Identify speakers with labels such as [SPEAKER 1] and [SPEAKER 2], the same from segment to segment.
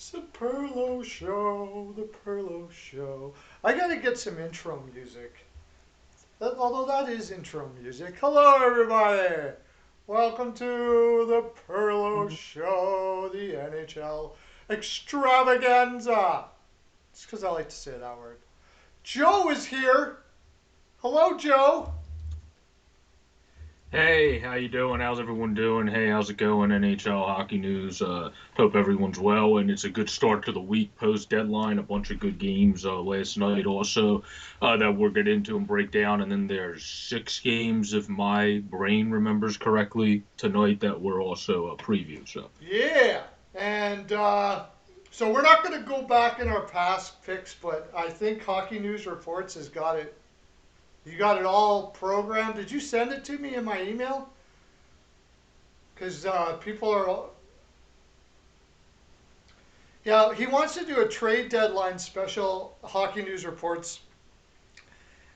[SPEAKER 1] It's the Perlo Show, the Perlo Show. I gotta get some intro music. Although that is intro music. Hello, everybody. Welcome to the Perlo Show, the NHL extravaganza. It's because I like to say that word. Joe is here. Hello, Joe.
[SPEAKER 2] Hey, how you doing? How's everyone doing? Hey, how's it going? NHL hockey news. Hope everyone's well, and it's a good start to the week. Post deadline, a bunch of good games last night also that we'll get into and break down, and then there's 6 games if my brain remembers correctly tonight that we're also a preview. So
[SPEAKER 1] Yeah. And so we're not going to go back in our past picks, but I think Hockey News Reports has got it. You got it all programmed. Did you send it to me in my email? Because people are. Yeah, he wants to do a trade deadline special Hockey News Reports,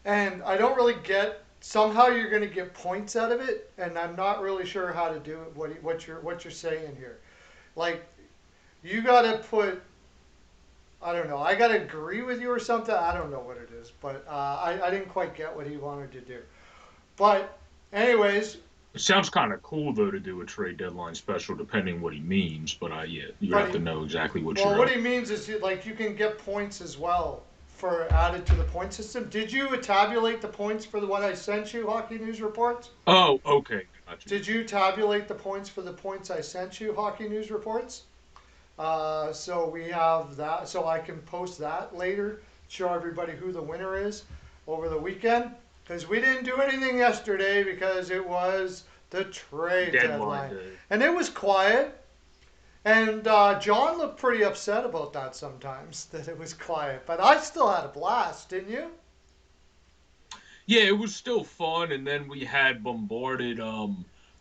[SPEAKER 1] and I don't really get. Somehow you're going to get points out of it, and I'm not really sure how to do it. What you're saying here, like you got to put. I don't know. I got to agree with you or something. I don't know what it is, but I didn't quite get what he wanted to do. But anyways,
[SPEAKER 2] it sounds kind of cool though to do a trade deadline special, depending what he means. But yeah, you
[SPEAKER 1] but
[SPEAKER 2] have
[SPEAKER 1] he,
[SPEAKER 2] to know exactly what
[SPEAKER 1] well,
[SPEAKER 2] you're
[SPEAKER 1] what
[SPEAKER 2] up.
[SPEAKER 1] he means is like you can get points as well for added to the point system. Did you tabulate the points for the one I sent you, Hockey News Reports?
[SPEAKER 2] Oh, okay, gotcha.
[SPEAKER 1] Did you tabulate the points for the points I sent you, Hockey News Reports? So we have that. So I can post that later, show everybody who the winner is over the weekend. Because we didn't do anything yesterday because it was the trade
[SPEAKER 2] Deadline
[SPEAKER 1] deadline.
[SPEAKER 2] day.
[SPEAKER 1] And it was quiet. And John looked pretty upset about that sometimes, that it was quiet. But I still had a blast, didn't you?
[SPEAKER 2] Yeah, it was still fun, and then we had bombarded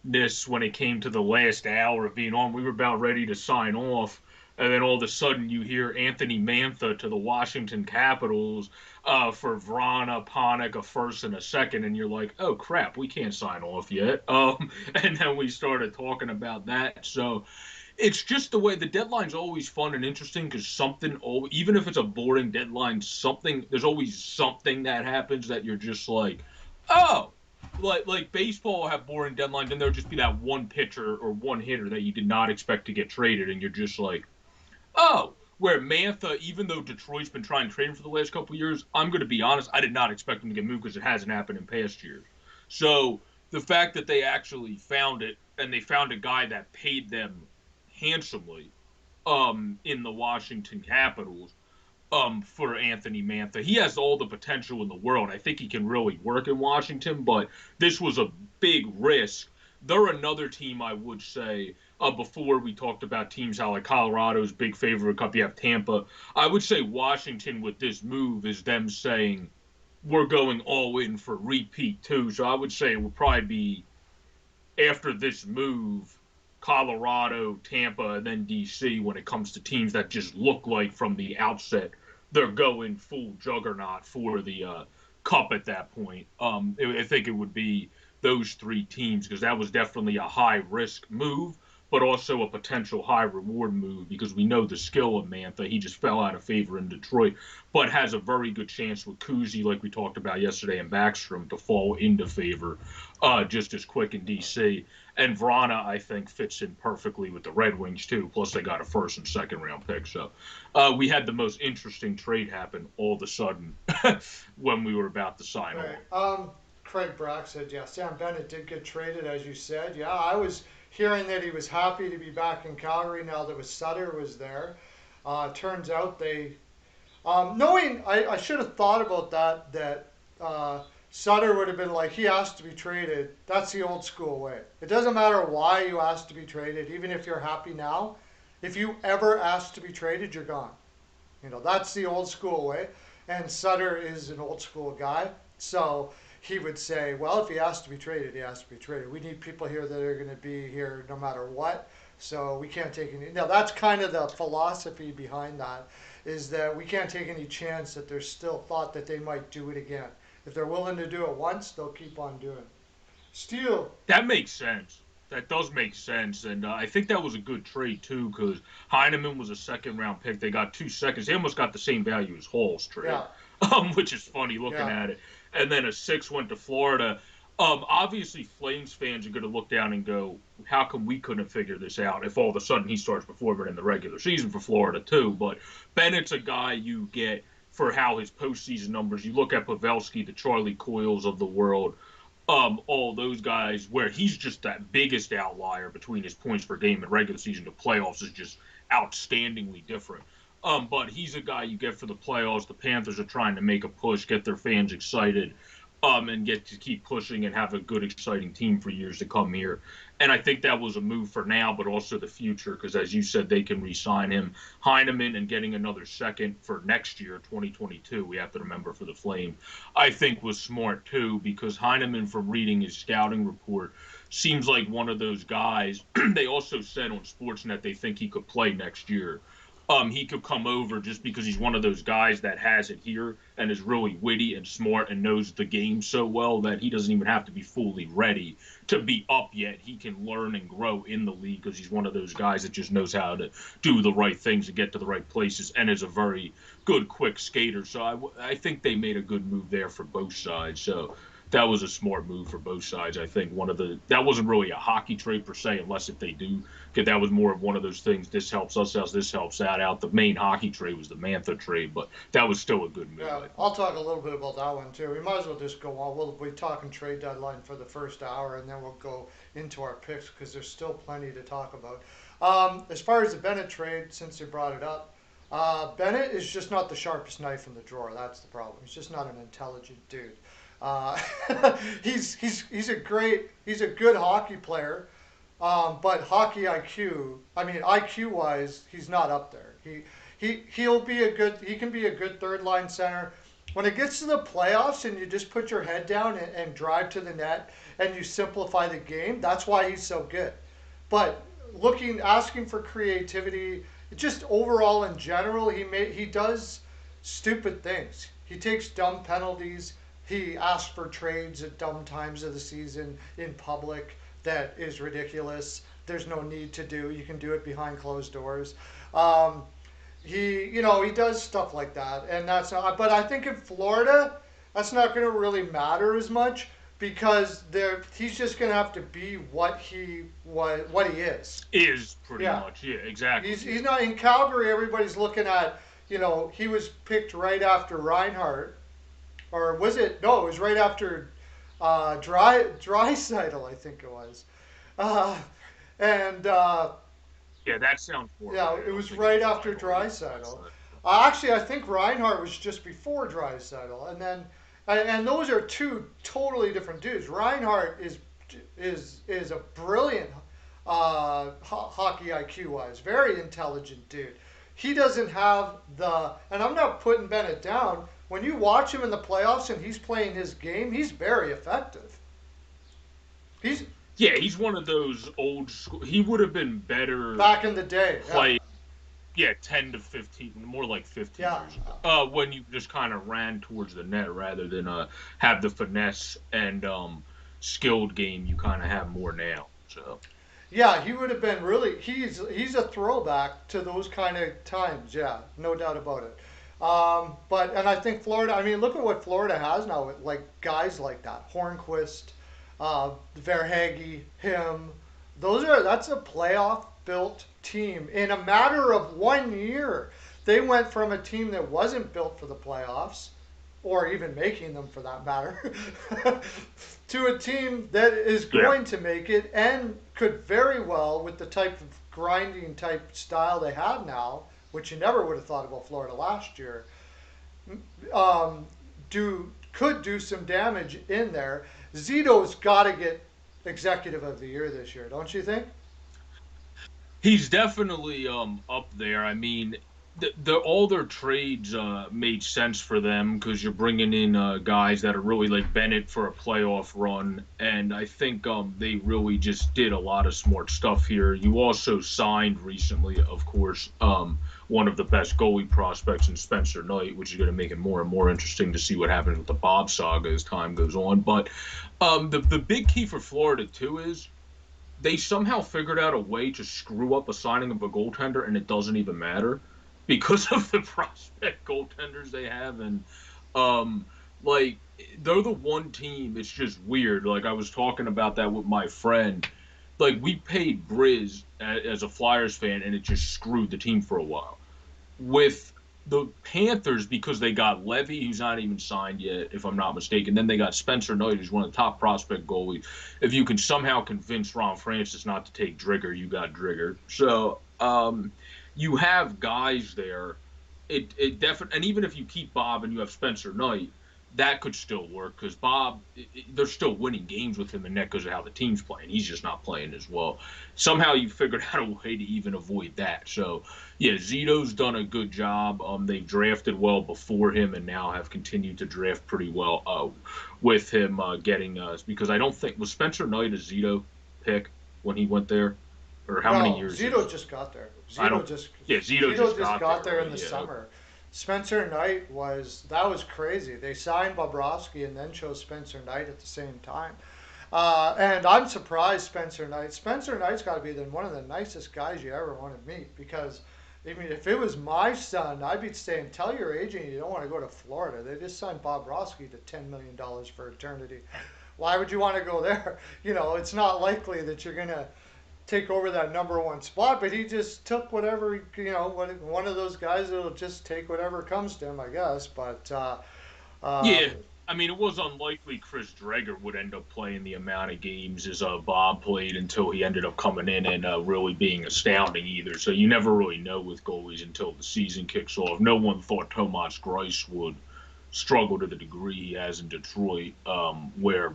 [SPEAKER 2] this when it came to the last hour of being on. We were about ready to sign off, and then all of a sudden you hear Anthony Mantha to the Washington Capitals for Vrana, Panik, a first and a second, and you're like, oh crap, we can't sign off yet. And then we started talking about that. So it's just the way the deadline's always fun and interesting because something, even if it's a boring deadline, something there's always something that happens that you're just like, oh, like baseball will have boring deadlines and there'll just be that one pitcher or one hitter that you did not expect to get traded, and you're just like, oh. Where Mantha, even though Detroit's been trying to trade him for the last couple of years, I'm going to be honest, I did not expect him to get moved because it hasn't happened in past years. So the fact that they actually found it and they found a guy that paid them handsomely in the Washington Capitals for Anthony Mantha. He has all the potential in the world. I think he can really work in Washington, but this was a big risk. They're another team I would say before we talked about teams how like Colorado's big favorite cup. You have Tampa. I would say Washington with this move is them saying we're going all in for repeat too. So I would say it would probably be after this move, Colorado, Tampa, and then DC when it comes to teams that just look like from the outset they're going full juggernaut for the cup at that point. I think it would be those 3 teams because that was definitely a high risk move, but also a potential high reward move because we know the skill of Mantha. He just fell out of favor in Detroit, but has a very good chance with Kuzi, like we talked about yesterday, and Backstrom to fall into favor just as quick in DC. And Vrana, I think, fits in perfectly with the Red Wings too. Plus, they got a first and second round pick. So we had the most interesting trade happen all of a sudden when we were about to sign
[SPEAKER 1] Right.
[SPEAKER 2] off.
[SPEAKER 1] Craig Brack said, yeah, Sam Bennett did get traded, as you said. Yeah, I was hearing that he was happy to be back in Calgary now that Sutter was there. Turns out they, knowing, I should have thought about that Sutter would have been like, he asked to be traded. That's the old school way. It doesn't matter why you asked to be traded, even if you're happy now. If you ever ask to be traded, you're gone. That's the old school way. And Sutter is an old school guy. So he would say, well, if he has to be traded, he has to be traded. We need people here that are going to be here no matter what. So we can't take any. Now, that's kind of the philosophy behind that, is that we can't take any chance that there's still thought that they might do it again. If they're willing to do it once, they'll keep on doing it. Steele.
[SPEAKER 2] That makes sense. That does make sense, and I think that was a good trade too, because Heineman was a second-round pick. They got 2 seconds. They almost got the same value as Hall's trade,
[SPEAKER 1] Yeah,
[SPEAKER 2] which is funny looking
[SPEAKER 1] yeah,
[SPEAKER 2] at it. And then a six went to Florida. Obviously, Flames fans are going to look down and go, "How come we couldn't figure this out?" If all of a sudden he starts performing in the regular season for Florida too, but Bennett's a guy you get for how his postseason numbers. You look at Pavelski, the Charlie Coyles of the world, all those guys, where he's just that biggest outlier between his points per game in regular season to playoffs is just outstandingly different. But he's a guy you get for the playoffs. The Panthers are trying to make a push, get their fans excited, and get to keep pushing and have a good, exciting team for years to come here. And I think that was a move for now, but also the future, because as you said, they can re-sign him. Heineman and getting another second for next year, 2022, we have to remember for the Flame, I think was smart too, because Heineman, from reading his scouting report, seems like one of those guys. They also said on Sportsnet they think he could play next year. He could come over just because he's one of those guys that has it here and is really witty and smart and knows the game so well that he doesn't even have to be fully ready to be up yet. He can learn and grow in the league because he's one of those guys that just knows how to do the right things and get to the right places and is a very good, quick skater. So I think they made a good move there for both sides. So that was a smart move for both sides. I think that wasn't really a hockey trade per se, unless if they do, because that was more of one of those things. This helps us out. This helps that out. The main hockey trade was the Mantha trade, but that was still a good move.
[SPEAKER 1] yeah. I'll talk a little bit about that one too. We might as well just go on. We'll be talking trade deadline for the first hour, and then we'll go into our picks because there's still plenty to talk about. As far as the Bennett trade, since you brought it up, Bennett is just not the sharpest knife in the drawer. That's the problem. He's just not an intelligent dude. Uh, he's a good hockey player, but hockey IQ. I mean IQ wise, he's not up there. He can be a good third line center. When it gets to the playoffs and you just put your head down and drive to the net and you simplify the game, that's why he's so good. But asking for creativity, just overall in general, he does stupid things. He takes dumb penalties. He asks for trades at dumb times of the season in public. That is ridiculous. There's no need to do. You can do it behind closed doors. Um, he does stuff like that, and that's not. But I think in Florida, that's not going to really matter as much because he's just going to have to be what he is.
[SPEAKER 2] Is pretty
[SPEAKER 1] Yeah,
[SPEAKER 2] much, yeah, exactly.
[SPEAKER 1] he's not in Calgary. Everybody's looking at he was picked right after Reinhardt, or was it? No, it was right after Drysidle, I think it was, uh, and
[SPEAKER 2] Yeah, that sounds more
[SPEAKER 1] yeah,
[SPEAKER 2] right. I
[SPEAKER 1] it
[SPEAKER 2] don't
[SPEAKER 1] was
[SPEAKER 2] think it
[SPEAKER 1] right
[SPEAKER 2] was
[SPEAKER 1] after
[SPEAKER 2] Eichel. Yeah,
[SPEAKER 1] Drysidle.
[SPEAKER 2] Draisaitl.
[SPEAKER 1] Actually, I think Reinhardt was just before Drysidle, and those are two totally different dudes. Reinhardt is a brilliant hockey IQ wise, very intelligent dude. He doesn't have and I'm not putting Bennett down. When you watch him in the playoffs and he's playing his game, he's very effective. He's
[SPEAKER 2] Yeah, he's one of those old school. He would have been better
[SPEAKER 1] back in the day. Yeah,
[SPEAKER 2] play. Yeah, 10 to 15, more like 15
[SPEAKER 1] yeah,
[SPEAKER 2] years ago. When you just kind of ran towards the net rather than have the finesse and skilled game you kind of have more now. So
[SPEAKER 1] yeah. He would have been really. He's a throwback to those kind of times. Yeah, no doubt about it. And I think Florida. I mean, look at what Florida has now with like guys like that, Hornquist, Verhage, him. That's a playoff built team. In a matter of 1 year, they went from a team that wasn't built for the playoffs, or even making them for that matter, to a team that is
[SPEAKER 2] yeah,
[SPEAKER 1] going to make it and could very well, with the type of grinding type style they have now, which you never would have thought about Florida last year, um, could do some damage in there. Zito's got to get executive of the year this year, don't you think?
[SPEAKER 2] he's definitely up there. I mean, all their trades made sense for them because you're bringing in guys that are really like Bennett for a playoff run, and I think they really just did a lot of smart stuff here. You also signed recently, of course, one of the best goalie prospects in Spencer Knight, which is going to make it more and more interesting to see what happens with the Bob saga as time goes on. But the big key for Florida too is they somehow figured out a way to screw up a signing of a goaltender, and it doesn't even matter because of the prospect goaltenders they have, and um, like they're the one team. It's just weird. Like I was talking about that with my friend. Like we paid Briz as a Flyers fan, and it just screwed the team for a while. With the Panthers, because they got Levy, who's not even signed yet, if I'm not mistaken. Then they got Spencer Knight, who's one of the top prospect goalies. If you can somehow convince Ron Francis not to take Drigger, you got Drigger. So you have guys there. It definitely, and even if you keep Bob and you have Spencer Knight, that could still work because Bob, they're still winning games with him in net because of how the team's playing. He's just not playing as well. Somehow you figured out a way to even avoid that. So yeah, Zito's done a good job. They've drafted well before him and now have continued to draft pretty well with him getting us because I don't think was Spencer Knight a Zito pick when he went there, or how many
[SPEAKER 1] No,
[SPEAKER 2] years?
[SPEAKER 1] Zito just got there.
[SPEAKER 2] I don't. Yeah, Zito
[SPEAKER 1] Zito
[SPEAKER 2] just
[SPEAKER 1] just
[SPEAKER 2] got
[SPEAKER 1] got
[SPEAKER 2] there.
[SPEAKER 1] there in
[SPEAKER 2] Right?
[SPEAKER 1] the
[SPEAKER 2] Yeah. Okay.
[SPEAKER 1] summer. Spencer Knight was crazy. They signed Bobrovsky and then chose Spencer Knight at the same time. And I'm surprised Spencer Knight. Spencer Knight's got to be one of the nicest guys you ever want to meet because, I mean, if it was my son, I'd be saying, tell your agent you don't want to go to Florida. They just signed Bobrovsky to $10 million for eternity. Why would you want to go there? You know, it's not likely that you're gonna take over that number one spot, but he just took whatever, one of those guys that'll just take whatever comes to him, I guess. But
[SPEAKER 2] Yeah,
[SPEAKER 1] um,
[SPEAKER 2] I mean, it was unlikely Chris Dreger would end up playing the amount of games as Bob played until he ended up coming in and really being astounding either. So you never really know with goalies until the season kicks off. No one thought Tomas Greiss would struggle to the degree he has in Detroit, where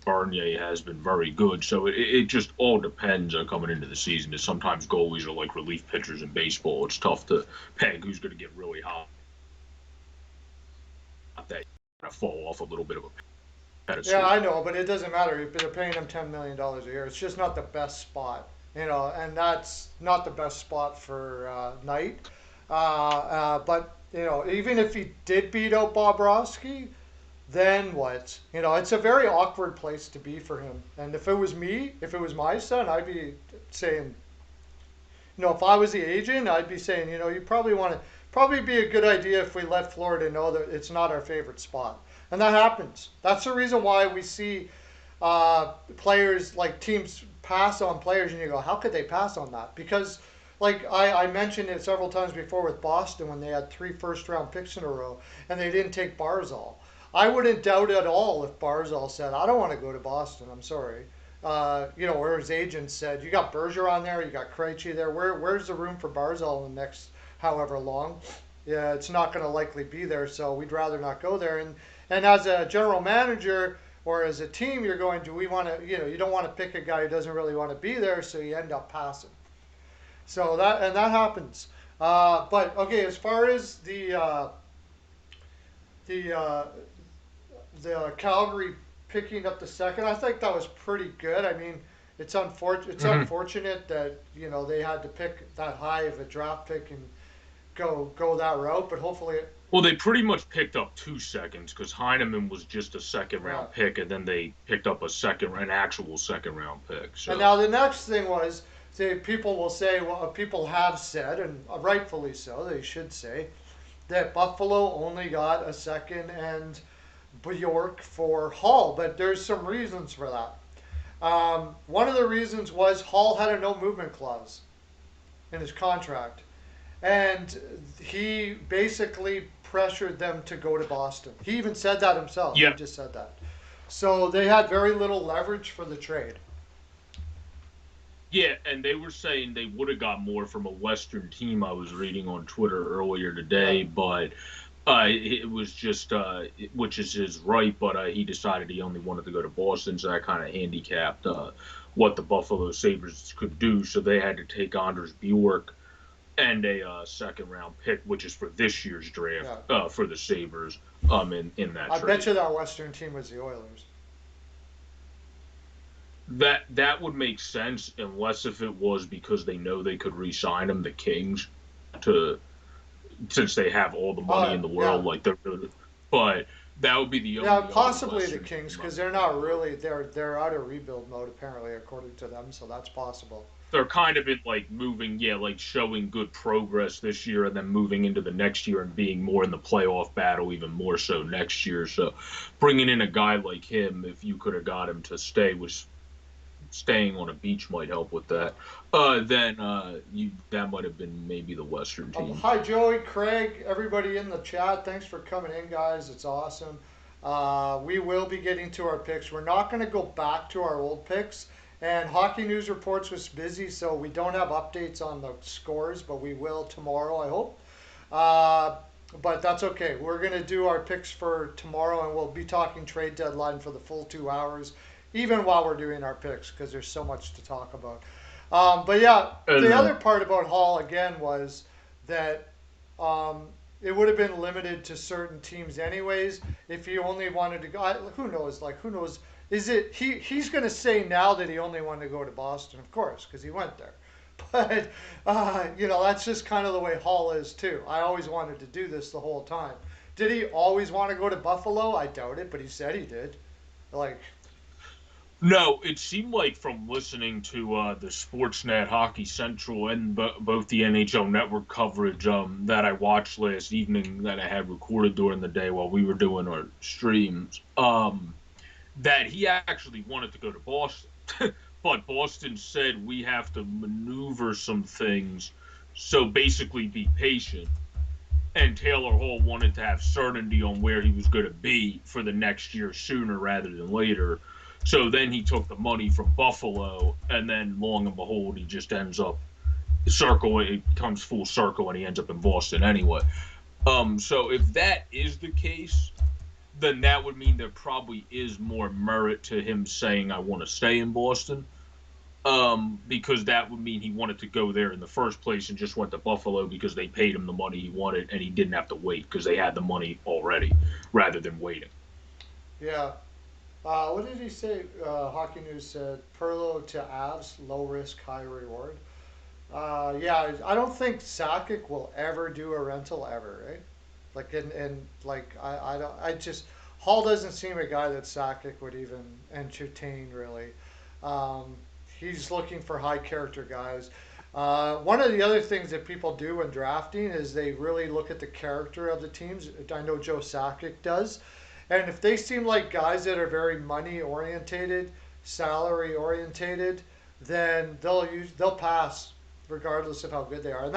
[SPEAKER 2] Bernier has been very good. So it just all depends coming into the season. As sometimes goalies are like relief pitchers in baseball. It's tough to peg who's going to get really hot that fall off a little bit of a
[SPEAKER 1] yeah,
[SPEAKER 2] pedestal.
[SPEAKER 1] I know, but it doesn't matter. They're paying him $10 million a year. It's just not the best spot, and that's not the best spot for Knight. But even if he did beat out Bobrovsky, then what? It's a very awkward place to be for him. And if it was me, if it was my son, I'd be saying, if I was the agent, I'd be saying, you probably want to, probably be a good idea if we let Florida know that it's not our favorite spot. And that happens. That's the reason why we see players, like teams pass on players, and you go, how could they pass on that? Because, like I mentioned it several times before with Boston when they had 3 first-round picks in a row and they didn't take Barzal. I wouldn't doubt at all if Barzal said, I don't want to go to Boston. I'm sorry. Or his agent said, you got Bergeron there, you got Krejci there. Where's the room for Barzal in the next however long? Yeah, it's not going to likely be there, so we'd rather not go there. And as a general manager or as a team, you're going, do we want to, you don't want to pick a guy who doesn't really want to be there, so you end up passing. So that happens. But okay, as far as the the Calgary picking up the second, I think that was pretty good. I mean, it's unfortunate. It's
[SPEAKER 2] Mm-hmm.
[SPEAKER 1] unfortunate that they had to pick that high of a draft pick and go that route. But hopefully,
[SPEAKER 2] Well, they pretty much picked up 2 seconds because Heineman was just a second
[SPEAKER 1] yeah.
[SPEAKER 2] round pick, and then they picked up an actual second round pick.
[SPEAKER 1] And
[SPEAKER 2] So
[SPEAKER 1] now the next thing was, people will say, well, people have said, and rightfully so, they should say that Buffalo only got a second and Bjork for Hall, but there's some reasons for that. One of the reasons was Hall had a no movement clause in his contract, and he basically pressured them to go to Boston. He even said that himself. He
[SPEAKER 2] yeah,
[SPEAKER 1] just said that. So they had very little leverage for the trade.
[SPEAKER 2] yeah, and they were saying they would have got more from a Western team. I was reading on Twitter earlier
[SPEAKER 1] Yeah.
[SPEAKER 2] today, but it was just, which is his right, but he decided he only wanted to go to Boston, so that kind of handicapped what the Buffalo Sabres could do. So they had to take Anders Bjork and a second round pick, which is for this year's draft
[SPEAKER 1] Yeah.
[SPEAKER 2] for the Sabres in that
[SPEAKER 1] I bet
[SPEAKER 2] trade.
[SPEAKER 1] you that Western team was the Oilers.
[SPEAKER 2] That would make sense unless if it was because they know they could re-sign him, the Kings, to since they have all the money in the
[SPEAKER 1] Yeah.
[SPEAKER 2] world, like they're, but. That would be the
[SPEAKER 1] Yeah,
[SPEAKER 2] only other
[SPEAKER 1] possibly the
[SPEAKER 2] Western
[SPEAKER 1] Kings
[SPEAKER 2] team I
[SPEAKER 1] because
[SPEAKER 2] would
[SPEAKER 1] they're
[SPEAKER 2] think
[SPEAKER 1] not
[SPEAKER 2] of.
[SPEAKER 1] really they're out of rebuild mode apparently according to them, so that's possible.
[SPEAKER 2] They're kind of in like moving, yeah, like showing good progress this year and then moving into the next year and being more in the playoff battle, even more so next year. So bringing in a guy like him, if you could have got him to stay, was staying on a beach might help with
[SPEAKER 1] Yeah.
[SPEAKER 2] that. Then you that might have been maybe the Western team.
[SPEAKER 1] Hi, Joey, Craig, everybody in the chat. Thanks for coming in, guys. It's awesome. We will be getting to our picks. We're not going to go back to our old picks. And Hockey News Reports was busy, so we don't have updates on the scores, but we will tomorrow, I hope. Uh, but that's okay. We're going to do our picks for tomorrow, and we'll be talking trade deadline for the full 2 hours, even while we're doing our picks, because there's so much to talk about. But yeah,
[SPEAKER 2] And
[SPEAKER 1] the other part about Hall again was that it would have been limited to certain teams anyways. If he only wanted to go, who knows? Like who knows? Is it he's going to say now that he only wanted to go to Boston, of course, because he went there. But that's just kind of the way Hall is too. I always wanted to do this the whole time. Did he always want to go to Buffalo? I doubt it, but he said he did. Like,
[SPEAKER 2] no, it seemed like from listening to the Sportsnet, Hockey Central, and both the NHL Network coverage that I watched last evening that I had recorded during the day while we were doing our streams, that he actually wanted to go to Boston. But Boston said we have to maneuver some things. So basically, be patient. And Taylor Hall wanted to have certainty on where he was going to be for the next year sooner rather than later. So then he took the money from Buffalo, and then long and behold, he just ends up circle. It comes full circle, and he ends up in Boston anyway. So if that is the case, then that would mean there probably is more merit to him saying I want to stay in Boston. Because that would mean he wanted to go there in the first place and just went to Buffalo because they paid him the money he wanted and he didn't have to wait because they had the money already rather than waiting.
[SPEAKER 1] yeah. What did he say? Hockey News said Perlo to Avs, low risk, high reward. Yeah, I don't think Sakic will ever do a rental ever, right? Like and like I don't I just Hall doesn't seem a guy that Sakic would even entertain really. Um, he's looking for high character guys. One of the other things that people do when drafting is they really look at the character of the teams. I know Joe Sakic does, and if they seem like guys that are very money orientated, salary orientated, then they'll pass regardless of how good they are. And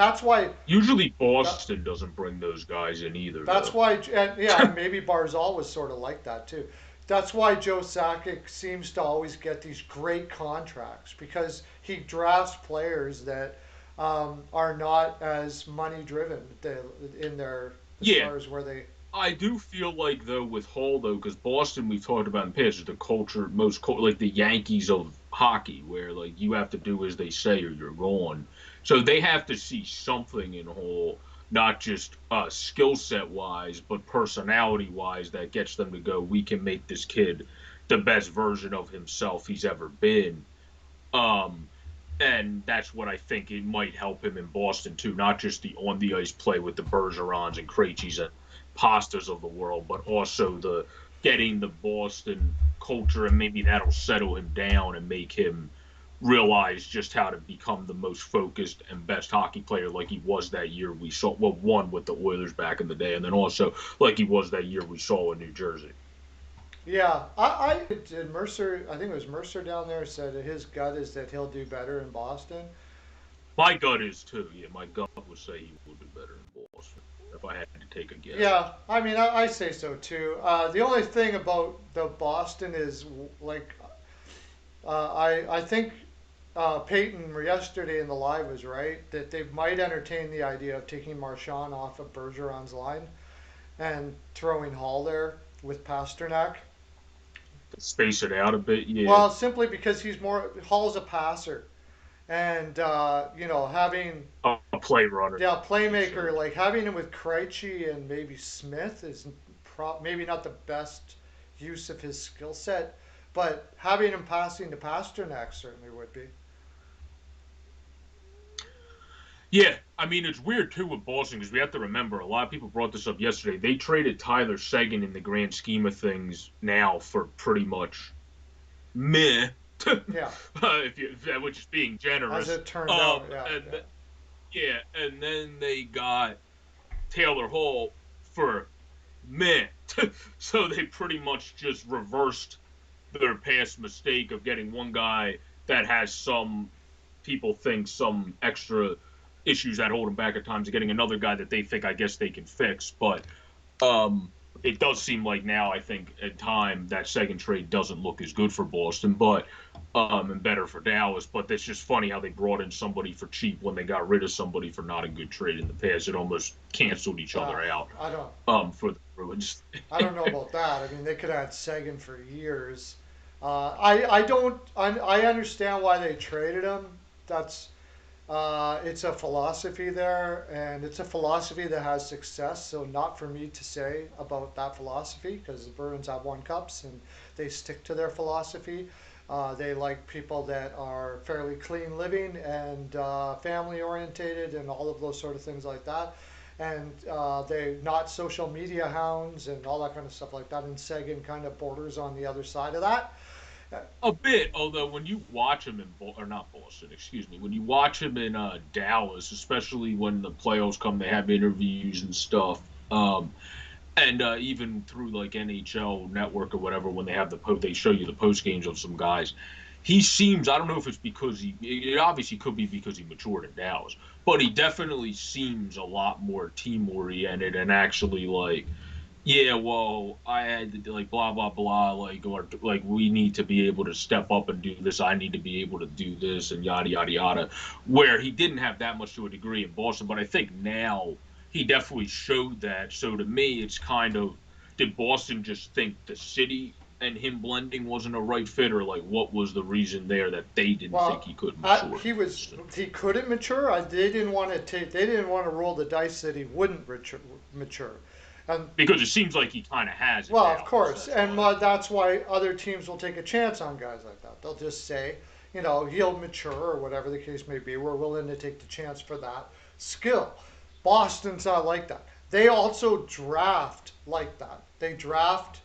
[SPEAKER 2] Usually
[SPEAKER 1] that,
[SPEAKER 2] Boston doesn't bring those guys in either,
[SPEAKER 1] that's
[SPEAKER 2] though.
[SPEAKER 1] why, and yeah, and maybe Barzal was sort of like that too. That's why Joe Sakic seems to always get these great contracts because he drafts players that are not as money driven in their as
[SPEAKER 2] Yeah,
[SPEAKER 1] far as where they.
[SPEAKER 2] I do feel like though with Hall though, because Boston we've talked about in past is the culture like the Yankees of hockey, where like you have to do as they say or you're gone. So they have to see something in Hall, not just skill set wise, but personality wise that gets them to go. We can make this kid the best version of himself he's ever been. Um, and that's what I think it might help him in Boston too, not just the on the ice play with the Bergerons and Krejcis and Pastas of the world, but also the getting the Boston culture, and maybe that'll settle him down and make him realize just how to become the most focused and best hockey player like he was that year we saw well one with the Oilers back in the day and then also like he was that year we saw in New Jersey.
[SPEAKER 1] Yeah, I did Mercer. I think it was Mercer down there said that his gut is that he'll do better in Boston.
[SPEAKER 2] My gut is too. Yeah, my gut would say he will do better in Boston if I had to take a guess.
[SPEAKER 1] Yeah, I mean, I say so too. The only thing about the Boston is like I think Peyton yesterday in the live was right that they might entertain the idea of taking Marchand off of Bergeron's line and throwing Hall there with Pasternak.
[SPEAKER 2] Space it out a bit, yeah.
[SPEAKER 1] Well, simply because he's more Hall's a passer, and having
[SPEAKER 2] A play runner,
[SPEAKER 1] yeah
[SPEAKER 2] you
[SPEAKER 1] playmaker
[SPEAKER 2] said.
[SPEAKER 1] like having him with Krejci and maybe Smith is maybe not the best use of his skill set, but having him passing to Pasternak certainly would be.
[SPEAKER 2] Yeah, I mean it's weird too with Boston because we have to remember a lot of people brought this up yesterday. They traded Tyler Seguin in the grand scheme of things now for pretty much meh,
[SPEAKER 1] Yeah,
[SPEAKER 2] which is being
[SPEAKER 1] as
[SPEAKER 2] generous.
[SPEAKER 1] it turned out,
[SPEAKER 2] And
[SPEAKER 1] yeah.
[SPEAKER 2] yeah, and then they got Taylor Hall for meh. So they pretty much just reversed their past mistake of getting one guy that has some people think some extra issues that hold him back at times, and getting another guy that they think I guess they can fix. But um, it does seem like now I think at time that second trade doesn't look as good for Boston, but and better for Dallas. But it's just funny how they brought in somebody for cheap when they got rid of somebody for not a good trade in the past. It almost canceled each
[SPEAKER 1] Uh,
[SPEAKER 2] other out
[SPEAKER 1] I don't
[SPEAKER 2] for the Bruins.
[SPEAKER 1] I don't know about that. I mean, they could have had Sagan for years. I don't I understand why they traded him. That's it's a philosophy there, and it's a philosophy that has success. So not for me to say about that philosophy because the Bruins have won cups and they stick to their philosophy. They like people that are fairly clean living and family orientated and all of those sort of things like that. And they not social media hounds and all that kind of stuff like that. And Sagan kind of borders on the other side of that.
[SPEAKER 2] A bit, although when you watch him in or not Boston, excuse me, when you watch him in Dallas, especially when the playoffs come, they have interviews and stuff. And even through like NHL Network or whatever, when they have they show you the post games of some guys. He seems, I don't know if it's because it obviously could be because he matured in Dallas, but he definitely seems a lot more team oriented and actually like, yeah, well, I had to do like blah blah blah, like or like we need to be able to step up and do this. I need to be able to do this and yada yada yada. Where he didn't have that much to a degree in Boston, but I think now he definitely showed that. So to me, it's kind of did Boston just think the city and him blending wasn't a right fit, or like what was the reason there that they didn't think
[SPEAKER 1] Well,
[SPEAKER 2] he could mature in Boston?
[SPEAKER 1] he couldn't mature. They didn't want to take. They didn't want to roll the dice that he wouldn't mature. And
[SPEAKER 2] Because it seems like he kind of has in
[SPEAKER 1] well, of
[SPEAKER 2] Dallas.
[SPEAKER 1] course,
[SPEAKER 2] That's
[SPEAKER 1] and
[SPEAKER 2] why.
[SPEAKER 1] that's why other teams will take a chance on guys like that. They'll just say, he'll mature or whatever the case may be. We're willing to take the chance for that skill. Boston's not like that. They also draft like that. They draft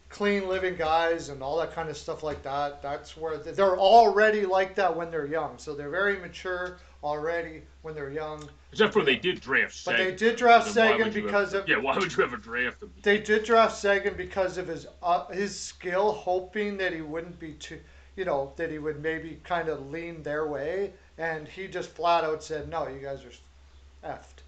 [SPEAKER 1] clean living guys and all that kind of stuff like that. That's where they're already like that when they're young. So they're very mature already when they're young.
[SPEAKER 2] Except for
[SPEAKER 1] You
[SPEAKER 2] they
[SPEAKER 1] know,
[SPEAKER 2] did draft
[SPEAKER 1] but they
[SPEAKER 2] Sagan.
[SPEAKER 1] did
[SPEAKER 2] So
[SPEAKER 1] draft
[SPEAKER 2] then why
[SPEAKER 1] Sagan
[SPEAKER 2] would you ever?
[SPEAKER 1] because of
[SPEAKER 2] Yeah, why would you ever draft him?
[SPEAKER 1] they did draft Sagan because of his skill, hoping that he wouldn't be too, that he would maybe kind of lean their way, and he just flat out said, "No, you guys are effed.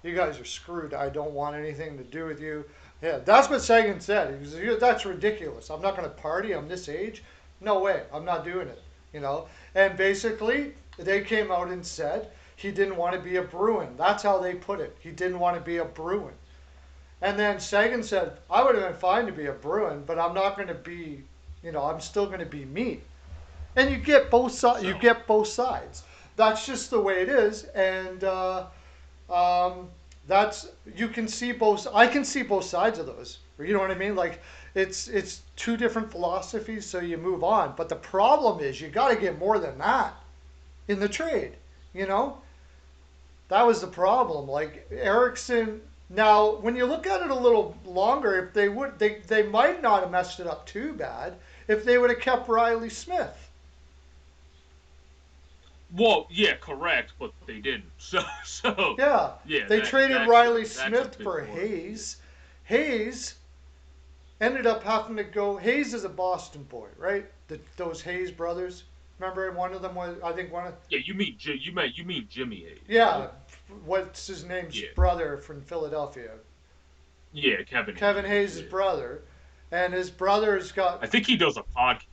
[SPEAKER 1] You guys are screwed. I don't want anything to do with you." Yeah, that's what Sagan said. He was, "That's ridiculous. I'm not going to party. I'm this age. No way. I'm not doing it." And basically they came out and said he didn't want to be a Bruin. That's how they put it. He didn't want to be a Bruin. And then Sagan said, "I would have been fine to be a Bruin, but I'm not going to be, I'm still going to be me." And you get both sides. You
[SPEAKER 2] So
[SPEAKER 1] get both sides. That's just the way it is, and um, that's you can see both. I can see both sides of those. You know what I mean? Like it's two different philosophies, so you move on. But the problem is you got to get more than that in the trade. You know, that was the problem. Like Erickson. Now, when you look at it a little longer, if they might not have messed it up too bad if they would have kept Riley Smith.
[SPEAKER 2] well, yeah, correct, but they didn't. So
[SPEAKER 1] Yeah,
[SPEAKER 2] yeah,
[SPEAKER 1] they
[SPEAKER 2] that
[SPEAKER 1] traded
[SPEAKER 2] that's
[SPEAKER 1] Riley
[SPEAKER 2] that's a
[SPEAKER 1] Smith
[SPEAKER 2] bit
[SPEAKER 1] for
[SPEAKER 2] more of the issue.
[SPEAKER 1] Hayes. Hayes ended up having to go. Hayes is a Boston boy, right? Those Hayes brothers. Remember, one of them was, I think, one of.
[SPEAKER 2] Yeah, you mean Jimmy Hayes, right?
[SPEAKER 1] Yeah, what's his name's
[SPEAKER 2] Yeah,
[SPEAKER 1] brother from Philadelphia?
[SPEAKER 2] yeah, Kevin
[SPEAKER 1] Kevin
[SPEAKER 2] Hayes.
[SPEAKER 1] Hayes'
[SPEAKER 2] Yeah,
[SPEAKER 1] brother, and his brother's got.
[SPEAKER 2] I think he does a podcast.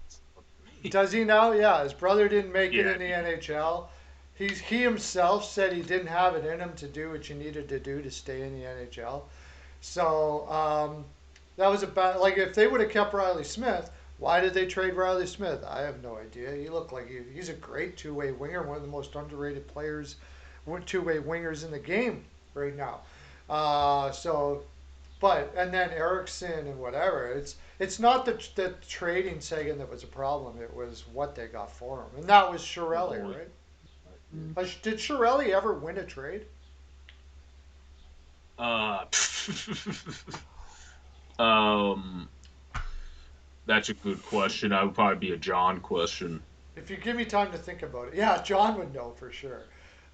[SPEAKER 1] Does he now? Yeah, his brother didn't make it
[SPEAKER 2] Yeah,
[SPEAKER 1] in
[SPEAKER 2] I
[SPEAKER 1] the
[SPEAKER 2] think he does.
[SPEAKER 1] NHL. He himself said he didn't have it in him to do what you needed to do to stay in the NHL. So that was a bad. Like if they would have kept Riley Smith, why did they trade Riley Smith? I have no idea. He looked like he's a great two-way winger, one of the most underrated players, two-way wingers in the game right now. So, but and then Erickson and whatever. It's not the trading Sagan that was a problem. It was what they got for him, and that was Shirelli,
[SPEAKER 2] Well,
[SPEAKER 1] right? Did Shirelli ever win a trade?
[SPEAKER 2] Uh, um, that's a good question. That would probably be a John question.
[SPEAKER 1] If you give me time to think about it, yeah, John would know for sure.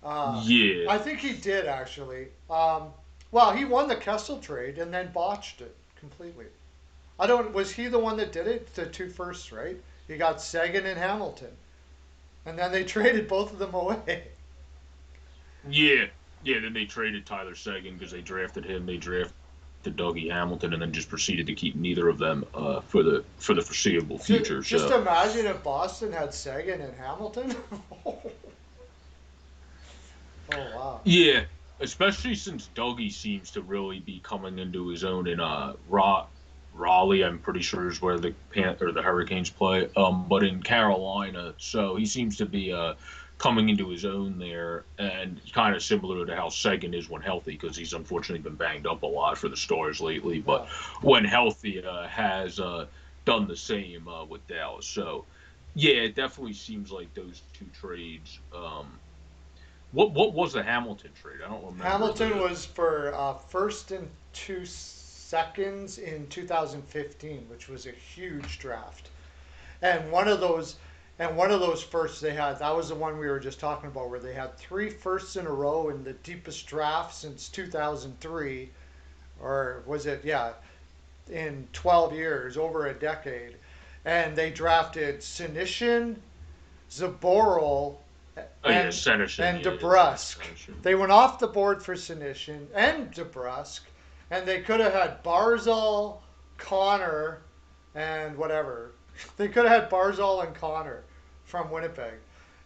[SPEAKER 1] Uh,
[SPEAKER 2] Yeah,
[SPEAKER 1] I think he did actually. Well, he won the Kessel trade and then botched it completely. I don't. Was he the one that did it? The two firsts, right? He got Sagan and Hamilton, and then they traded both of them away.
[SPEAKER 2] yeah, yeah. Then they traded Tyler Seguin because they drafted him. They drafted Dougie Hamilton, and then just proceeded to keep neither of them for the foreseeable future.
[SPEAKER 1] Just
[SPEAKER 2] So
[SPEAKER 1] imagine if Boston had Sagan and Hamilton. Oh wow.
[SPEAKER 2] yeah, especially since Dougie seems to really be coming into his own in Raleigh. I'm pretty sure is where the Hurricanes play. But in Carolina, so he seems to be coming into his own there, and kind of similar to how Seguin is when healthy, because he's unfortunately been banged up a lot for the Stars lately.
[SPEAKER 1] Yeah.
[SPEAKER 2] But when healthy, has done the same with Dallas. So yeah, it definitely seems like those two trades. What was the Hamilton trade? I don't remember
[SPEAKER 1] Hamilton
[SPEAKER 2] the.
[SPEAKER 1] was for first and 2 seconds in 2015, which was a huge draft. And one of those firsts they had, that was the one we were just talking about, where they had three firsts in a row in the deepest draft since 2003, or was it? Yeah, in 12 years, over a decade, and they drafted Sinishin, Zaboral,
[SPEAKER 2] Oh yeah,
[SPEAKER 1] and
[SPEAKER 2] Senishin.
[SPEAKER 1] and
[SPEAKER 2] Yeah, that's right,
[SPEAKER 1] DeBrusque.
[SPEAKER 2] Senishin.
[SPEAKER 1] They went off the board for Sinishin and DeBrusque, and they could have had Barzal, Connor, and whatever. They could have had Barzal and Connor from Winnipeg.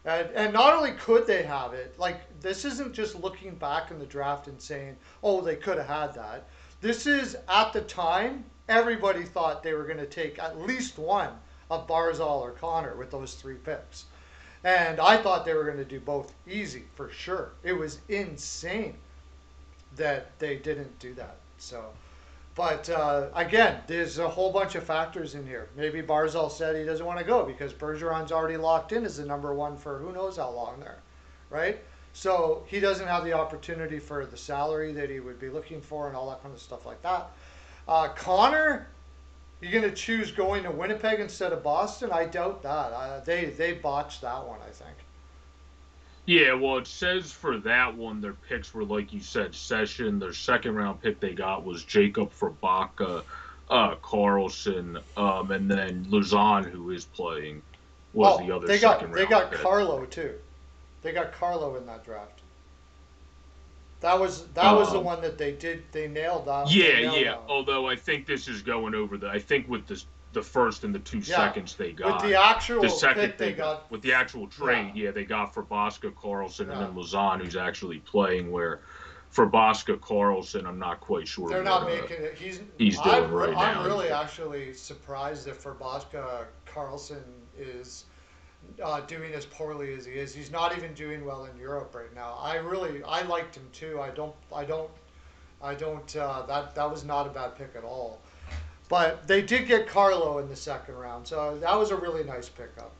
[SPEAKER 1] And not only could they have it, like, this isn't just looking back in the draft and saying, oh, they could have had that. This is, at the time, everybody thought they were going to take at least one of Barzal or Connor with those three picks. And I thought they were going to do both easy for sure. It was insane that they didn't do that. So, but again, there's a whole bunch of factors in here. Maybe Barzal said he doesn't want to go because Bergeron's already locked in as the number one for who knows how long there, right? So he doesn't have the opportunity for the salary that he would be looking for and all that kind of stuff like that. Connor, you're going to choose going to Winnipeg instead of Boston? I doubt that. They botched that one, I think.
[SPEAKER 2] Yeah, well, it says for that one, their picks were like you said, Session. Their second round pick they got was Jacob Forbaka, Carlson, and then Luzon, who is playing, was the
[SPEAKER 1] Oh,
[SPEAKER 2] other
[SPEAKER 1] they
[SPEAKER 2] second
[SPEAKER 1] got they
[SPEAKER 2] round
[SPEAKER 1] got
[SPEAKER 2] pick.
[SPEAKER 1] Carlo too. They got Carlo in that draft. That was the
[SPEAKER 2] Um,
[SPEAKER 1] one that they did. They nailed that. They
[SPEAKER 2] yeah,
[SPEAKER 1] nailed
[SPEAKER 2] yeah.
[SPEAKER 1] that one.
[SPEAKER 2] Although I think this is going over the. I think with the first and the two
[SPEAKER 1] Yeah,
[SPEAKER 2] seconds they
[SPEAKER 1] with the
[SPEAKER 2] got, the
[SPEAKER 1] actual
[SPEAKER 2] second
[SPEAKER 1] pick they
[SPEAKER 2] they got
[SPEAKER 1] got.
[SPEAKER 2] with the actual
[SPEAKER 1] Yeah,
[SPEAKER 2] trade, yeah, they got for Bosca Carlson and
[SPEAKER 1] yeah.
[SPEAKER 2] then Luzon, who's actually playing. Where for Bosca Carlson, I'm not quite sure
[SPEAKER 1] They're
[SPEAKER 2] what
[SPEAKER 1] not making it. He's.
[SPEAKER 2] he's doing right
[SPEAKER 1] I'm
[SPEAKER 2] now.
[SPEAKER 1] really actually surprised that Forbaska Carlson is doing as poorly as he is. He's not even doing well in Europe right now. I liked him too. I don't. That was not a bad pick at all. But they did get Carlo in the second round, so that was a really nice pickup.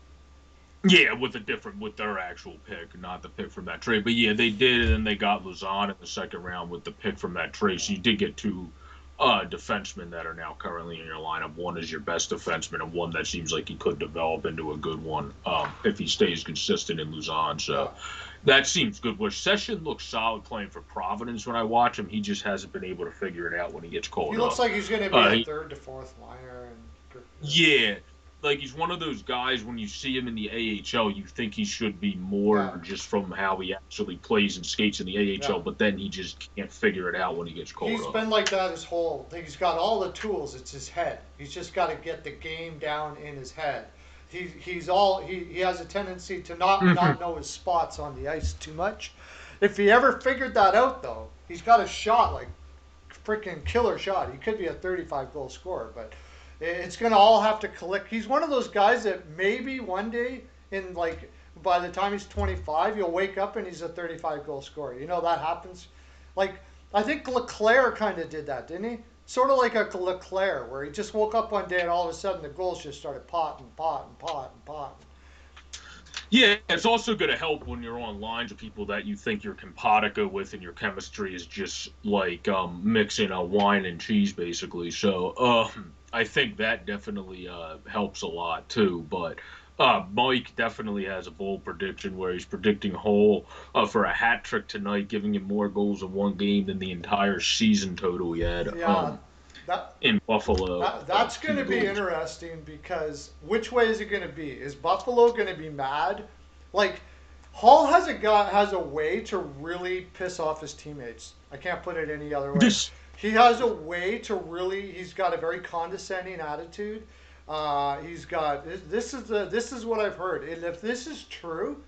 [SPEAKER 2] Yeah, with their actual pick, not the pick from that trade. But yeah, they did, and then they got Luzon in the second round with the pick from that trade. So you did get two defensemen that are now currently in your lineup. One is your best defenseman, and one that seems like he could develop into a good one if he stays consistent in Luzon.
[SPEAKER 1] Yeah,
[SPEAKER 2] So that seems good. Where Session looks solid playing for Providence when I watch him, he just hasn't been able to figure it out when he gets
[SPEAKER 1] he
[SPEAKER 2] called
[SPEAKER 1] looks
[SPEAKER 2] up.
[SPEAKER 1] like he's going to be a
[SPEAKER 2] He,
[SPEAKER 1] third to fourth liner, and
[SPEAKER 2] yeah, like he's one of those guys when you see him in the AHL, you think he should be
[SPEAKER 1] yeah,
[SPEAKER 2] more just from how he actually plays and skates in the
[SPEAKER 1] yeah.
[SPEAKER 2] AHL, but then he just can't figure it out when he gets called
[SPEAKER 1] He's
[SPEAKER 2] up.
[SPEAKER 1] been like that his whole. He's got all the tools. It's his head. He's just got to get the game down in his head. He has a tendency to not know his spots on the ice too much. If he ever figured that out though, he's got a shot like freaking killer shot. He could be a 35 goal scorer, but it's going to all have to click. He's one of those guys that maybe one day in like by the time he's 25, you'll wake up and he's a 35 goal scorer. You know that happens. Like I think Leclaire kind of did that, didn't he? Sort of like a Leclaire, where he just woke up one day and all of a sudden the goals just started potting, potting, potting, potting.
[SPEAKER 2] Yeah, it's also going to help when you're on lines with people that you think you're simpatico with, and your chemistry is just like mixing a wine and cheese, basically. So I think that definitely helps a lot too. But Mike definitely has a bold prediction where he's predicting Hull for a hat trick tonight, giving him more goals in one game than the entire season total he had
[SPEAKER 1] Yeah, that
[SPEAKER 2] in Buffalo
[SPEAKER 1] that's
[SPEAKER 2] of
[SPEAKER 1] going
[SPEAKER 2] two
[SPEAKER 1] to be
[SPEAKER 2] goals.
[SPEAKER 1] interesting because which way is it going to be? Is Buffalo going to be mad? Like Hall has a way to really piss off his teammates. I can't put it any other way.
[SPEAKER 2] This,
[SPEAKER 1] He has a way to really. He's got a very condescending attitude. He's got this is what I've heard. And if this is true,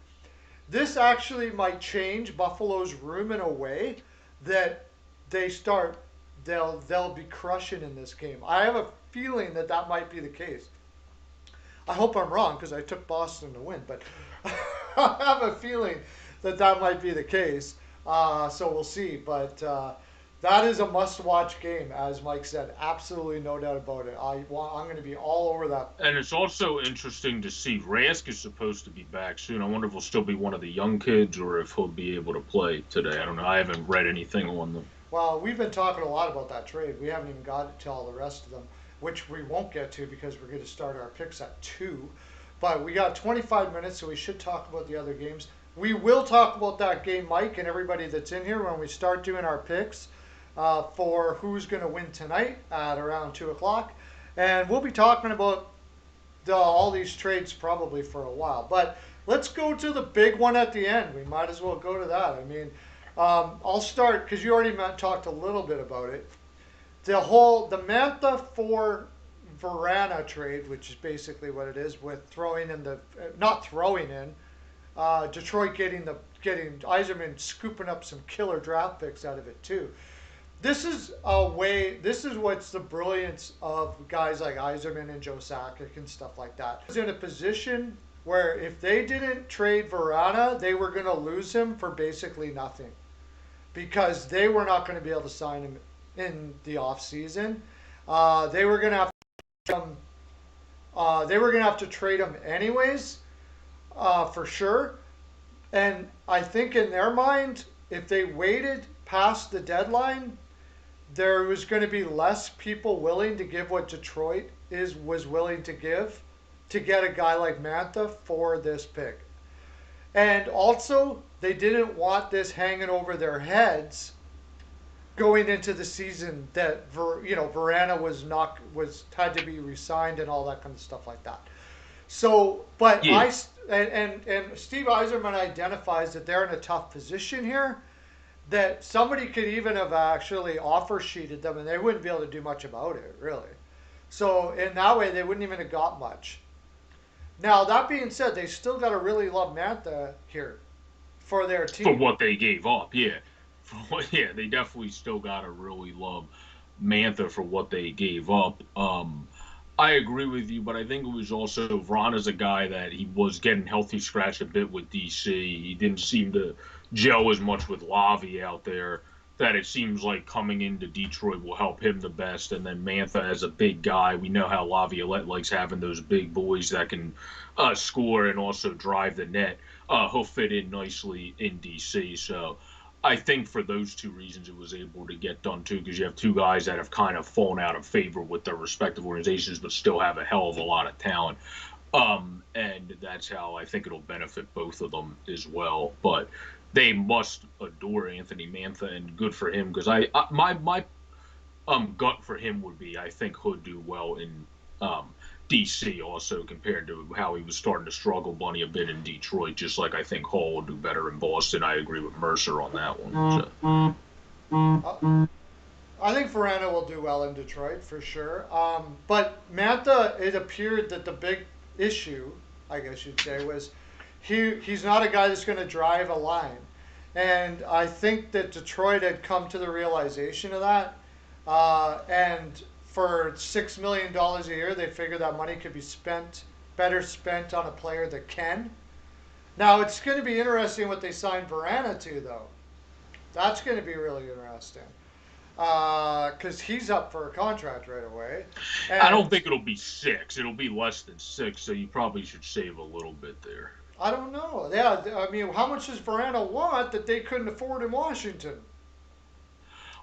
[SPEAKER 1] this actually might change Buffalo's room in a way that they start they'll be crushing in this game. I have a feeling that that might be the case. I hope I'm wrong because I took Boston to win, but I have a feeling that that might be the case. So we'll see. But that is a must-watch game, as Mike said. Absolutely no doubt about it. I'm going to be all over that.
[SPEAKER 2] and it's also interesting to see Rask is supposed to be back soon. I wonder if he'll still be one of the young kids or if he'll be able to play today. I don't know. I haven't read anything on them.
[SPEAKER 1] Well, we've been talking a lot about that trade. We haven't even got to all the rest of them, which we won't get to because we're going to start our picks at 2. But we got 25 minutes, so we should talk about the other games. We will talk about that game, Mike, and everybody that's in here when we start doing our picks for who's going to win tonight at around 2 o'clock. And we'll be talking about all these trades probably for a while. But let's go to the big one at the end. We might as well go to that. I mean, I'll start because you already talked a little bit about it. The Mantha for Verana trade, which is basically what it is, with throwing in the not throwing in Detroit getting Eiserman scooping up some killer draft picks out of it too. This is a way. This is what's the brilliance of guys like Eiserman and Joe Sakic and stuff like that. He's in a position where if they didn't trade Verana, they were going to lose him for basically nothing because they were not going to be able to sign him in the off season. They were going to have they were going to have to trade him anyways, for sure. And I think in their mind, if they waited past the deadline, there was going to be less people willing to give what Detroit was willing to get a guy like Mantha for this pick. And also, they didn't want this hanging over their heads going into the season that Verana was had to be resigned and all that kind of stuff like that. So, but
[SPEAKER 2] Yeah.
[SPEAKER 1] and Steve Eiserman identifies that they're in a tough position here. That somebody could even have actually offer sheeted them, and they wouldn't be able to do much about it, really. So in that way, they wouldn't even have got much. Now that being said, they still got to really love Mantha here for their
[SPEAKER 2] For
[SPEAKER 1] team.
[SPEAKER 2] what they gave up. Yeah, yeah, they definitely still gotta really love Mantha for what they gave up. I agree with you, but I think it was also Ron is a guy that he was getting healthy scratched a bit with DC. He didn't seem to gel as much with Lavi out there. That it seems like coming into Detroit will help him the best. And then Mantha as a big guy, we know how Laviolette likes having those big boys that can score and also drive the net. He'll fit in nicely in DC. So I think for those two reasons, it was able to get done too, because you have two guys that have kind of fallen out of favor with their respective organizations, but still have a hell of a lot of talent. And that's how I think it'll benefit both of them as well. But they must adore Anthony Mantha, and good for him because my gut for him would be I think he'll do well in DC also compared to how he was starting to struggle bunny a bit in Detroit. Just like I think Hall will do better in Boston. I agree with Mercer on that one. So.
[SPEAKER 1] I think Verana will do well in Detroit for sure. But Mantha, it appeared that the big issue, I guess you'd say, was he's not a guy that's going to drive a line. And I think that Detroit had come to the realization of that. And for $6 million a year, they figured that money could be better spent on a player that can. Now, it's going to be interesting what they sign Verana to, though. That's going to be really interesting because he's up for a contract right away.
[SPEAKER 2] I don't
[SPEAKER 1] And
[SPEAKER 2] think it'll be 6. It'll be less than 6. So you probably should save a little bit there.
[SPEAKER 1] I don't know. Yeah, I mean, how much does Verano want that they couldn't afford in Washington?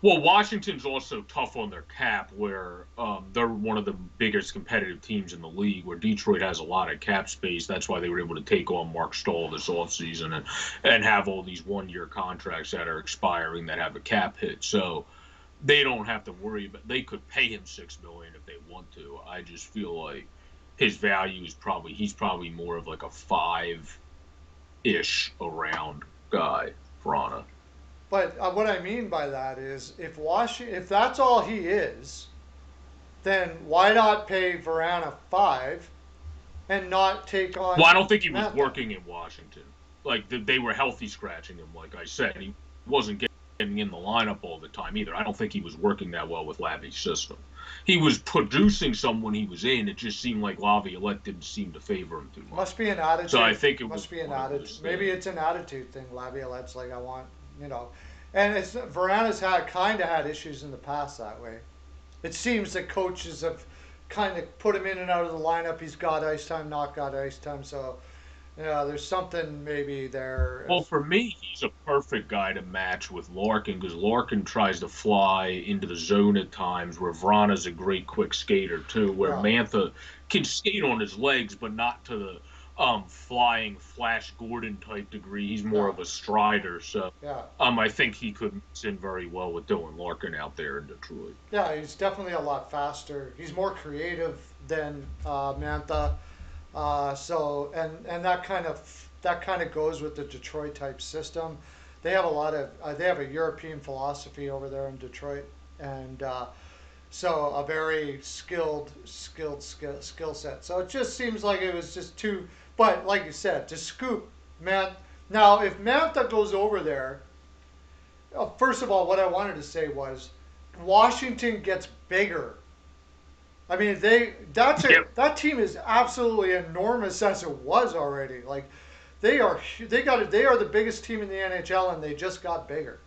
[SPEAKER 2] Well, Washington's also tough on their cap, where they're one of the biggest competitive teams in the league. Where Detroit has a lot of cap space, that's why they were able to take on Mark Stahl this offseason and have all these 1 year contracts that are expiring that have a cap hit. So they don't have to worry about. They could pay him $6 million if they want to. I just feel like his value is probably he's probably more of like a 5-ish around guy, Vrana.
[SPEAKER 1] But what I mean by that is, if that's all he is, then why not pay Verana 5 and not take
[SPEAKER 2] Well, I
[SPEAKER 1] on
[SPEAKER 2] don't think he was
[SPEAKER 1] Mantha?
[SPEAKER 2] working in Washington. Like they were healthy scratching him. Like I said, he wasn't getting in the lineup all the time either. I don't think he was working that well with Lavi's system. He was producing some when he was in. It just seemed like Laviolette didn't seem to favor him too much.
[SPEAKER 1] Must be an
[SPEAKER 2] So I
[SPEAKER 1] attitude.
[SPEAKER 2] think it was
[SPEAKER 1] Must be an
[SPEAKER 2] one of
[SPEAKER 1] attitude.
[SPEAKER 2] those
[SPEAKER 1] Maybe
[SPEAKER 2] things.
[SPEAKER 1] it's an attitude thing. Laviolette's like, I want, you know, and it's Verana's had kind of had issues in the past that way. It seems that coaches have kind of put him in and out of the lineup. He's got ice time, not got ice time. So yeah, there's something maybe there.
[SPEAKER 2] Well, for me, he's a perfect guy to match with Larkin because Larkin tries to fly into the zone at times, where Vrana's a great quick skater too, where
[SPEAKER 1] Yeah,
[SPEAKER 2] Mantha can skate on his legs, but not to the flying Flash Gordon type degree. He's more
[SPEAKER 1] yeah,
[SPEAKER 2] of a strider, so
[SPEAKER 1] yeah,
[SPEAKER 2] I think he could mix in very well with Dylan Larkin out there in Detroit.
[SPEAKER 1] yeah. He's definitely a lot faster. He's more creative than Mantha. And that kind of goes with the Detroit type system. They have a lot of they have a European philosophy over there in Detroit, and so a very skill set. So it just seems like it was just too. But like you said, to scoop man. Now if Mantha goes over there, first of all, what I wanted to say was Washington gets bigger. I mean,
[SPEAKER 2] Yep.
[SPEAKER 1] that team is absolutely enormous as it was already. Like they are the biggest team in the NHL, and they just got bigger.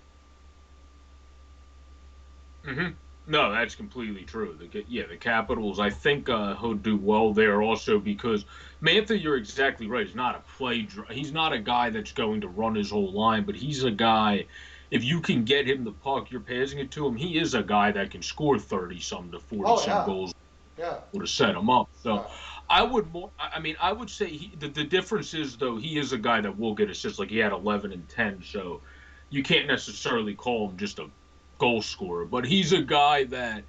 [SPEAKER 2] hmm No, that's completely true. The Capitals. I think he'll do well there also because Mantha. You're exactly right. He's not a He's not a guy that's going to run his whole line, but he's a guy. If you can get him the puck, you're passing it to him. He is a guy that can score 30 some to 40
[SPEAKER 1] Oh
[SPEAKER 2] some
[SPEAKER 1] yeah,
[SPEAKER 2] goals
[SPEAKER 1] yeah,
[SPEAKER 2] to set him up. So
[SPEAKER 1] yeah,
[SPEAKER 2] I would more. I mean, I would say the difference is though he is a guy that will get assists. Like he had 11 and 10, so you can't necessarily call him just a goal scorer. But he's a guy that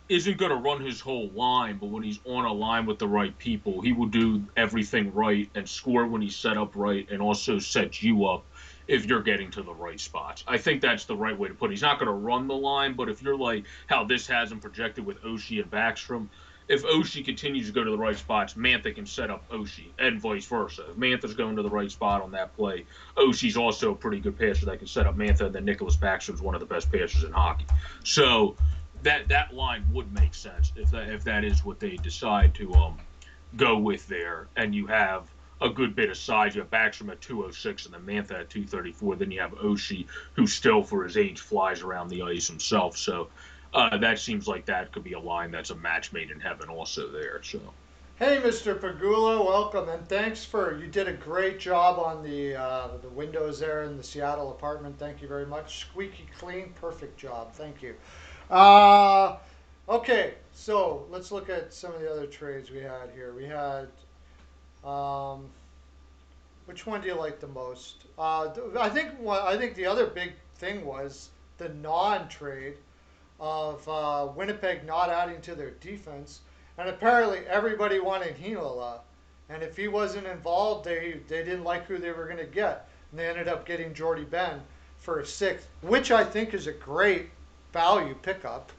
[SPEAKER 2] isn't going to run his whole line, but when he's on a line with the right people, he will do everything right and score when he's set up right, and also set you up if you're getting to the right spots. I think that's the right way to put it. He's not going to run the line, but if you're like how this has him projected with Oshie and Backstrom, if Oshie continues to go to the right spots, Mantha can set up Oshie, and vice versa. If Mantha's going to the right spot on that play, Oshie's also a pretty good passer that can set up Mantha, and then Nicholas Backstrom's one of the best passers in hockey. So that line would make sense if that is what they decide to go with there, and you have a good bit of size. You have Backstrom at 206 and then Mantha at 234. Then you have Oshie, who still for his age flies around the ice himself. So that seems like that could be a line that's a match made in heaven also there. So
[SPEAKER 1] Hey, Mr. Pagula, welcome, and thanks for you did a great job on the windows there in the Seattle apartment. Thank you very much. Squeaky clean, perfect job. Thank you. Uh, okay, so let's look at some of the other trades we had here. We had um, which one do you like the most? I think the other big thing was the non-trade of Winnipeg not adding to their defense, and apparently everybody wanted Hinola, and if he wasn't involved, they didn't like who they were going to get, and they ended up getting Jordy Ben for a sixth, which I think is a great value pickup.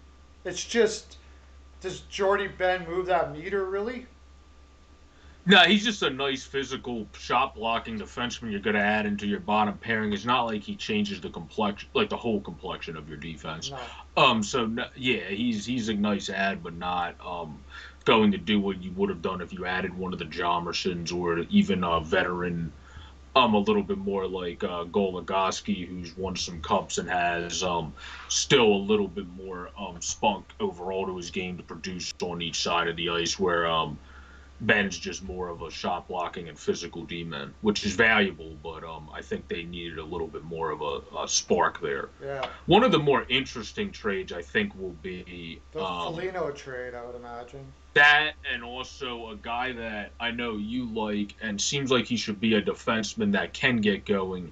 [SPEAKER 1] It's just, does Jordy Ben move that meter really?
[SPEAKER 2] no, he's just a nice physical shot blocking defenseman you're going to add into your bottom pairing. It's not like he changes the complexion, like the whole complexion of your defense.
[SPEAKER 1] No.
[SPEAKER 2] So no, yeah, he's a nice add, but not going to do what you would have done if you added one of the Jomersons or even a veteran. A little bit more like Goligoski, who's won some cups and has still a little bit more spunk overall to his game to produce on each side of the ice. Where Ben's just more of a shot blocking and physical D-man, which is valuable, but I think they needed a little bit more of a spark there.
[SPEAKER 1] Yeah.
[SPEAKER 2] One of the more interesting trades I think will be
[SPEAKER 1] The Foligno trade, I would imagine.
[SPEAKER 2] that, and also a guy that I know you like and seems like he should be a defenseman that can get going.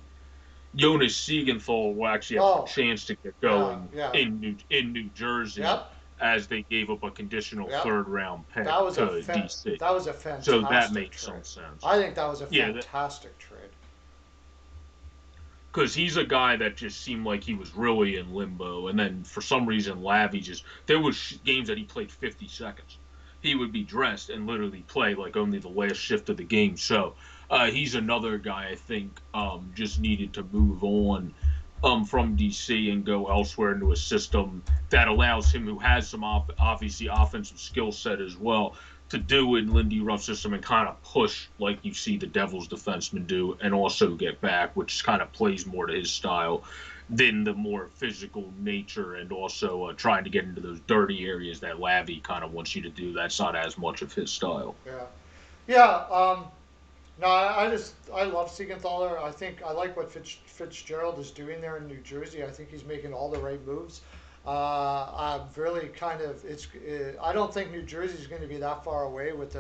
[SPEAKER 2] Jonas Siegenthaler will actually have a
[SPEAKER 1] Oh,
[SPEAKER 2] chance to get
[SPEAKER 1] yeah,
[SPEAKER 2] going
[SPEAKER 1] yeah.
[SPEAKER 2] in New Jersey,
[SPEAKER 1] Yep,
[SPEAKER 2] as they gave up a conditional
[SPEAKER 1] yep.
[SPEAKER 2] third round pick
[SPEAKER 1] That was a
[SPEAKER 2] to DC.
[SPEAKER 1] that was a
[SPEAKER 2] So that
[SPEAKER 1] fantastic
[SPEAKER 2] makes
[SPEAKER 1] trade.
[SPEAKER 2] some sense.
[SPEAKER 1] I think that was a
[SPEAKER 2] Yeah,
[SPEAKER 1] fantastic trade.
[SPEAKER 2] because he's a guy that just seemed like he was really in limbo, and then for some reason Lavi just there was games that he played 50 seconds. He would be dressed and literally play like only the last shift of the game. So he's another guy I think just needed to move on from DC and go elsewhere into a system that allows him, who has some obviously offensive skill set as well, to do in Lindy Ruff's system and kind of push like you see the Devils defensemen do, and also get back, which kind of plays more to his style than the more physical nature, and also trying to get into those dirty areas that Lavi kind of wants you to do. That's not as much of his style.
[SPEAKER 1] Yeah, yeah. No, I love Siegenthaler. I think I like what Fitzgerald is doing there in New Jersey. I think he's making all the right moves. I'm really kind of I don't think New Jersey is going to be that far away with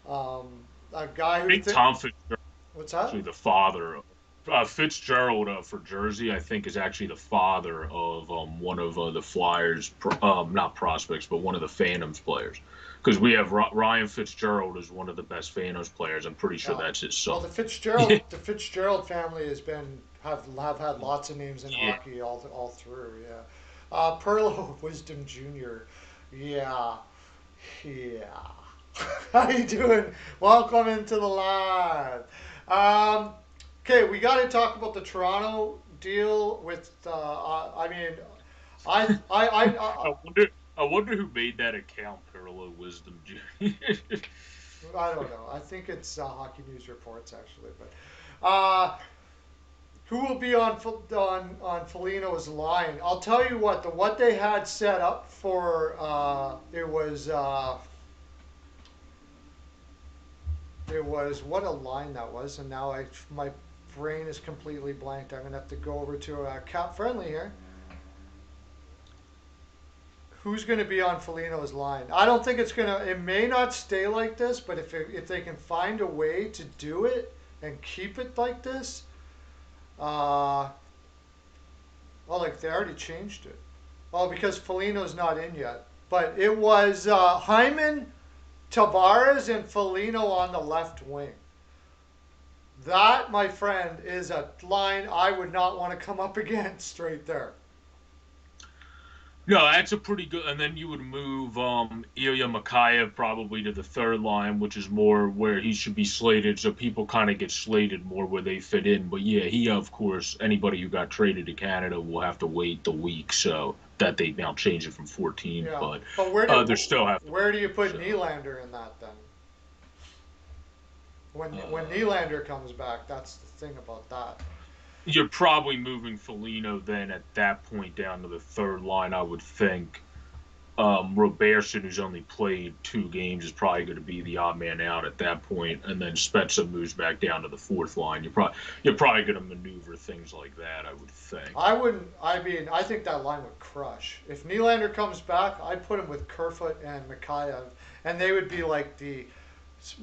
[SPEAKER 1] um, a guy
[SPEAKER 2] I
[SPEAKER 1] who
[SPEAKER 2] think Tom Fitzgerald
[SPEAKER 1] what's
[SPEAKER 2] is
[SPEAKER 1] that?
[SPEAKER 2] actually the father. Fitzgerald for Jersey, I think, is actually the father of one of the Flyers, not prospects, but one of the Phantoms players. Because we have Ryan Fitzgerald is one of the best Phantoms players. I'm pretty sure
[SPEAKER 1] Yeah.
[SPEAKER 2] that's his
[SPEAKER 1] Well,
[SPEAKER 2] son.
[SPEAKER 1] The Fitzgerald family have had lots of names in
[SPEAKER 2] Yeah,
[SPEAKER 1] hockey all through. Yeah, Perlo Wisdom Jr. Yeah, yeah. How you doing? Welcome into the live. Um, okay, we got to talk about the Toronto deal with. I mean,
[SPEAKER 2] I wonder. I wonder who made that account. Parallel Wisdom Junior.
[SPEAKER 1] I don't know. I think it's Hockey News Reports actually, but who will be on Felino's line? I'll tell you what they had set up for it was what a line that was, and now my brain is completely blanked. I'm gonna have to go over to Cap Friendly here. Who's going to be on Felino's line? I don't think it's gonna. It may not stay like this, but if they can find a way to do it and keep it like this, well, like they already changed it. Well, because Felino's not in yet, but it was Hyman, Tavares, and Felino on the left wing. That, my friend, is a line I would not want to come up against right there.
[SPEAKER 2] No, that's a pretty good. And then you would move Ilya Mikheyev probably to the third line, which is more where he should be slated. So people kind of get slated more where they fit in. But yeah, he of course anybody who got traded to Canada will have to wait the week so that they now change it from 14.
[SPEAKER 1] Yeah,
[SPEAKER 2] But
[SPEAKER 1] but
[SPEAKER 2] they still have to
[SPEAKER 1] where do
[SPEAKER 2] wait.
[SPEAKER 1] you put
[SPEAKER 2] So
[SPEAKER 1] Nylander in that then? When
[SPEAKER 2] uh,
[SPEAKER 1] Nylander comes back, that's the thing about that.
[SPEAKER 2] you're probably moving Foligno then at that point down to the third line, I would think. Robertson, who's only played 2 games, is probably going to be the odd man out at that point, and then Spezza moves back down to the fourth line. You're probably going to maneuver things like that, I would think.
[SPEAKER 1] I wouldn't. I mean, I think that line would crush. If Nylander comes back, I'd put him with Kerfoot and Mikheyev, and they would be like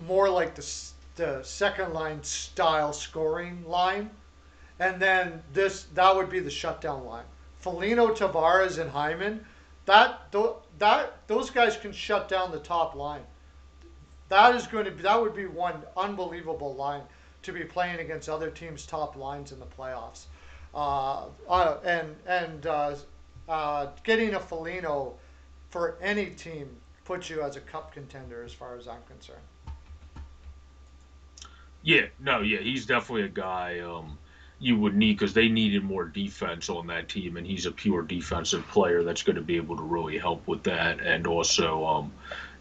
[SPEAKER 1] more like the second line style scoring line, and then that would be the shutdown line. Foligno, Tavares, and Hyman. Those guys can shut down the top line. That would be one unbelievable line to be playing against other teams' top lines in the playoffs. Getting a Foligno for any team puts you as a cup contender, as far as I'm concerned.
[SPEAKER 2] Yeah, no, yeah, he's definitely a guy you would need because they needed more defense on that team, and he's a pure defensive player that's going to be able to really help with that. And also,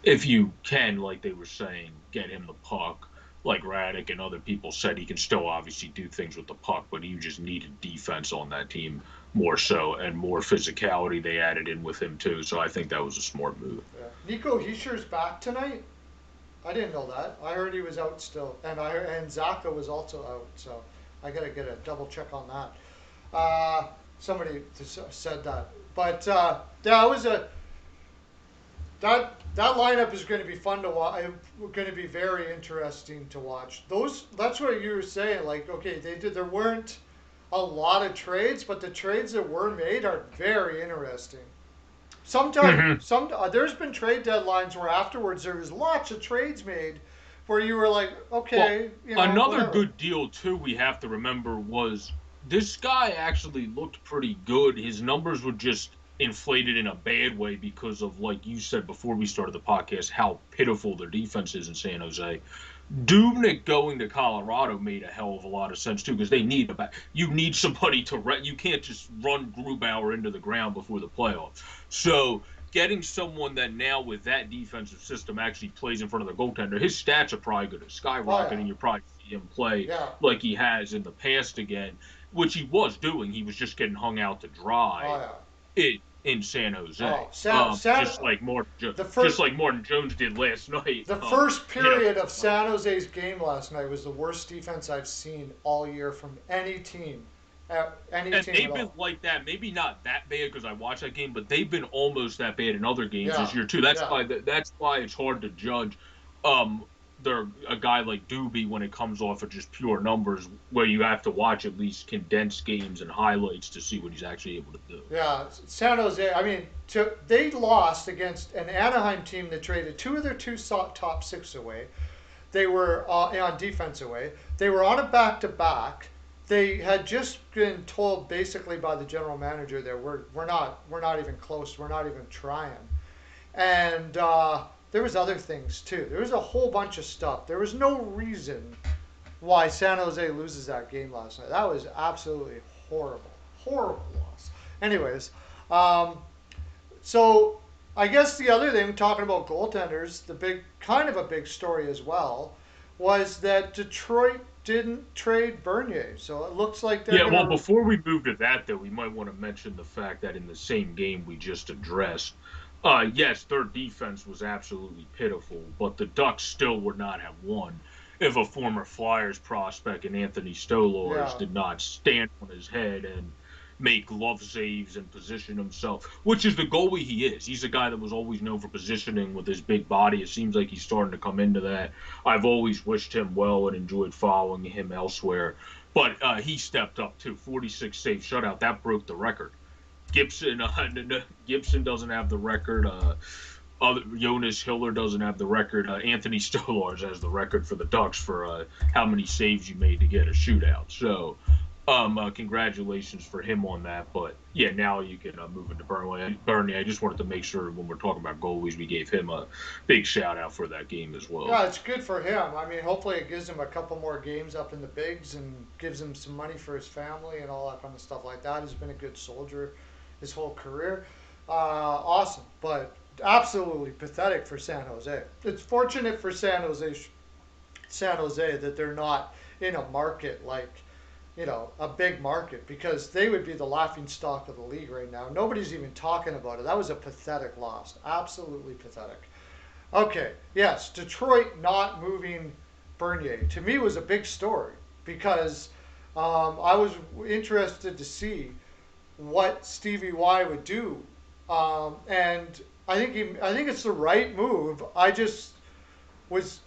[SPEAKER 2] if you can, like they were saying, get him the puck, like Raddick and other people said, he can still obviously do things with the puck, but you just needed defense on that team more so, and more physicality they added in with him too. So I think that was a smart move.
[SPEAKER 1] Yeah. Nico Heischer's back tonight. I didn't know that. I heard he was out still, and Zaka was also out. So I gotta get a double check on that. Somebody said that, but yeah, it was a that lineup is going to be fun to watch. Going to be very interesting to watch. That's what you were saying. Like, okay, there weren't a lot of trades, but the trades that were made are very interesting. Sometimes
[SPEAKER 2] Hmm.
[SPEAKER 1] there's been trade deadlines where afterwards there was lots of trades made, where you were like,
[SPEAKER 2] Well,
[SPEAKER 1] okay,
[SPEAKER 2] another
[SPEAKER 1] whatever.
[SPEAKER 2] good deal too we have to remember was this guy actually looked pretty good. His numbers were just inflated in a bad way because of, like you said before we started the podcast, how pitiful their defense is in San Jose. Dubnik going to Colorado made a hell of a lot of sense too, because they need a back. You need somebody to you can't just run Grubauer into the ground before the playoffs. So getting someone that now with that defensive system actually plays in front of the goaltender, his stats are probably going to
[SPEAKER 1] Oh
[SPEAKER 2] skyrocket,
[SPEAKER 1] yeah,
[SPEAKER 2] and you probably see him play
[SPEAKER 1] yeah,
[SPEAKER 2] like he has in the past again, which he was doing. He was just getting hung out to
[SPEAKER 1] oh
[SPEAKER 2] dry
[SPEAKER 1] yeah.
[SPEAKER 2] in San Jose.
[SPEAKER 1] Oh, San, the
[SPEAKER 2] Just
[SPEAKER 1] first
[SPEAKER 2] like Martin Jones did last night.
[SPEAKER 1] the first
[SPEAKER 2] You know,
[SPEAKER 1] period of San Jose's game last night was the worst defense I've seen all year from any
[SPEAKER 2] and
[SPEAKER 1] team at
[SPEAKER 2] they've been
[SPEAKER 1] all.
[SPEAKER 2] like that. Maybe not that bad because I watched that game, but they've been almost that bad in other games
[SPEAKER 1] Yeah,
[SPEAKER 2] this year too.
[SPEAKER 1] yeah,
[SPEAKER 2] That's why it's hard to judge. Um, they're a guy like Doobie when it comes off of just pure numbers, where you have to watch at least condensed games and highlights to see what he's actually able to do.
[SPEAKER 1] yeah. San Jose. I mean, they lost against an Anaheim team that traded two of their top six away. They were on defense away. They were on a back to back. They had just been told basically by the general manager that we're not even close. We're not even trying. And there was other things too. There was a whole bunch of stuff. There was no reason why San Jose loses that game last night. That was absolutely horrible, horrible loss. Anyways, um, so I guess the other thing, talking about goaltenders, the big kind of a big story as well, was that Detroit didn't trade Bernier. So it looks like they're
[SPEAKER 2] Yeah, well,
[SPEAKER 1] gonna.
[SPEAKER 2] before we move to that, though, we might want to mention the fact that in the same game we just addressed, yes, their defense was absolutely pitiful, but the Ducks still would not have won if a former Flyers prospect in Anthony Stolars
[SPEAKER 1] Yeah,
[SPEAKER 2] did not stand on his head and make glove saves and position himself, which is the goalie he is. He's a guy that was always known for positioning with his big body. It seems like he's starting to come into that. I've always wished him well and enjoyed following him elsewhere, but he stepped up too. 46 save shutout, that broke the record. Gibson Gibson doesn't have the record. Jonas Hiller doesn't have the record. Anthony Stolars has the record for the Ducks for how many saves you made to get a shootout. So, congratulations for him on that. But yeah, now you can move into Burnley. Bernie, I just wanted to make sure when we're talking about goalies, we gave him a big shout out for that game as well.
[SPEAKER 1] yeah, it's good for him. I mean, hopefully it gives him a couple more games up in the bigs and gives him some money for his family and all that kind of stuff like that. He's been a good soldier his whole career. Awesome, but absolutely pathetic for San Jose. It's fortunate for San Jose that they're not in a market like a big market because they would be the laughing stock of the league right now. Nobody's even talking about it. That was a pathetic loss. Absolutely pathetic. Okay, yes, Detroit not moving Bernier to me was a big story because I was interested to see what Stevie Y would do, and I think it's the right move. I just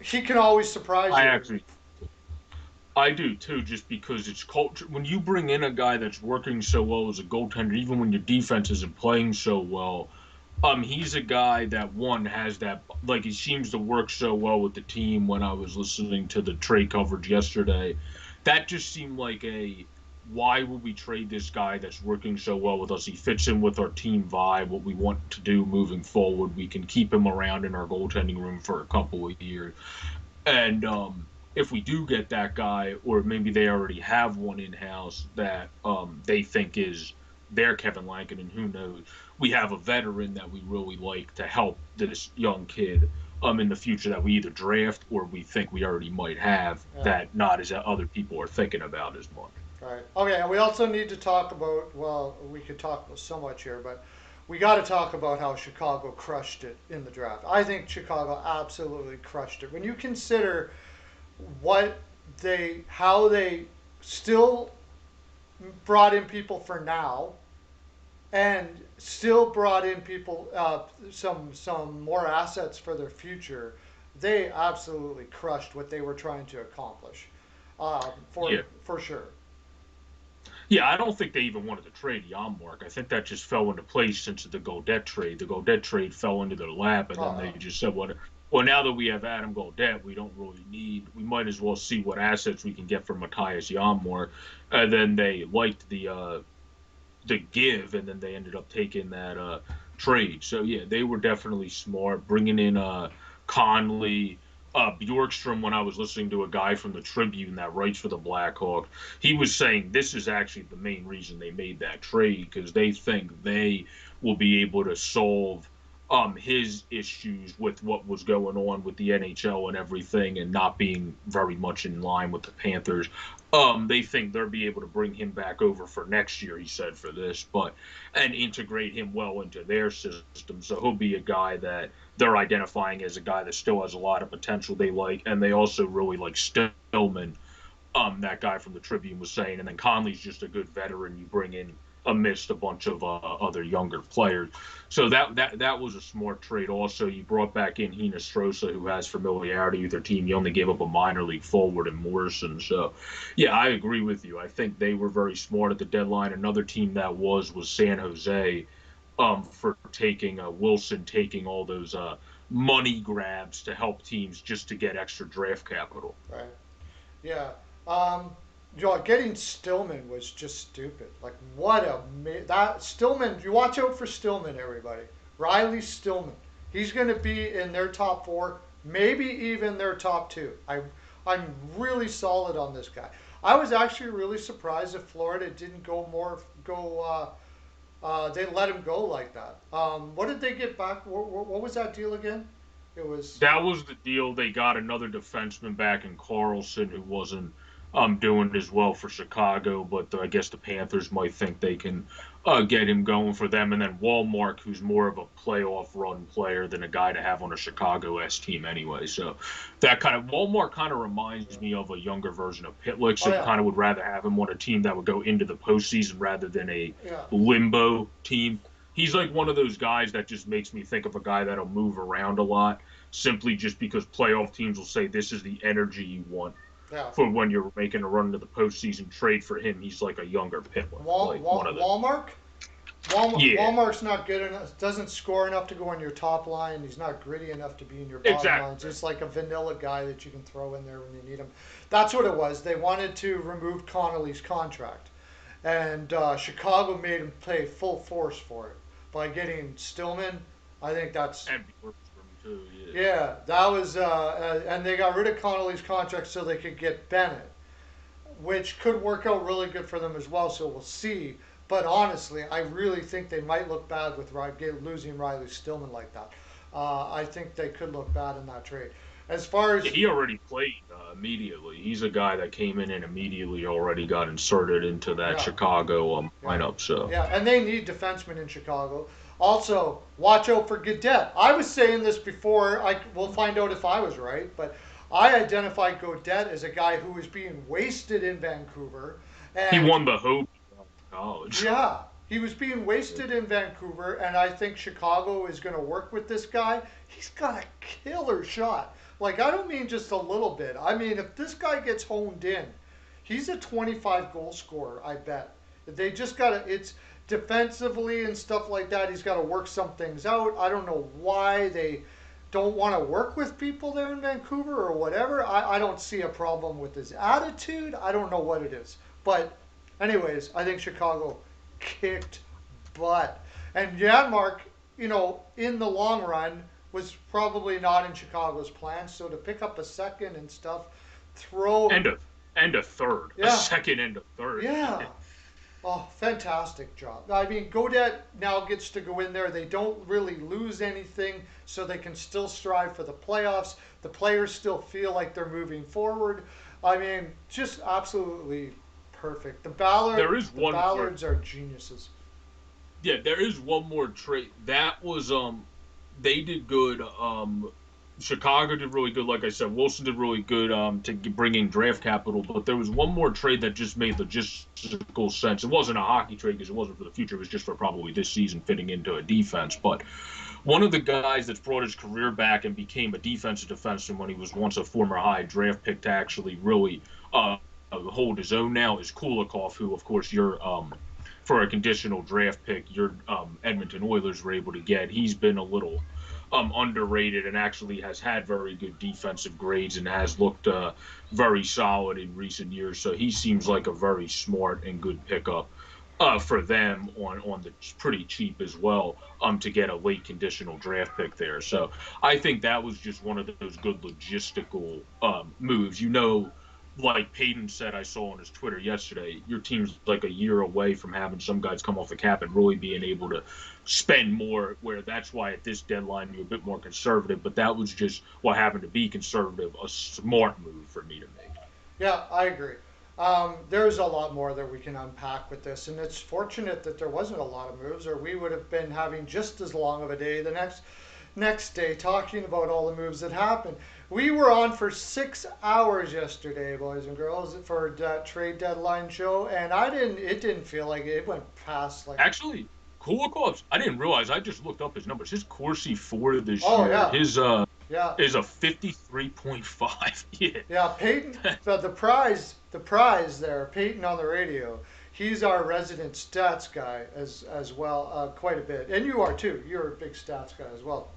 [SPEAKER 1] he can always surprise
[SPEAKER 2] I
[SPEAKER 1] you.
[SPEAKER 2] actually I do too, just because it's culture. When you bring in a guy that's working so well as a goaltender, even when your defense isn't playing so well, he's a guy that one has that, like, he seems to work so well with the team. When I was listening to the trade coverage yesterday, that just seemed like a why would we trade this guy that's working so well with us? He fits in with our team vibe, what we want to do moving forward. We can keep him around in our goaltending room for a couple of years. And if we do get that guy, or maybe they already have one in house that they think is their Kevin Lankin, and who knows, we have a veteran that we really like to help this young kid in the future that we either draft or we think we already might have
[SPEAKER 1] Yeah.
[SPEAKER 2] that not as other people are thinking about as much.
[SPEAKER 1] Right. Okay, and we also need to talk about, well, we could talk about so much here, but we got to talk about how Chicago crushed it in the draft. I think Chicago absolutely crushed it. When you consider how they still brought in people for now, and still brought in people, some more assets for their future. They absolutely crushed what they were trying to accomplish,
[SPEAKER 2] Yeah.
[SPEAKER 1] for sure.
[SPEAKER 2] Yeah, I don't think they even wanted to trade Yarmark. I think that just fell into place since the Gaudette trade. The Gaudette trade fell into their lap, and then
[SPEAKER 1] Uh,
[SPEAKER 2] they just said, well, now that we have Adam Gaudette, we might as well see what assets we can get for Matthias Yarmark. And then they liked the give, and then they ended up taking that trade. So yeah, they were definitely smart, bringing in Conley, Bjorkstrom. When I was listening to a guy from the Tribune that writes for the Blackhawks, he was saying this is actually the main reason they made that trade because they think they will be able to solve his issues with what was going on with the NHL and everything and not being very much in line with the Panthers. They think they'll be able to bring him back over for next year, he said, for this, but and integrate him well into their system. So he'll be a guy that they're identifying as a guy that still has a lot of potential they like, and they also really like Stillman, that guy from the Tribune was saying, and then Conley's just a good veteran. You bring in amidst a bunch of other younger players, so that was a smart trade. Also, you brought back in Hinostroza, who has familiarity with their team. You only gave up a minor league forward in Morrison, so yeah, I agree with you. I think they were very smart at the deadline. Another team that was San Jose, for taking Wilson, taking all those money grabs to help teams just to get extra draft capital.
[SPEAKER 1] right. Yeah. Um, Getting Stillman was just stupid. Like, that Stillman. You watch out for Stillman, everybody. Riley Stillman. He's going to be in their top four, maybe even their top two. I'm really solid on this guy. I was actually really surprised if Florida didn't they let him go like that. What did they get back? What was that deal again? It was
[SPEAKER 2] That was the deal. They got another defenseman back in Carlson who wasn't doing as well for Chicago, but I guess the Panthers might think they can get him going for them. And then Walmart, who's more of a playoff run player than a guy to have on a Chicago S team anyway. So that kind of Walmart kind of reminds me of a younger version of Pitlick.
[SPEAKER 1] oh
[SPEAKER 2] So
[SPEAKER 1] yeah,
[SPEAKER 2] kind of would rather have him on a team that would go into the postseason rather than a
[SPEAKER 1] yeah.
[SPEAKER 2] limbo team. He's like one of those guys that just makes me think of a guy that'll move around a lot simply just because playoff teams will say this is the energy you want
[SPEAKER 1] Yeah.
[SPEAKER 2] for when you're making a run to the postseason. Trade for him. He's like a younger Pitlick, like one of the
[SPEAKER 1] Walmart.
[SPEAKER 2] yeah,
[SPEAKER 1] Walmart's not good enough. Doesn't score enough to go on your top line. He's not gritty enough to be in your bottom line.
[SPEAKER 2] exactly.
[SPEAKER 1] Just like a vanilla guy that you can throw in there when you need him. That's what it was. They wanted to remove Connolly's contract, and Chicago made him pay full force for it by getting Stillman. I think that's
[SPEAKER 2] And Bjorkstrom too. Yeah,
[SPEAKER 1] yeah. That was and they got rid of Connolly's contract so they could get Bennett, which could work out really good for them as well. So we'll see. But honestly, I really think they might look bad with losing Riley Stillman like that. I think they could look bad in that trade. As far as
[SPEAKER 2] yeah, he already played immediately. He's a guy that came in and immediately already got inserted into that
[SPEAKER 1] yeah,
[SPEAKER 2] Chicago
[SPEAKER 1] yeah,
[SPEAKER 2] lineup. So
[SPEAKER 1] yeah, and they need defensemen in Chicago. Also, watch out for Gaudette. I was saying this before. We'll find out if I was right, but I identified Gaudette as a guy who was being wasted in Vancouver,
[SPEAKER 2] he
[SPEAKER 1] and
[SPEAKER 2] won the Hope in college.
[SPEAKER 1] yeah, he was being wasted in Vancouver, and I think Chicago is going to work with this guy. He's got a killer shot. Like, I don't mean just a little bit. I mean, if this guy gets honed in, he's a 25 goal scorer, I bet. They just got to, it's defensively and stuff like that. He's got to work some things out. I don't know why they don't want to work with people there in Vancouver or whatever. I don't see a problem with his attitude. I don't know what it is. But anyways, I think Chicago kicked butt. And Janmark, in the long run, was probably not in Chicago's plans. So to pick up a second and stuff, throw,
[SPEAKER 2] And a third, a
[SPEAKER 1] yeah,
[SPEAKER 2] second and a third.
[SPEAKER 1] yeah. Oh, fantastic job. I mean, Godet now gets to go in there. They don't really lose anything, so they can still strive for the playoffs. The players still feel like they're moving forward. I mean, just absolutely perfect.
[SPEAKER 2] There is
[SPEAKER 1] The
[SPEAKER 2] one part.
[SPEAKER 1] Ballards are geniuses.
[SPEAKER 2] Yeah, there is one more trade. That was they did good. Chicago did really good. Like I said, Wilson did really good to bring in draft capital. But there was one more trade that just made logistical sense. It wasn't a hockey trade because it wasn't for the future. It was just for probably this season fitting into a defense. But one of the guys that's brought his career back and became a defensive defenseman when he was once a former high draft pick to actually really hold his own now is Kulikov, who of course you're for a conditional draft pick your Edmonton Oilers were able to get. He's been a little underrated and actually has had very good defensive grades and has looked very solid in recent years. So he seems like a very smart and good pickup for them on the pretty cheap as well to get a late conditional draft pick there. So I think that was just one of those good logistical moves. Like Peyton said, I saw on his Twitter yesterday, your team's like a year away from having some guys come off the cap and really being able to spend more. Where that's why at this deadline you're a bit more conservative, but that was just what happened to be conservative, a smart move for me to make.
[SPEAKER 1] Yeah, I agree. There's a lot more that we can unpack with this, and it's fortunate that there wasn't a lot of moves, or we would have been having just as long of a day the next day talking about all the moves that happened. We were on for 6 hours yesterday, boys and girls, for that trade deadline show, and I didn't. It didn't feel like it went past like.
[SPEAKER 2] Actually, Kulikov's, I didn't realize. I just looked up his numbers. His Corsi for this
[SPEAKER 1] Oh
[SPEAKER 2] year,
[SPEAKER 1] yeah,
[SPEAKER 2] his
[SPEAKER 1] yeah.
[SPEAKER 2] is a 53.5. Yeah.
[SPEAKER 1] Yeah, Peyton, the prize there, Peyton on the radio. He's our resident stats guy as well, quite a bit, and you are too. You're a big stats guy as well.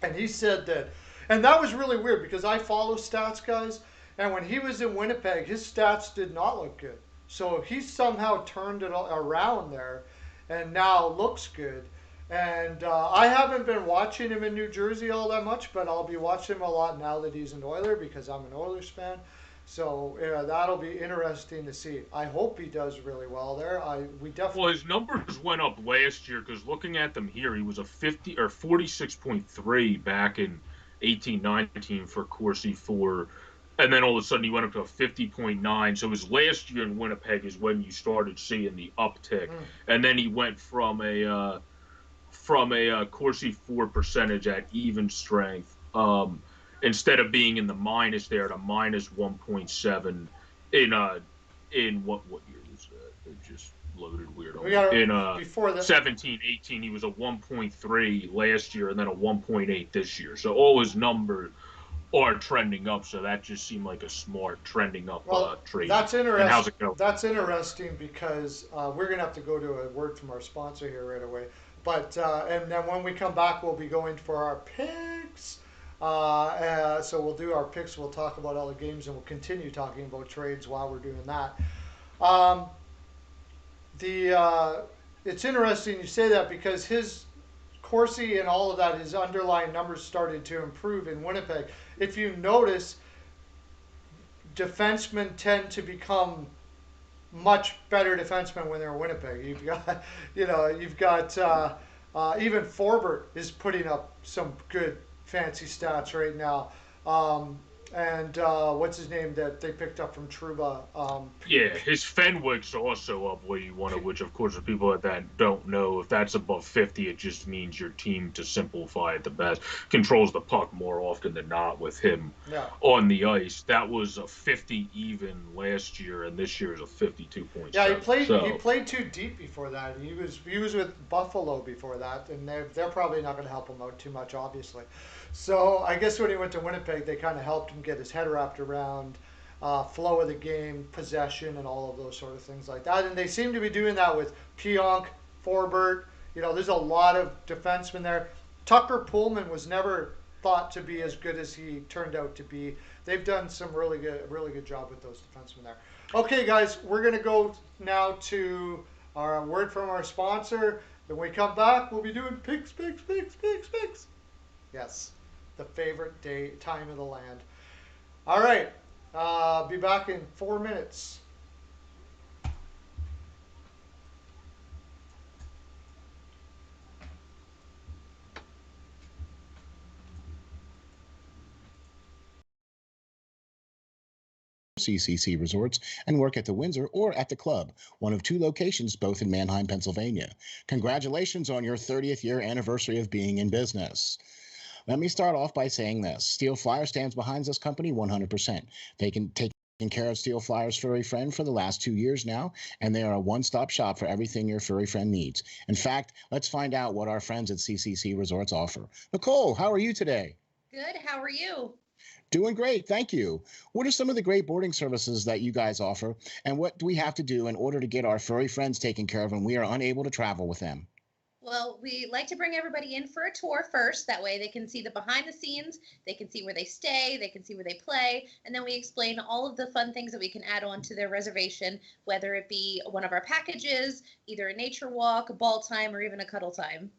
[SPEAKER 1] And he said that, and that was really weird because I follow stats guys, and when he was in Winnipeg, his stats did not look good. So he somehow turned it around there, and now looks good. And I haven't been watching him in New Jersey all that much, but I'll be watching him a lot now that he's an Oiler because I'm an Oilers fan. So yeah, that'll be interesting to see. I hope he does really well there. We
[SPEAKER 2] Well,
[SPEAKER 1] definitely.
[SPEAKER 2] his numbers went up last year because looking at them here, he was a 50 or 46.3 back in 18-19 for Corsi for, and then all of a sudden he went up to a 50.9. So his last year in Winnipeg is when you started seeing the uptick,
[SPEAKER 1] Mm,
[SPEAKER 2] and then he went from a Corsi 4 percentage at even strength. Instead of being in the minus there to minus 1.7 in what year was that? It just loaded weird
[SPEAKER 1] we
[SPEAKER 2] on me.
[SPEAKER 1] got
[SPEAKER 2] In
[SPEAKER 1] before the
[SPEAKER 2] 17-18 he was a 1.3 last year and then a 1.8 this year. So all his numbers are trending up. So that just seemed like a smart trending up
[SPEAKER 1] Well,
[SPEAKER 2] trade.
[SPEAKER 1] that's
[SPEAKER 2] And
[SPEAKER 1] interest.
[SPEAKER 2] how's it going?
[SPEAKER 1] That's interesting because we're gonna have to go to a word from our sponsor here right away. But and then when we come back, we'll be going for our picks. So we'll do our picks. We'll talk about all the games, and we'll continue talking about trades while we're doing that. Um, the It's interesting you say that because his Corsi and all of that, his underlying numbers started to improve in Winnipeg. If you notice, defensemen tend to become much better defensemen when they're in Winnipeg. You've got, even Forbert is putting up some good fancy stats right now. And what's his name that they picked up from Truba?
[SPEAKER 2] Yeah, his Fenwick's also up where you want it, which of course for people that don't know, if that's above 50, it just means your team, to simplify it the best, controls the puck more often than not with him
[SPEAKER 1] Yeah,
[SPEAKER 2] on the ice. That was a 50 even last year, and this year is a
[SPEAKER 1] yeah. He
[SPEAKER 2] 52.7.
[SPEAKER 1] played. He
[SPEAKER 2] So,
[SPEAKER 1] played too deep before that. He was with Buffalo before that, and they're probably not going to help him out too much, obviously. So I guess when he went to Winnipeg, they kind of helped him get his head wrapped around flow of the game, possession, and all of those sort of things like that. And they seem to be doing that with Pionk, Forbert. There's a lot of defensemen there. Tucker Pullman was never thought to be as good as he turned out to be. They've done some really good job with those defensemen there. Okay, guys, we're gonna go now to our word from our sponsor. Then when we come back, we'll be doing picks, picks, picks, picks, picks. Yes, the favorite time of the land. All right, be back in 4 minutes.
[SPEAKER 3] CCC Resorts and work at the Windsor or at the club, one of 2 locations, both in Manheim, Pennsylvania. Congratulations on your 30th year anniversary of being in business. Let me start off by saying this. Steel Flyer stands behind this company 100%. They can take care of Steel Flyer's furry friend for the last 2 years now, and they are a one-stop shop for everything your furry friend needs. In fact, let's find out what our friends at CCC Resorts offer. Nicole, how are you today?
[SPEAKER 4] Good. How are you?
[SPEAKER 3] Doing great, thank you. What are some of the great boarding services that you guys offer, and what do we have to do in order to get our furry friends taken care of when we are unable to travel with them?
[SPEAKER 4] Well, we like to bring everybody in for a tour first. That way they can see the behind the scenes, they can see where they stay, they can see where they play, and then we explain all of the fun things that we can add on to their reservation, whether it be one of our packages, either a nature walk, a ball time, or even a cuddle time.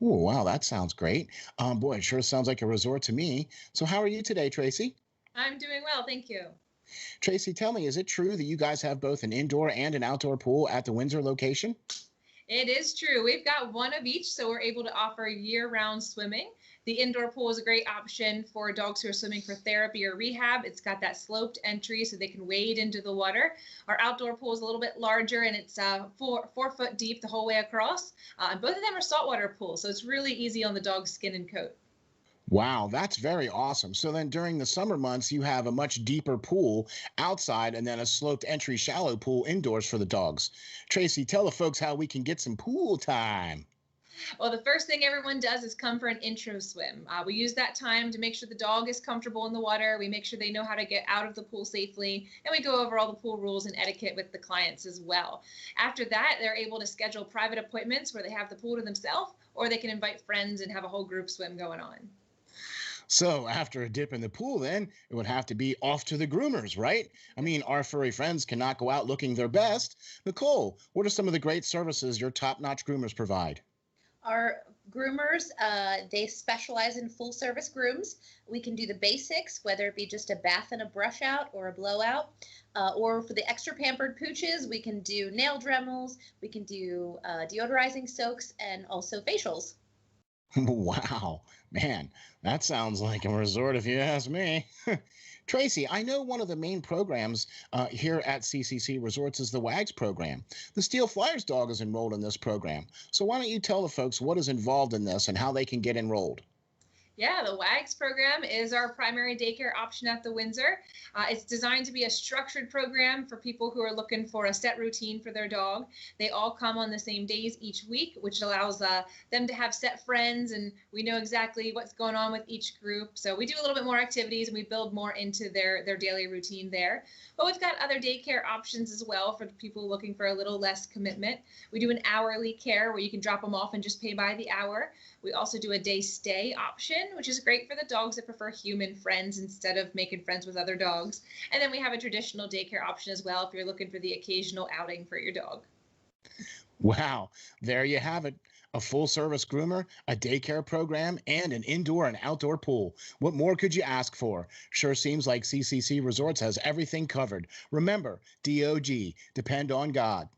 [SPEAKER 3] Oh, wow, that sounds great. Boy, it sure sounds like a resort to me. So how are you today, Tracy?
[SPEAKER 5] I'm doing well, thank you.
[SPEAKER 3] Tracy, tell me, is it true that you guys have both an indoor and an outdoor pool at the Windsor location?
[SPEAKER 5] It is true. We've got one of each, so we're able to offer year-round swimming. The indoor pool is a great option for dogs who are swimming for therapy or rehab. It's got that sloped entry so they can wade into the water. Our outdoor pool is a little bit larger, and it's 4 foot deep the whole way across. Both of them are saltwater pools, so it's really easy on the dog's skin and coat.
[SPEAKER 3] Wow, that's very awesome. So then during the summer months, you have a much deeper pool outside and then a sloped entry shallow pool indoors for the dogs. Tracy, tell the folks how we can get some pool time.
[SPEAKER 5] Well, the first thing everyone does is come for an intro swim. We use that time to make sure the dog is comfortable in the water. We make sure they know how to get out of the pool safely, and we go over all the pool rules and etiquette with the clients as well. After that, they're able to schedule private appointments where they have the pool to themselves, or they can invite friends and have a whole group swim going on.
[SPEAKER 3] So after a dip in the pool, then it would have to be off to the groomers, right? I mean, our furry friends cannot go out looking their best. Nicole, what are some of the great services your top-notch groomers provide?
[SPEAKER 4] Our groomers, they specialize in full service grooms. We can do the basics, whether it be just a bath and a brush out or a blowout. Or for the extra pampered pooches, we can do nail dremels, we can do deodorizing soaks, and also facials.
[SPEAKER 3] Wow, man, that sounds like a resort if you ask me. Tracy, I know one of the main programs here at CCC Resorts is the WAGS program. The Steel Flyers dog is enrolled in this program. So why don't you tell the folks what is involved in this and how they can get enrolled?
[SPEAKER 5] Yeah, the WAGS program is our primary daycare option at the Windsor. It's designed to be a structured program for people who are looking for a set routine for their dog. They all come on the same days each week, which allows them to have set friends, and we know exactly what's going on with each group. So we do a little bit more activities, and we build more into their daily routine there. But we've got other daycare options as well for people looking for a little less commitment. We do an hourly care where you can drop them off and just pay by the hour. We also do a day stay option, which is great for the dogs that prefer human friends instead of making friends with other dogs. And then we have a traditional daycare option as well if you're looking for the occasional outing for your dog.
[SPEAKER 3] Wow, there you have it. A full service groomer, a daycare program, and an indoor and outdoor pool. What more could you ask for? Sure seems like CCC Resorts has everything covered. Remember, DOG, depend on God.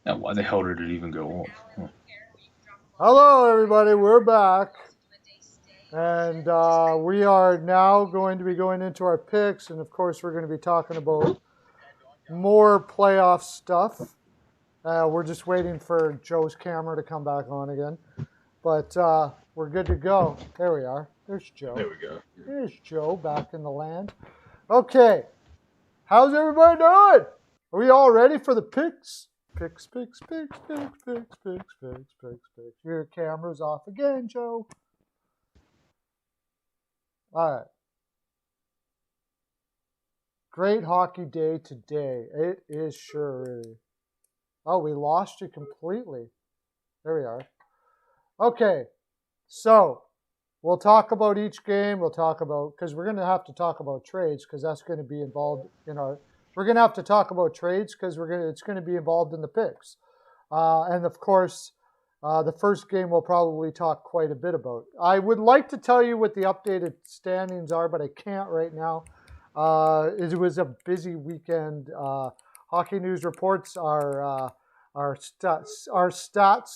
[SPEAKER 2] Now, why the hell did it even go off? Huh.
[SPEAKER 1] Hello, everybody. We're back. And we are now going to be going into our picks. And, of course, we're going to be talking about more playoff stuff. We're just waiting for Joe's camera to come back on again. But we're good to go. There we are. There's Joe.
[SPEAKER 2] There we go.
[SPEAKER 1] There's Joe back in the land. Okay. How's everybody doing? Are we all ready for the picks? Picks. Your camera's off again, Joe. All right. Great hockey day today. It is sure really. Oh, we lost you completely. There we are. Okay. So, we'll talk about each game. We'll talk about, because we're going to have to talk about trades because that's going to be involved in our, we're going to have to talk about trades because it's going to be involved in the picks. And of course, the first game we'll probably talk quite a bit about. I would like to tell you what the updated standings are, but I can't right now. It was a busy weekend. Hockey News reports our Our stats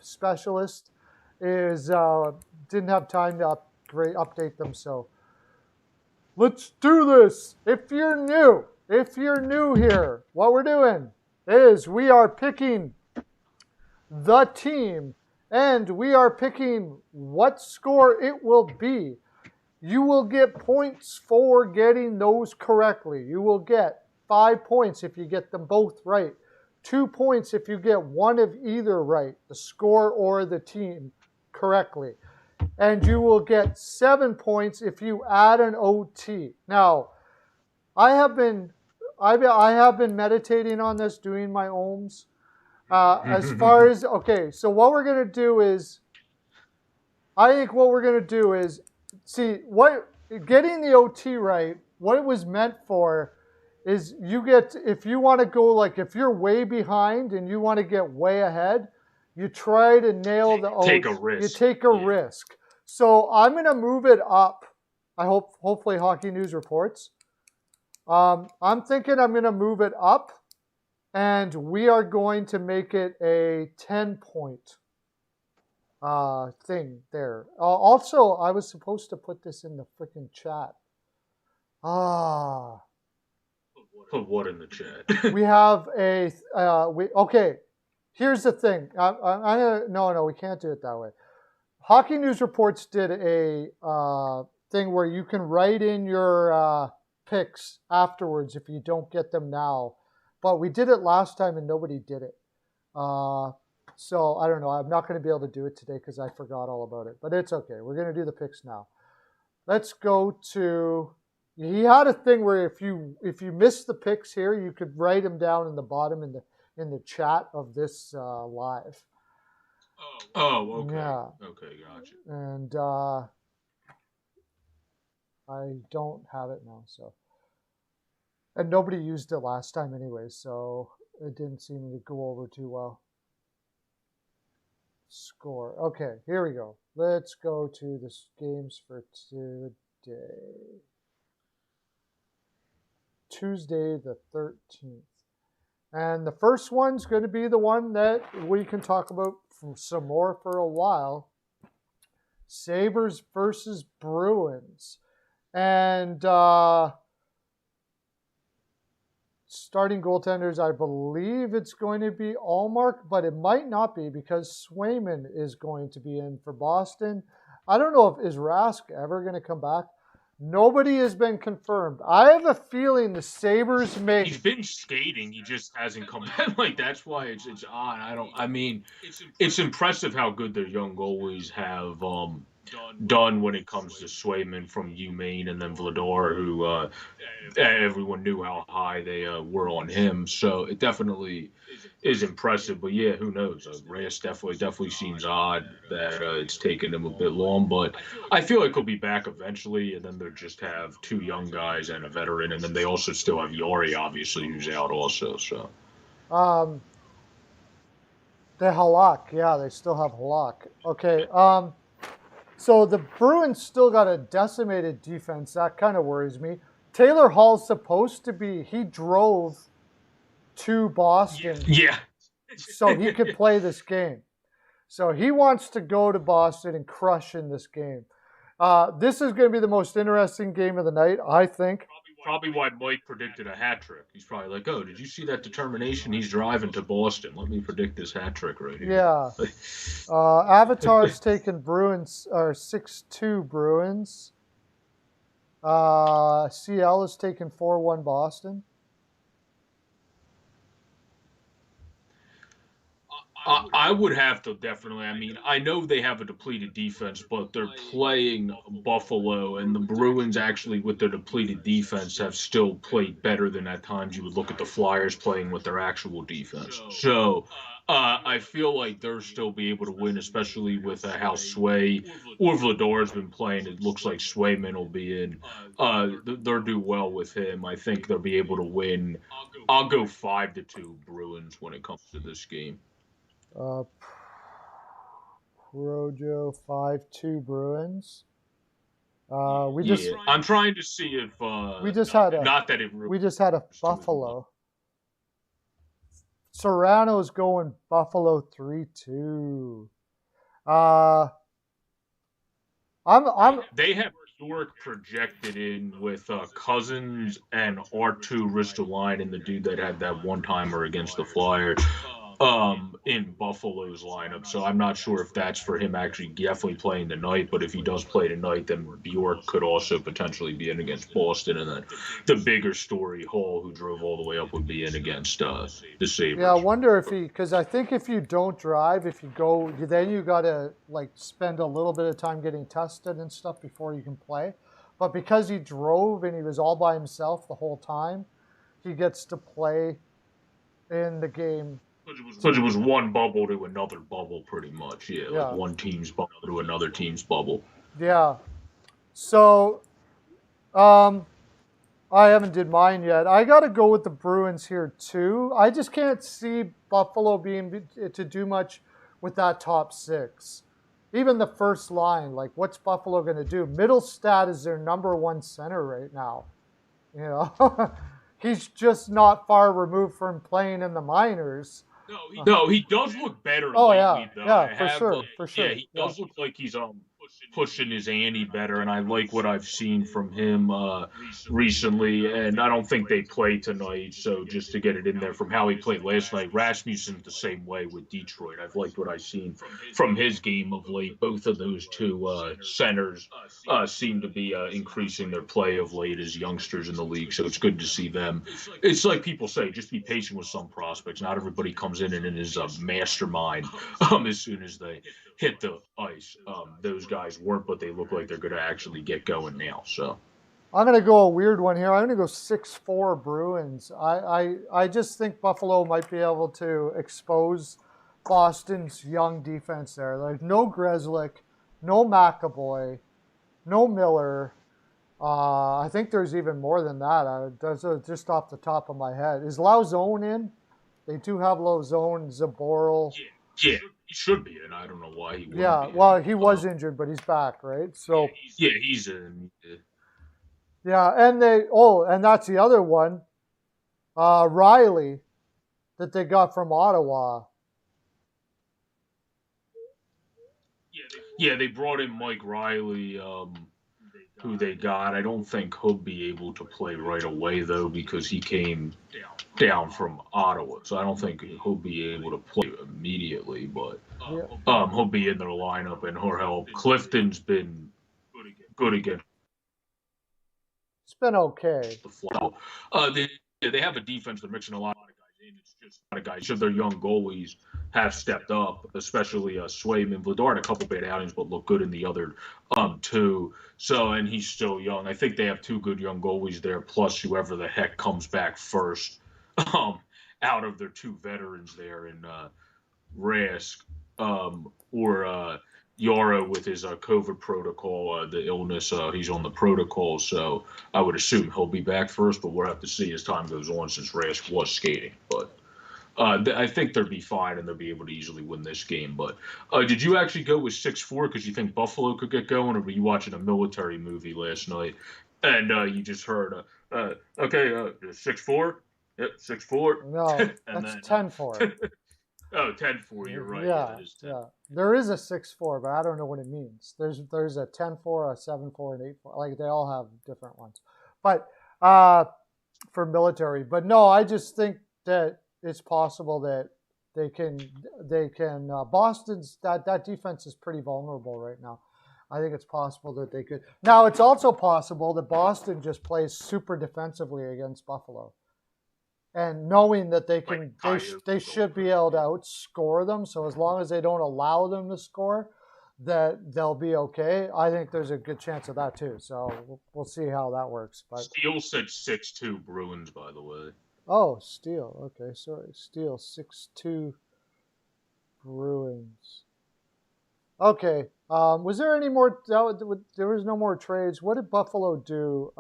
[SPEAKER 1] specialist is didn't have time to update them, so let's do this. If you're new here, what we're doing is we are picking the team and we are picking what score it will be. You will get points for getting those correctly. You will get 5 points if you get them both right. 2 points if you get one of either right, the score or the team correctly. And you will get 7 points if you add an OT. Now, I have been meditating on this, doing my ohms. As far as, okay, so what we're going to do is, see, getting the OT right, what it was meant for is if you want to go, like, if you're way behind and you want to get way ahead, you try to nail the OT.
[SPEAKER 2] Take a risk.
[SPEAKER 1] You take a risk. So I'm going to move it up. Hopefully Hockey News reports. I'm thinking I'm going to move it up, and we are going to make it a 10-point thing there. Also, I was supposed to put this in the freaking chat.
[SPEAKER 2] Put what in the chat?
[SPEAKER 1] We have okay. Here's the thing. No, we can't do it that way. Hockey News Reports did a thing where you can write in your picks afterwards if you don't get them now. But we did it last time and nobody did it. So I don't know. I'm not going to be able to do it today because I forgot all about it. But it's okay. We're going to do the picks now. Let's go to. He had a thing where if you missed the picks here, you could write them down in the bottom in the chat of this live.
[SPEAKER 2] Oh, okay.
[SPEAKER 1] Yeah.
[SPEAKER 2] Okay, gotcha.
[SPEAKER 1] And I don't have it now, so. And nobody used it last time anyway, so it didn't seem to go over too well. Score. Okay, here we go. Let's go to the games for today. Tuesday the 13th. And the first one's going to be the one that we can talk about some more for a while. Sabres versus Bruins. And starting goaltenders, I believe it's going to be Allmark, but it might not be because Swayman is going to be in for Boston. I don't know if is Rask ever going to come back. Nobody has been confirmed. I have a feeling the Sabres may.
[SPEAKER 2] He's been skating. He just hasn't come back. Like, that's why it's odd. It's impressive how good their young goalies have done when it comes to Swayman from UMaine and then Vladar, who everyone knew how high they were on him. So it definitely is impressive. But yeah, who knows? Reyes definitely seems odd that it's taken him a bit long. But I feel like he'll be back eventually, and then they'll just have two young guys and a veteran, and then they also still have Yori, obviously, who's out also. So.
[SPEAKER 1] The Halak, yeah, they still have Halak. Okay. So the Bruins still got a decimated defense. That kind of worries me. Taylor Hall's supposed to be, he drove to Boston.
[SPEAKER 2] Yeah.
[SPEAKER 1] So he could play this game. So he wants to go to Boston and crush in this game. This is going to be the most interesting game of the night, I think.
[SPEAKER 2] Probably why Mike predicted a hat trick. He's probably like, oh, did you see that determination? He's driving to Boston. Let me predict this hat trick right here.
[SPEAKER 1] Yeah. Avatar's taking Bruins, or 6-2 Bruins. CL is taking 4-1 Boston.
[SPEAKER 2] I would have to definitely. I mean, I know they have a depleted defense, but they're playing Buffalo, and the Bruins actually, with their depleted defense, have still played better than at times you would look at the Flyers playing with their actual defense. So I feel like they'll still be able to win, especially with how Sway or Vladar's been playing. It looks like Swayman will be in. They'll do well with him. I think they'll be able to win. I'll go 5-2 Bruins when it comes to this game.
[SPEAKER 1] Projo 5-2 Bruins.
[SPEAKER 2] I'm trying to see if
[SPEAKER 1] we just had a
[SPEAKER 2] not that it
[SPEAKER 1] we just had a Buffalo. Serrano's going Buffalo 3-2. Uh,
[SPEAKER 2] They have York projected in with Cousins and R2 Ristolainen, and the dude that had that one timer against the Flyers, in Buffalo's lineup. So I'm not sure if that's for him actually definitely playing tonight. But if he does play tonight, then Bjork could also potentially be in against Boston, and then the bigger story, Hall, who drove all the way up, would be in against the Sabres.
[SPEAKER 1] Yeah, I wonder if because I think if you don't drive, if you go, then you got to like spend a little bit of time getting tested and stuff before you can play. But because he drove and he was all by himself the whole time, he gets to play in the game.
[SPEAKER 2] Because it was one bubble to another bubble, pretty much. Yeah, like one team's bubble to another team's bubble.
[SPEAKER 1] Yeah. So, I haven't did mine yet. I got to go with the Bruins here too. I just can't see Buffalo being to do much with that top six. Even the first line, like what's Buffalo going to do? Middlestat is their number one center right now. You know, he's just not far removed from playing in the minors.
[SPEAKER 2] No, he does look better.
[SPEAKER 1] Oh
[SPEAKER 2] lately,
[SPEAKER 1] yeah,
[SPEAKER 2] though.
[SPEAKER 1] yeah, for sure.
[SPEAKER 2] Yeah, he does look like he's pushing his ante better, and I like what I've seen from him recently. And I don't think they play tonight, so just to get it in there from how he played last night, Rasmussen's the same way with Detroit. I've liked what I've seen from his game of late. Both of those two centers seem to be increasing their play of late as youngsters in the league, so it's good to see them. It's like people say, just be patient with some prospects. Not everybody comes in and is a mastermind as soon as they hit the ice. Those guys weren't, but they look like they're going to actually get going now. So
[SPEAKER 1] I'm going to go a weird one here. I'm going to go 6-4 Bruins. I just think Buffalo might be able to expose Boston's young defense there. Like no Grzelcyk, no McAvoy, no Miller. I think there's even more than that. That's just off the top of my head. Is Lauzon in? They do have Lauzon, Zaboral.
[SPEAKER 2] Yeah, he should be in. I don't know why he wouldn't be
[SPEAKER 1] well,
[SPEAKER 2] in.
[SPEAKER 1] he was injured, but he's back, right? So
[SPEAKER 2] he's in.
[SPEAKER 1] Yeah, and and that's the other one, Riley, that they got from Ottawa.
[SPEAKER 2] Yeah, they brought in Mike Riley, who they got. I don't think he'll be able to play right away, though, because he came down from Ottawa. So I don't think he'll be able to play immediately, but he'll be in their lineup, and he'll help. Clifton's been good again.
[SPEAKER 1] It's been okay.
[SPEAKER 2] They have a defense. They're mixing a lot of guys in. It's just a lot of guys. Their young goalies have stepped up, especially Swayman. Vladar had a couple bad outings, but looked good in the other two. So, and he's still young. I think they have two good young goalies there, plus whoever the heck comes back first out of their two veterans there in Rask or Yara with his COVID protocol, the illness, he's on the protocol, so I would assume he'll be back first, but we'll have to see as time goes on since Rask was skating. But I think they'll be fine and they'll be able to easily win this game. But did you actually go with 6-4 because you think Buffalo could get going, or were you watching a military movie last night and you just heard, okay, 6-4? Yep, 6-4.
[SPEAKER 1] No, that's 10-4.
[SPEAKER 2] Oh, 10-4, you're right.
[SPEAKER 1] Yeah. There is a 6-4, but I don't know what it means. There's a 10-4, a 7-4, and 8-4. Like they all have different ones. But for military. But no, I just think that it's possible that they can Boston's that defense is pretty vulnerable right now. I think it's possible that they could. Now, it's also possible that Boston just plays super defensively against Buffalo. And knowing that they should be able to outscore them, so as long as they don't allow them to score, that they'll be okay. I think there's a good chance of that too. So we'll see how that works. But
[SPEAKER 2] Steele said 6-2 Bruins, by the way.
[SPEAKER 1] Oh, Steele. Okay, sorry, Steele 6-2 Bruins. Okay. Was there any more? There was no more trades. What did Buffalo do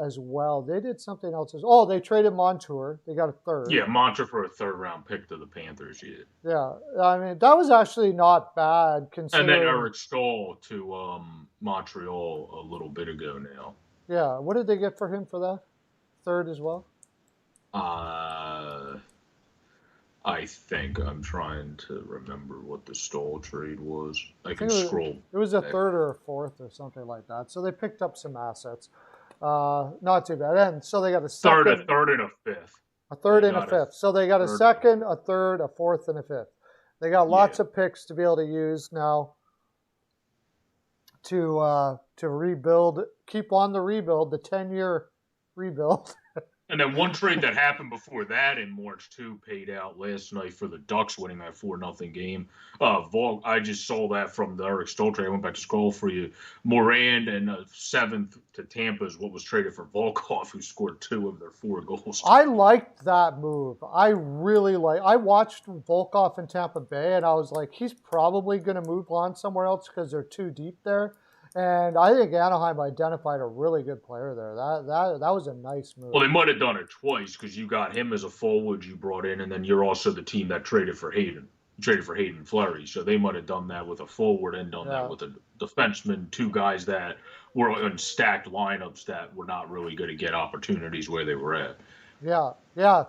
[SPEAKER 1] as well? They did something else. They traded Montour. They got a third.
[SPEAKER 2] Yeah, Montour for a third-round pick to the Panthers.
[SPEAKER 1] Yeah, I mean that was actually not bad considering.
[SPEAKER 2] And then Eric Staal to Montreal a little bit ago now.
[SPEAKER 1] Yeah, what did they get for him for that third as well?
[SPEAKER 2] I think I'm trying to remember what the Stoll trade was. I
[SPEAKER 1] I
[SPEAKER 2] can
[SPEAKER 1] think
[SPEAKER 2] scroll
[SPEAKER 1] it was a
[SPEAKER 2] back.
[SPEAKER 1] third or a fourth or something like that. So they picked up some assets. Not too bad. And so they got a second,
[SPEAKER 2] Third, and a fifth.
[SPEAKER 1] a third,
[SPEAKER 2] They
[SPEAKER 1] and a
[SPEAKER 2] got a
[SPEAKER 1] fifth. So they got a
[SPEAKER 2] third.
[SPEAKER 1] second, a third, a fourth, and a fifth. They got lots of picks to be able to use now to rebuild, keep on the rebuild, the 10-year rebuild.
[SPEAKER 2] And then one trade that happened before that in March too paid out last night for the Ducks winning that 4-0 game. I just saw that from the Eric Stoll trade. I went back to scroll for you. Morand and seventh to Tampa is what was traded for Volkov, who scored 2 of their 4 goals.
[SPEAKER 1] I liked that move. I watched Volkov in Tampa Bay, and I was like, he's probably going to move on somewhere else because they're too deep there. And I think Anaheim identified a really good player there. That was a nice move.
[SPEAKER 2] Well, they might have done it twice because you got him as a forward you brought in, and then you're also the team that traded for Hayden. Traded for Hayden Fleury. So they might have done that with a forward and done that with a defenseman, 2 guys that were in stacked lineups that were not really going to get opportunities where they were at.
[SPEAKER 1] Yeah. No,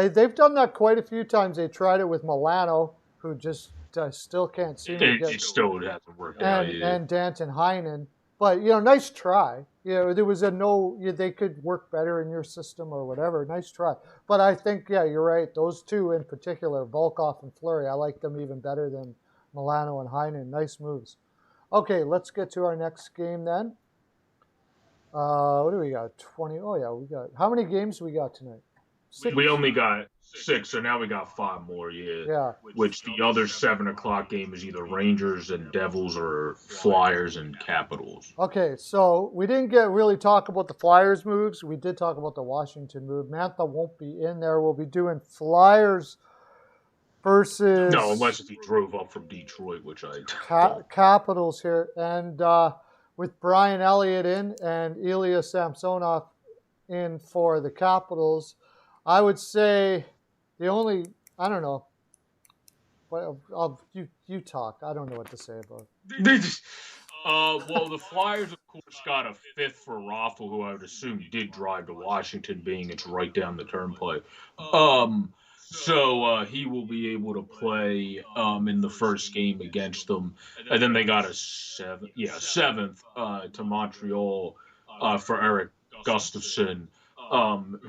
[SPEAKER 1] they've done that quite a few times. They tried it with Milano, who just still can't seem to get.
[SPEAKER 2] It still hasn't worked out.
[SPEAKER 1] And Danton Heinen. But, nice try. There was they could work better in your system or whatever. Nice try. But I think, you're right. Those 2 in particular, Volkov and Fleury, I like them even better than Milano and Heinen. Nice moves. Okay, let's get to our next game then. What do we got? 20. Oh, yeah, we got. How many games do we got tonight?
[SPEAKER 2] 6. We only got 6, so now we got 5 more. Yeah. Which the other 7:00 game is either Rangers and Devils or Flyers and Capitals.
[SPEAKER 1] Okay, so we didn't really talk about the Flyers moves. We did talk about the Washington move. Mantha won't be in there. We'll be doing Flyers versus.
[SPEAKER 2] No, unless he drove up from Detroit, which I.
[SPEAKER 1] Capitals here, and with Brian Elliott in and Ilya Samsonov in for the Capitals. I would say I don't know. Well, you talk. I don't know what to say about it.
[SPEAKER 2] They just, well, the Flyers, of course, got a 5th for Raffle, who I would assume did drive to Washington, being it's right down the turnpike. So he will be able to play in the first game against them, and then they got a 7th to Montreal for Eric Gustafsson.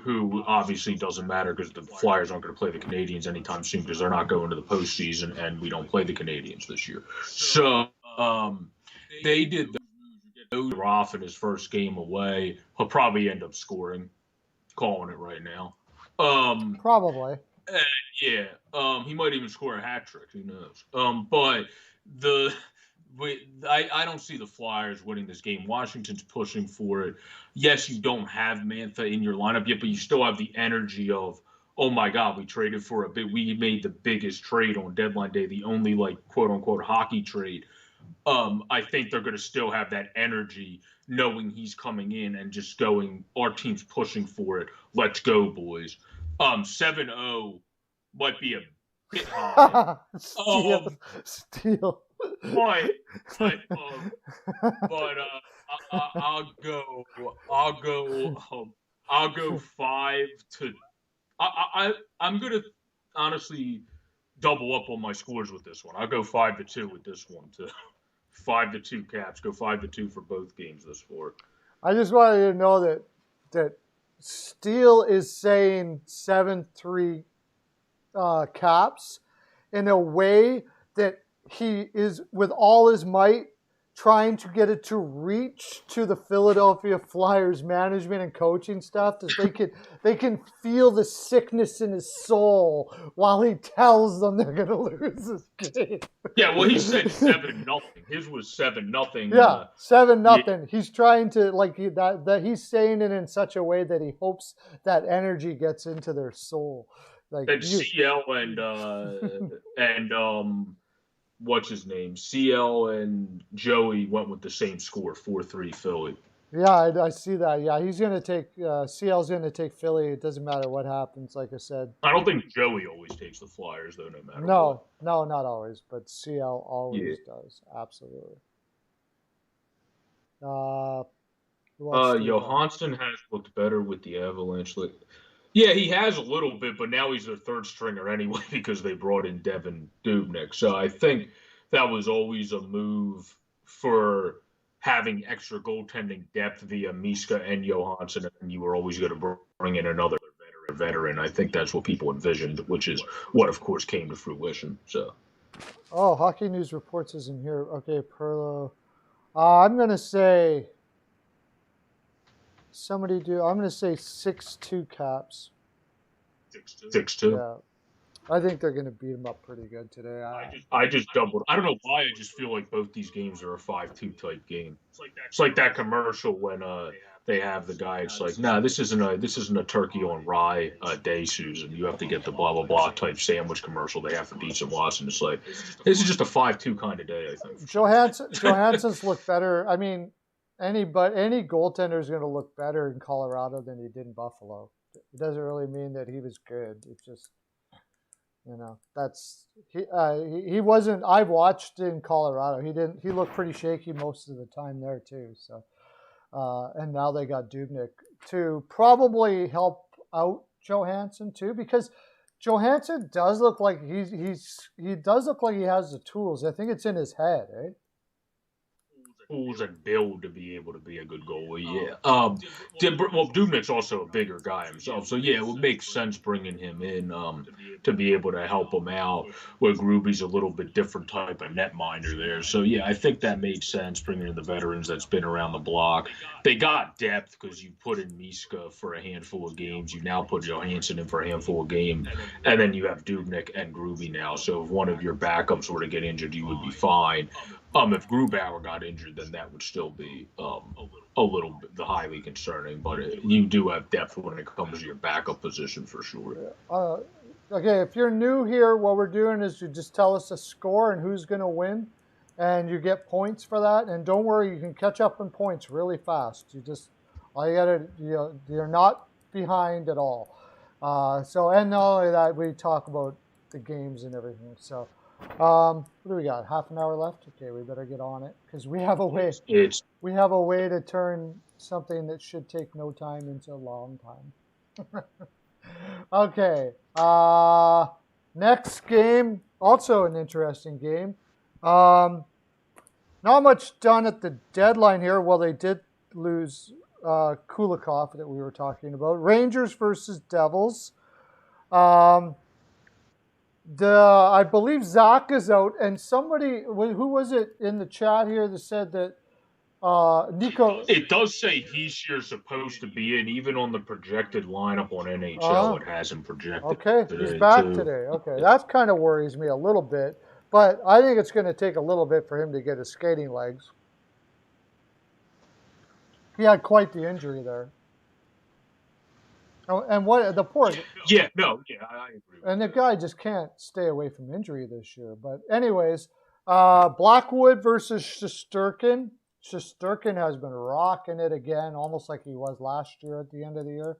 [SPEAKER 2] Who obviously doesn't matter because the Flyers aren't going to play the Canadiens anytime soon because they're not going to the postseason, and we don't play the Canadiens this year. So they did those off in his first game away. He'll probably end up scoring. Calling it right now.
[SPEAKER 1] Probably.
[SPEAKER 2] He might even score a hat trick. Who knows? But I don't see the Flyers winning this game. Washington's pushing for it. Yes, you don't have Mantha in your lineup yet, but you still have the energy of, oh my God, we traded for we made the biggest trade on deadline day, the only quote unquote hockey trade. I think they're going to still have that energy knowing he's coming in and just going, our team's pushing for it. Let's go, boys. 7-0 might be a bit high.
[SPEAKER 1] Steal.
[SPEAKER 2] I'll go 5 to. I'm gonna honestly double up on my scores with this one. I'll go 5-2 with this one too. 5-2 Caps. Go 5-2 for both games this far.
[SPEAKER 1] I just wanted you to know that Steele is saying 7-3 Caps in a way that he is with all his might trying to get it to reach to the Philadelphia Flyers management and coaching staff that they can feel the sickness in his soul while he tells them they're going to lose this game.
[SPEAKER 2] Yeah, well, he said 7-0. His was 7-0.
[SPEAKER 1] Yeah, 7-0. Yeah. He's trying to that he's saying it in such a way that he hopes that energy gets into their soul.
[SPEAKER 2] And CL and what's his name? CL and Joey went with the same score, 4-3 Philly.
[SPEAKER 1] Yeah, I see that. Yeah, he's going to take CL's going to take Philly. It doesn't matter what happens, like I said.
[SPEAKER 2] I don't think Joey always takes the Flyers, though, no matter
[SPEAKER 1] what. No, not always, but CL always does. Absolutely.
[SPEAKER 2] Johansson has looked better with the Avalanche. Yeah, he has a little bit, but now he's their third stringer anyway because they brought in Devin Dubnyk. So I think that was always a move for having extra goaltending depth via Miska and Johansson, and you were always going to bring in another veteran. I think that's what people envisioned, which is what, of course, came to fruition. So.
[SPEAKER 1] Oh, Hockey News Reports isn't here. Okay, Perlo. I'm gonna say somebody do. I'm gonna say 6-2 Caps.
[SPEAKER 2] 6-2.
[SPEAKER 1] Yeah, I think they're gonna beat them up pretty good today.
[SPEAKER 2] I just doubled. I don't know why. I just feel like both these games are a 5-2 type game. It's like that commercial when they have the guy. It's like, nah, this isn't a turkey on rye day, Susan. You have to get the blah blah blah type sandwich commercial. They have to beat some Watson. It's like this is just a 5-2 kind of day. I think.
[SPEAKER 1] Johansson's look better. I mean, any goaltender is going to look better in Colorado than he did in Buffalo. It doesn't really mean that he was good. It's just, that's he wasn't. I've watched in Colorado. He looked pretty shaky most of the time there too. So, and now they got Dubnyk to probably help out Johansson too, because Johansson does look like he does look like he has the tools. I think it's in his head, eh?
[SPEAKER 2] Tools and build to be able to be a good goalie. Yeah. Dubnyk's also a bigger guy himself, so yeah, it would make sense bringing him in to be able to help him out. Where Gruby's a little bit different type of netminder there, so yeah, I think that made sense bringing in the veterans that's been around the block. They got depth because you put in Miska for a handful of games. You now put Johansson in for a handful of games, and then you have Dubnyk and Gruby now. So if one of your backups were to get injured, you would be fine. If Grubauer got injured, then that would still be a little bit highly concerning. But you do have depth when it comes to your backup position for sure.
[SPEAKER 1] Okay, if you're new here, what we're doing is you just tell us a score and who's going to win, and you get points for that. And don't worry, you can catch up on points really fast. All you gotta, you're not behind at all. And not only that, we talk about the games and everything. So. What do we got? Half an hour left? Okay, we better get on it because we have a way. We have a way to turn something that should take no time into a long time. Okay. Next game, also an interesting game. Not much done at the deadline here. Well, they did lose Kulikov that we were talking about. Rangers versus Devils. I believe Zach is out, and somebody, who was it in the chat here that said that Nico?
[SPEAKER 2] It does say he's supposed to be in, even on the projected lineup on NHL. It has him projected.
[SPEAKER 1] Okay, he's back today. Okay, that kind of worries me a little bit, but I think it's going to take a little bit for him to get his skating legs. He had quite the injury there. Oh, and what the poor?
[SPEAKER 2] Yeah, I agree.
[SPEAKER 1] And the guy just can't stay away from injury this year. But anyways, Blackwood versus Shesterkin. Shesterkin has been rocking it again, almost like he was last year at the end of the year.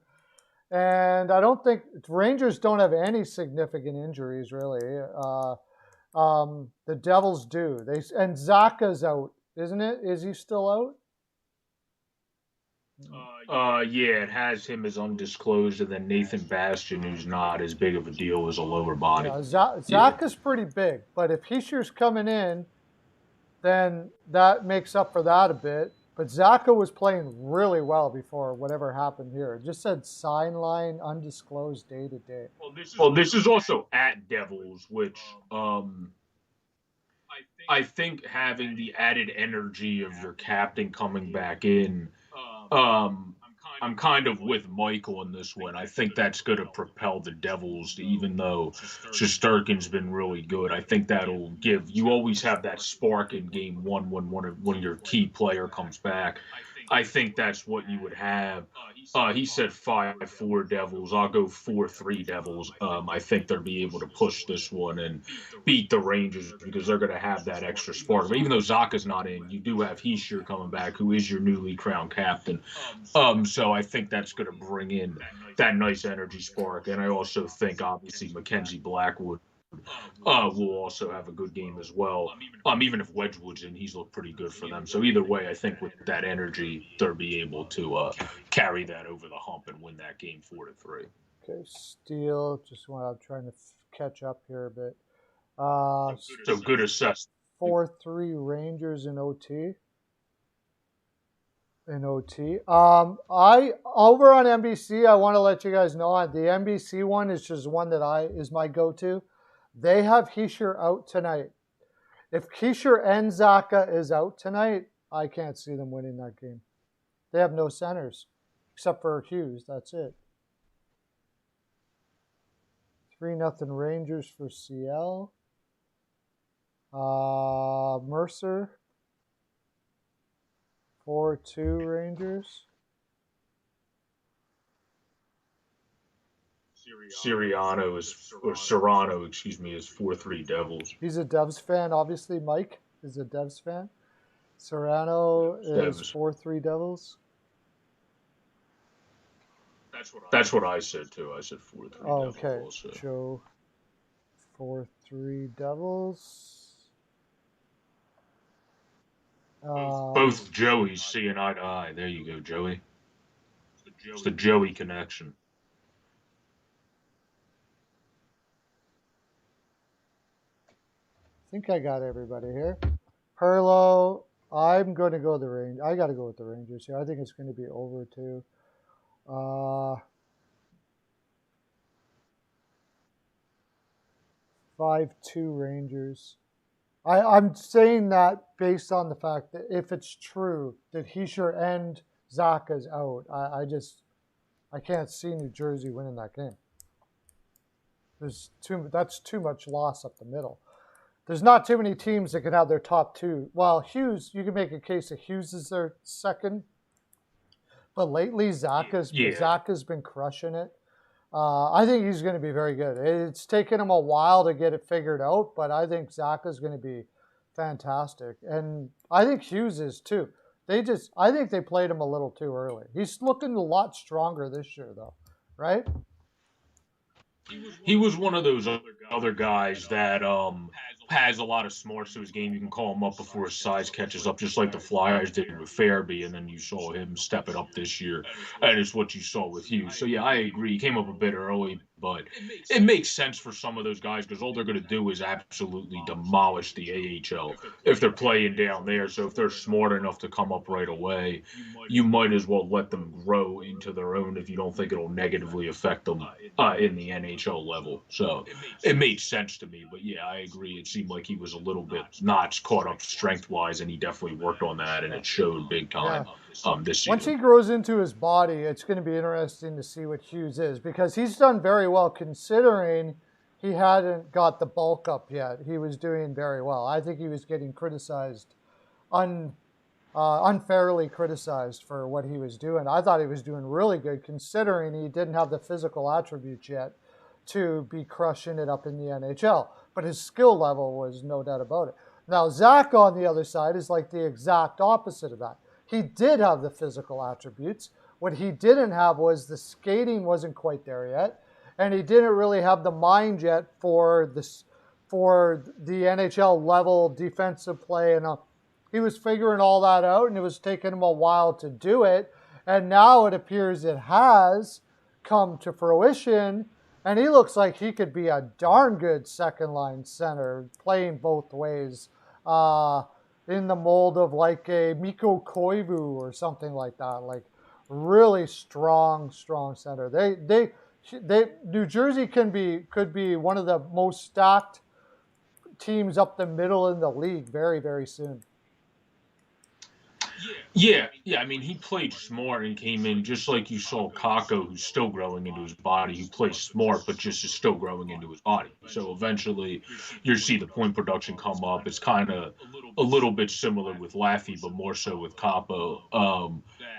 [SPEAKER 1] And I don't think Rangers don't have any significant injuries really. The Devils do. And Zaka's out, isn't it? Is he still out?
[SPEAKER 2] Yeah, it has him as undisclosed, and then Nathan Bastian, who's not as big of a deal as a lower body.
[SPEAKER 1] Zach is pretty big, but if Heischer's coming in, then that makes up for that a bit. But Zaka was playing really well before whatever happened here. It just said sign line undisclosed day to day.
[SPEAKER 2] Well, this is also at Devils, which I think having the added energy of your captain coming back in. I'm kind of with Michael on this one. I think that's going to propel the Devils, even though Shesterkin's been really good. I think that'll give you always have that spark in game one when your key player comes back. I think that's what you would have. He said 5-4 Devils. I'll go 4-3 Devils. I think they'll be able to push this one and beat the Rangers because they're going to have that extra spark. But even though Zaka's not in, you do have Hischier coming back, who is your newly crowned captain. So I think that's going to bring in that nice energy spark. And I also think, obviously, Mackenzie Blackwood will also have a good game as well. Even if Wedgwood's in, he's looked pretty good for them. So either way, I think with that energy, they'll be able to carry that over the hump and win that game 4-3.
[SPEAKER 1] Okay, Steel. Just while I'm trying to catch up here a bit.
[SPEAKER 2] So good assessment.
[SPEAKER 1] 4-3 Rangers in OT. I over on NBC. I want to let you guys know the NBC one is just one that is my go-to. They have Heischer out tonight. If Heischer and Zaka is out tonight, I can't see them winning that game. They have no centers except for Hughes. That's it. 3-0 Rangers for CL. Mercer. 4-2 Rangers.
[SPEAKER 2] Siriano or Serrano, excuse me, is 4-3 Devils.
[SPEAKER 1] He's a Devs fan, obviously. Mike is a Devs fan. Serrano is 4-3 Devils.
[SPEAKER 2] That's what I said too. I said 4-3 Devils.
[SPEAKER 1] Okay,
[SPEAKER 2] Also.
[SPEAKER 1] Joe. 4-3 Devils.
[SPEAKER 2] Both Joeys seeing eye to eye. There you go, Joey. It's the Joey connection.
[SPEAKER 1] I think I got everybody here. Perlo, I'm going to go the Rangers. I got to go with the Rangers here. I think it's going to be over too. 5-2 Rangers. I'm saying that based on the fact that if it's true that Heischer and Zaka's out, I can't see New Jersey winning that game. That's too much loss up the middle. There's not too many teams that can have their top two. Well, Hughes, you can make a case that Hughes is their second, but lately Zaka's been crushing it. I think he's going to be very good. It's taken him a while to get it figured out, but I think Zaka's going to be fantastic. And I think Hughes is too. I think they played him a little too early. He's looking a lot stronger this year, though, right?
[SPEAKER 2] He was one of those other guys that has a lot of smarts to his game. You can call him up before his size catches up, just like the Flyers did with Fairby, and then you saw him step it up this year, and it's what you saw with Hughes. So yeah, I agree. He came up a bit early, but it makes sense for some of those guys because all they're going to do is absolutely demolish the AHL if they're playing down there. So if they're smart enough to come up right away, you might as well let them grow into their own if you don't think it'll negatively affect them in the NHL level. So it made sense to me. But yeah, I agree. It seemed like he was a little bit not caught up strength-wise, and he definitely worked on that, and it showed big time. This season.
[SPEAKER 1] Once he grows into his body, it's going to be interesting to see what Hughes is because he's done very well considering he hadn't got the bulk up yet. He was doing very well. I think he was getting criticized, unfairly criticized for what he was doing. I thought he was doing really good considering he didn't have the physical attributes yet to be crushing it up in the NHL. But his skill level was no doubt about it. Now, Zach on the other side is like the exact opposite of that. He did have the physical attributes. What he didn't have was the skating wasn't quite there yet, and he didn't really have the mind yet for the NHL level defensive play. And he was figuring all that out, and it was taking him a while to do it. And now it appears it has come to fruition, and he looks like he could be a darn good second line center, playing both ways. In the mold of like a Mikko Koivu or something like that, like really strong center. New Jersey could be one of the most stacked teams up the middle in the league very, very soon.
[SPEAKER 2] Yeah. I mean, he played smart and came in just like you saw Kako, who's still growing into his body. He plays smart, but just is still growing into his body. So eventually, you see the point production come up. It's kind of a little bit similar with Laffy, but more so with Capo.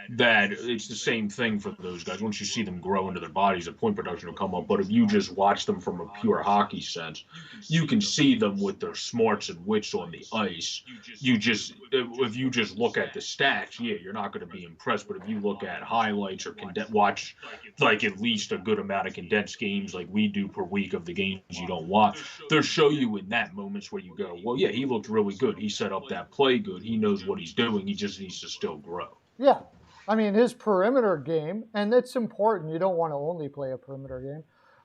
[SPEAKER 2] That it's the same thing for those guys. Once you see them grow into their bodies, the point production will come up. But if you just watch them from a pure hockey sense, you can see them with their smarts and wits on the ice. If you just look at the stats, yeah, you're not going to be impressed. But if you look at highlights or watch like at least a good amount of condensed games like we do per week of the games you don't watch, they'll show you in that moments where you go, well, yeah, he looked really good. He set up that play good. He knows what he's doing. He just needs to still grow.
[SPEAKER 1] Yeah. I mean, his perimeter game, and it's important. You don't want to only play a perimeter game,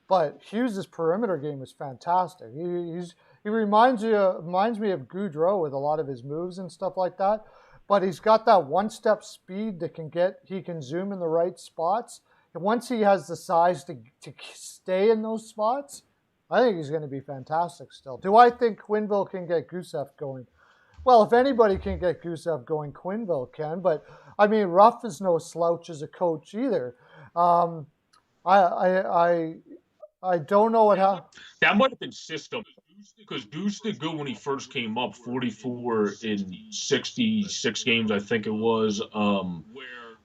[SPEAKER 1] but Hughes' perimeter game is fantastic. He reminds me of Goudreau with a lot of his moves and stuff like that. But he's got that one-step speed that he can zoom in the right spots. And once he has the size to stay in those spots, I think he's going to be fantastic still. Do I think Quenneville can get Gusev going? Well, if anybody can get Gusev going, Quenneville can. But I mean, Ruff is no slouch as a coach either. I don't know what happened.
[SPEAKER 2] That might have been system because Goose did good when he first came up, 44 in 66 games, I think it was.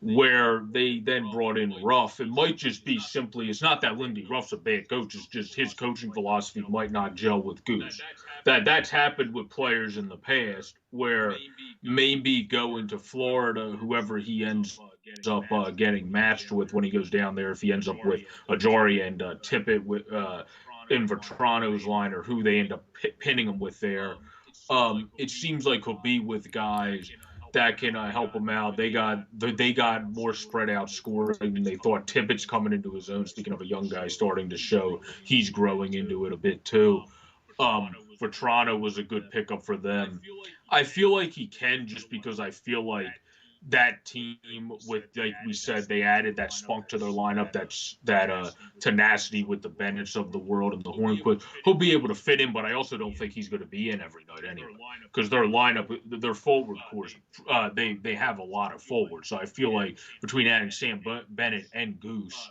[SPEAKER 2] Where they then brought in Ruff. It might just be simply, it's not that Lindy Ruff's a bad coach, it's just his coaching philosophy might not gel with Goose. That's happened with players in the past where maybe going to Florida, whoever he ends up getting matched with when he goes down there, if he ends up with Ajari and Tippett with in Vetrano's line or who they end up pinning him with there, it seems like he'll be with guys that can help them out. They got more spread out scoring than they thought. Tippett's coming into his own. Speaking of a young guy starting to show he's growing into it a bit too. Vetrano was a good pickup for them. I feel like he can just because I feel like that team with, like we said, they added that spunk to their lineup, that tenacity with the Bennetts of the world and the Hornquist. He'll be able to fit in, but I also don't think he's going to be in every night anyway because their lineup, their forward course, they have a lot of forwards. So I feel like between adding Sam Bennett and Goose,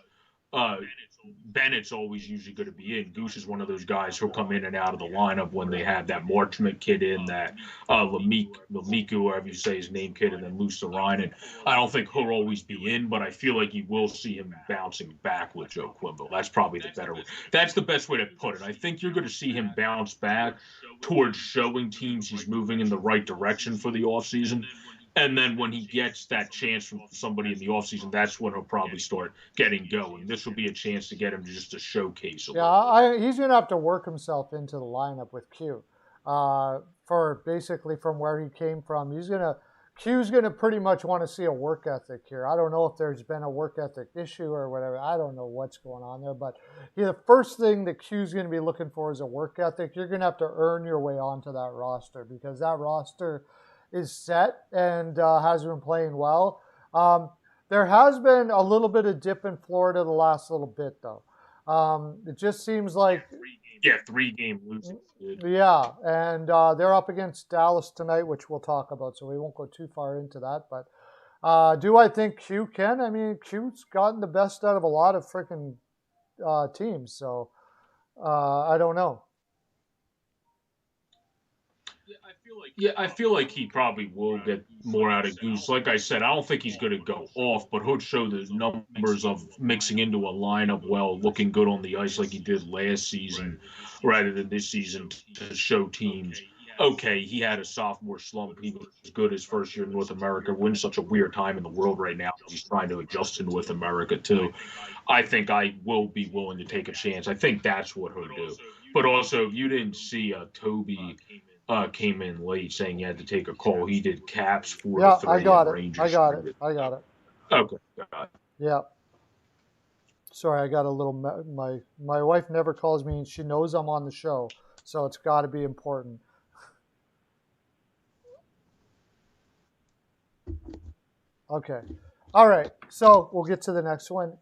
[SPEAKER 2] Bennett's always usually going to be in. Goose is one of those guys who'll come in and out of the lineup when they have that Marchment kid in, that Lemiku, whatever you say his name, kid, and then Luostarinen. I don't think he'll always be in, but I feel like you will see him bouncing back with Joe Quenneville. That's probably the better way. That's the best way to put it. I think you're going to see him bounce back towards showing teams he's moving in the right direction for the offseason. And then when he gets that chance from somebody in the offseason, that's when he'll probably start getting going. This will be a chance to get him just to showcase a little
[SPEAKER 1] bit. He's going to have to work himself into the lineup with Q. For basically from where he came from, Q's going to pretty much want to see a work ethic here. I don't know if there's been a work ethic issue or whatever. I don't know what's going on there. But the first thing that Q's going to be looking for is a work ethic. You're going to have to earn your way onto that roster because that roster is set and has been playing well. There has been a little bit of dip in Florida the last little bit, though. It just seems like...
[SPEAKER 2] 3-game losing.
[SPEAKER 1] Yeah, and they're up against Dallas tonight, which we'll talk about, so we won't go too far into that. But do I think Q can? I mean, Q's gotten the best out of a lot of freaking teams, so I don't know.
[SPEAKER 2] I feel like he probably will get more out of Goose. Like I said, I don't think he's going to go off, but he'll show the numbers of mixing into a lineup well, looking good on the ice like he did last season rather than this season to show teams, okay, he had a sophomore slump. He was good his first year in North America. We're in such a weird time in the world right now. He's trying to adjust to North America, too. I think I will be willing to take a chance. I think that's what he'll do. But also, if you didn't see Toby came in late saying he had to take a call. He did Caps 4-3.
[SPEAKER 1] I got it.
[SPEAKER 2] Rangers
[SPEAKER 1] I got it.
[SPEAKER 2] Okay.
[SPEAKER 1] Yeah. Sorry, I got a little. My wife never calls me, and she knows I'm on the show, so it's got to be important. Okay. All right. So we'll get to the next one.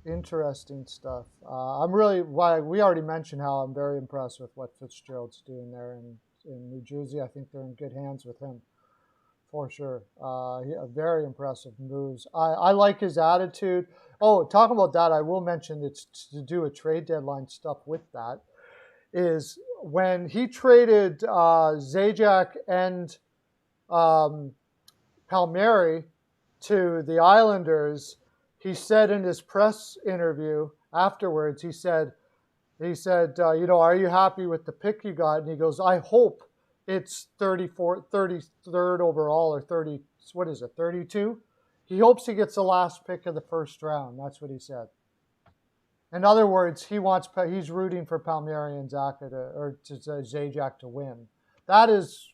[SPEAKER 1] Interesting stuff. We already mentioned how I'm very impressed with what Fitzgerald's doing there in New Jersey. I think they're in good hands with him, for sure. Very impressive moves. I like his attitude. Oh, talking about that, I will mention it's to do with trade deadline stuff with that, is when he traded Zajac and Palmieri to the Islanders, he said in his press interview afterwards, he said, are you happy with the pick you got? And he goes, I hope it's 33rd overall or 32? He hopes he gets the last pick of the first round. That's what he said. In other words, he's rooting for Palmieri and Zajac to win. That's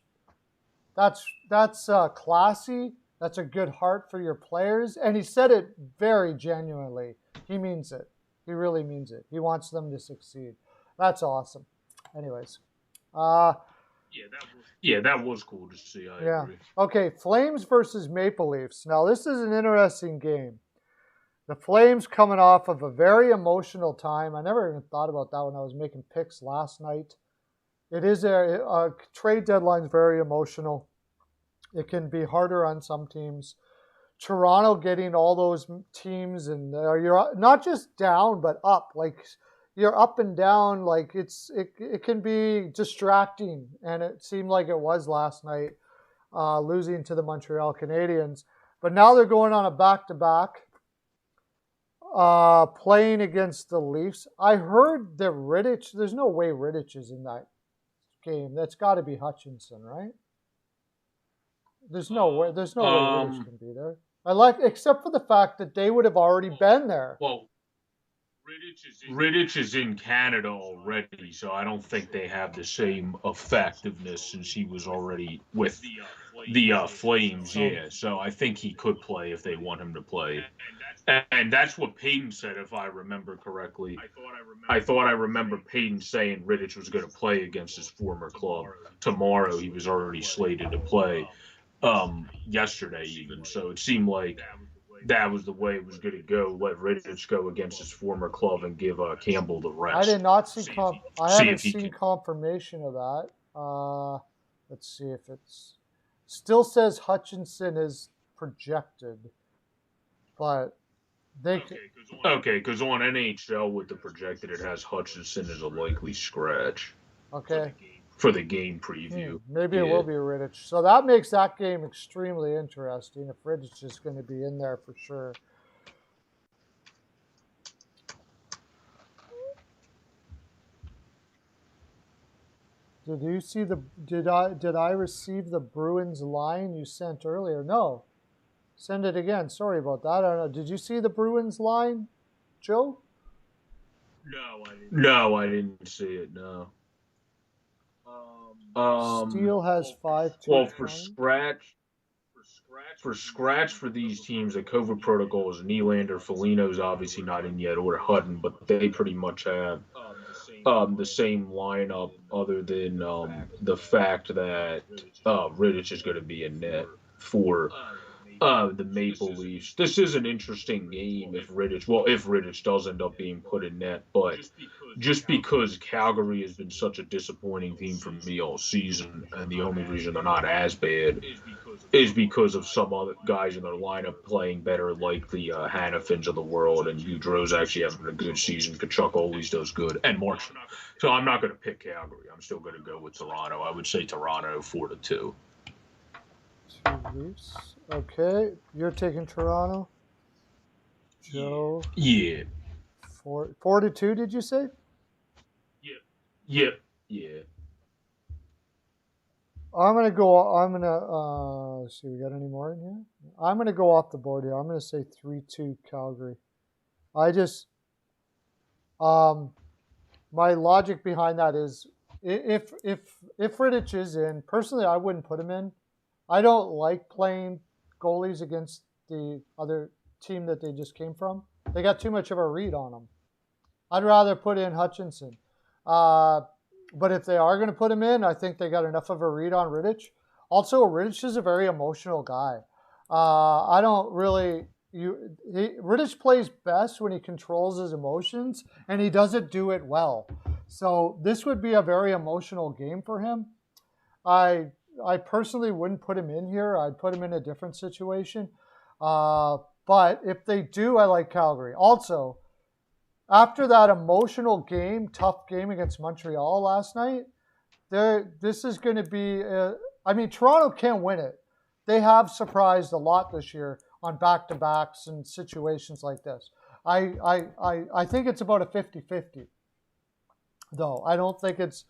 [SPEAKER 1] That's classy. That's a good heart for your players, and he said it very genuinely. He means it. He really means it. He wants them to succeed. That's awesome. Anyways,
[SPEAKER 2] Yeah, that was cool to see. I
[SPEAKER 1] yeah.
[SPEAKER 2] agree.
[SPEAKER 1] Okay, Flames versus Maple Leafs. Now this is an interesting game. The Flames coming off of a very emotional time. I never even thought about that when I was making picks last night. It is a trade deadline is very emotional. It can be harder on some teams. Toronto getting all those teams, and you're not just down but up. Like you're up and down. Like it can be distracting, and it seemed like it was last night, losing to the Montreal Canadiens. But now they're going on a back-to-back, playing against the Leafs. I heard that Rittich. There's no way Rittich is in that game. That's got to be Hutchinson, right? There's no way. There's no way Rittich can be there. Except for the fact that they would have already been there.
[SPEAKER 2] Well, Rittich is in Canada already, so I don't think they have the same effectiveness since he was already with the Flames. Yeah, so I think he could play if they want him to play. And that's what Payton said, if I remember correctly. I thought I remember Payton saying Rittich was going to play against his former club tomorrow. He was already slated to play yesterday even. So it seemed like that was the way it was going to go. Let Rittich go against his former club and give Campbell the rest.
[SPEAKER 1] I did not see. I haven't seen confirmation of that. Let's see if it's still says Hutchinson is projected, but they
[SPEAKER 2] because on NHL with the projected, it has Hutchinson as a likely scratch.
[SPEAKER 1] Okay.
[SPEAKER 2] For the game preview.
[SPEAKER 1] Maybe it will be Rittich. So that makes that game extremely interesting if Rittich is going to be in there for sure. Did you see did I receive the Bruins line you sent earlier? No. Send it again. Sorry about that. I don't know. Did you see the Bruins line, Joe?
[SPEAKER 2] No, I didn't see it. No.
[SPEAKER 1] Steele has 5.
[SPEAKER 2] Well, for scratch for these teams, the COVID protocol is Nylander, Foligno's obviously not in yet, or Hutton, but they pretty much have the same lineup, other than the fact that Rittich is going to be in net for the Maple Leafs. This is an interesting game if Rittich does end up being put in net, but just because Calgary has been such a disappointing team for me all season, and the only reason they're not as bad is because of some other guys in their lineup playing better, like the Hannafins of the world, and Goudreau's actually having a good season. Kachuk always does good, and Marchand. So I'm not going to pick Calgary. I'm still going to go with Toronto. I would say Toronto 4-2.
[SPEAKER 1] 2 Leafs. Okay, you're taking Toronto. Joe.
[SPEAKER 2] Yeah.
[SPEAKER 1] 4-2. Did you say?
[SPEAKER 2] Yeah.
[SPEAKER 1] I'm gonna. Let's see. We got any more in here? I'm gonna go off the board here. I'm gonna say 3-2 Calgary. I just. My logic behind that is if Rittich is in, personally, I wouldn't put him in. I don't like playing goalies against the other team that they just came from. They got too much of a read on them. I'd rather put in Hutchinson. But if they are going to put him in, I think they got enough of a read on Rittich. Also, Rittich is a very emotional guy. I don't really... Rittich plays best when he controls his emotions, and he doesn't do it well. So this would be a very emotional game for him. I personally wouldn't put him in here. I'd put him in a different situation. But if they do, I like Calgary. Also, after that emotional game, tough game against Montreal last night, this is going to be... Toronto can't win it. They have surprised a lot this year on back-to-backs and situations like this. I think it's about a 50-50, though. I don't think it's...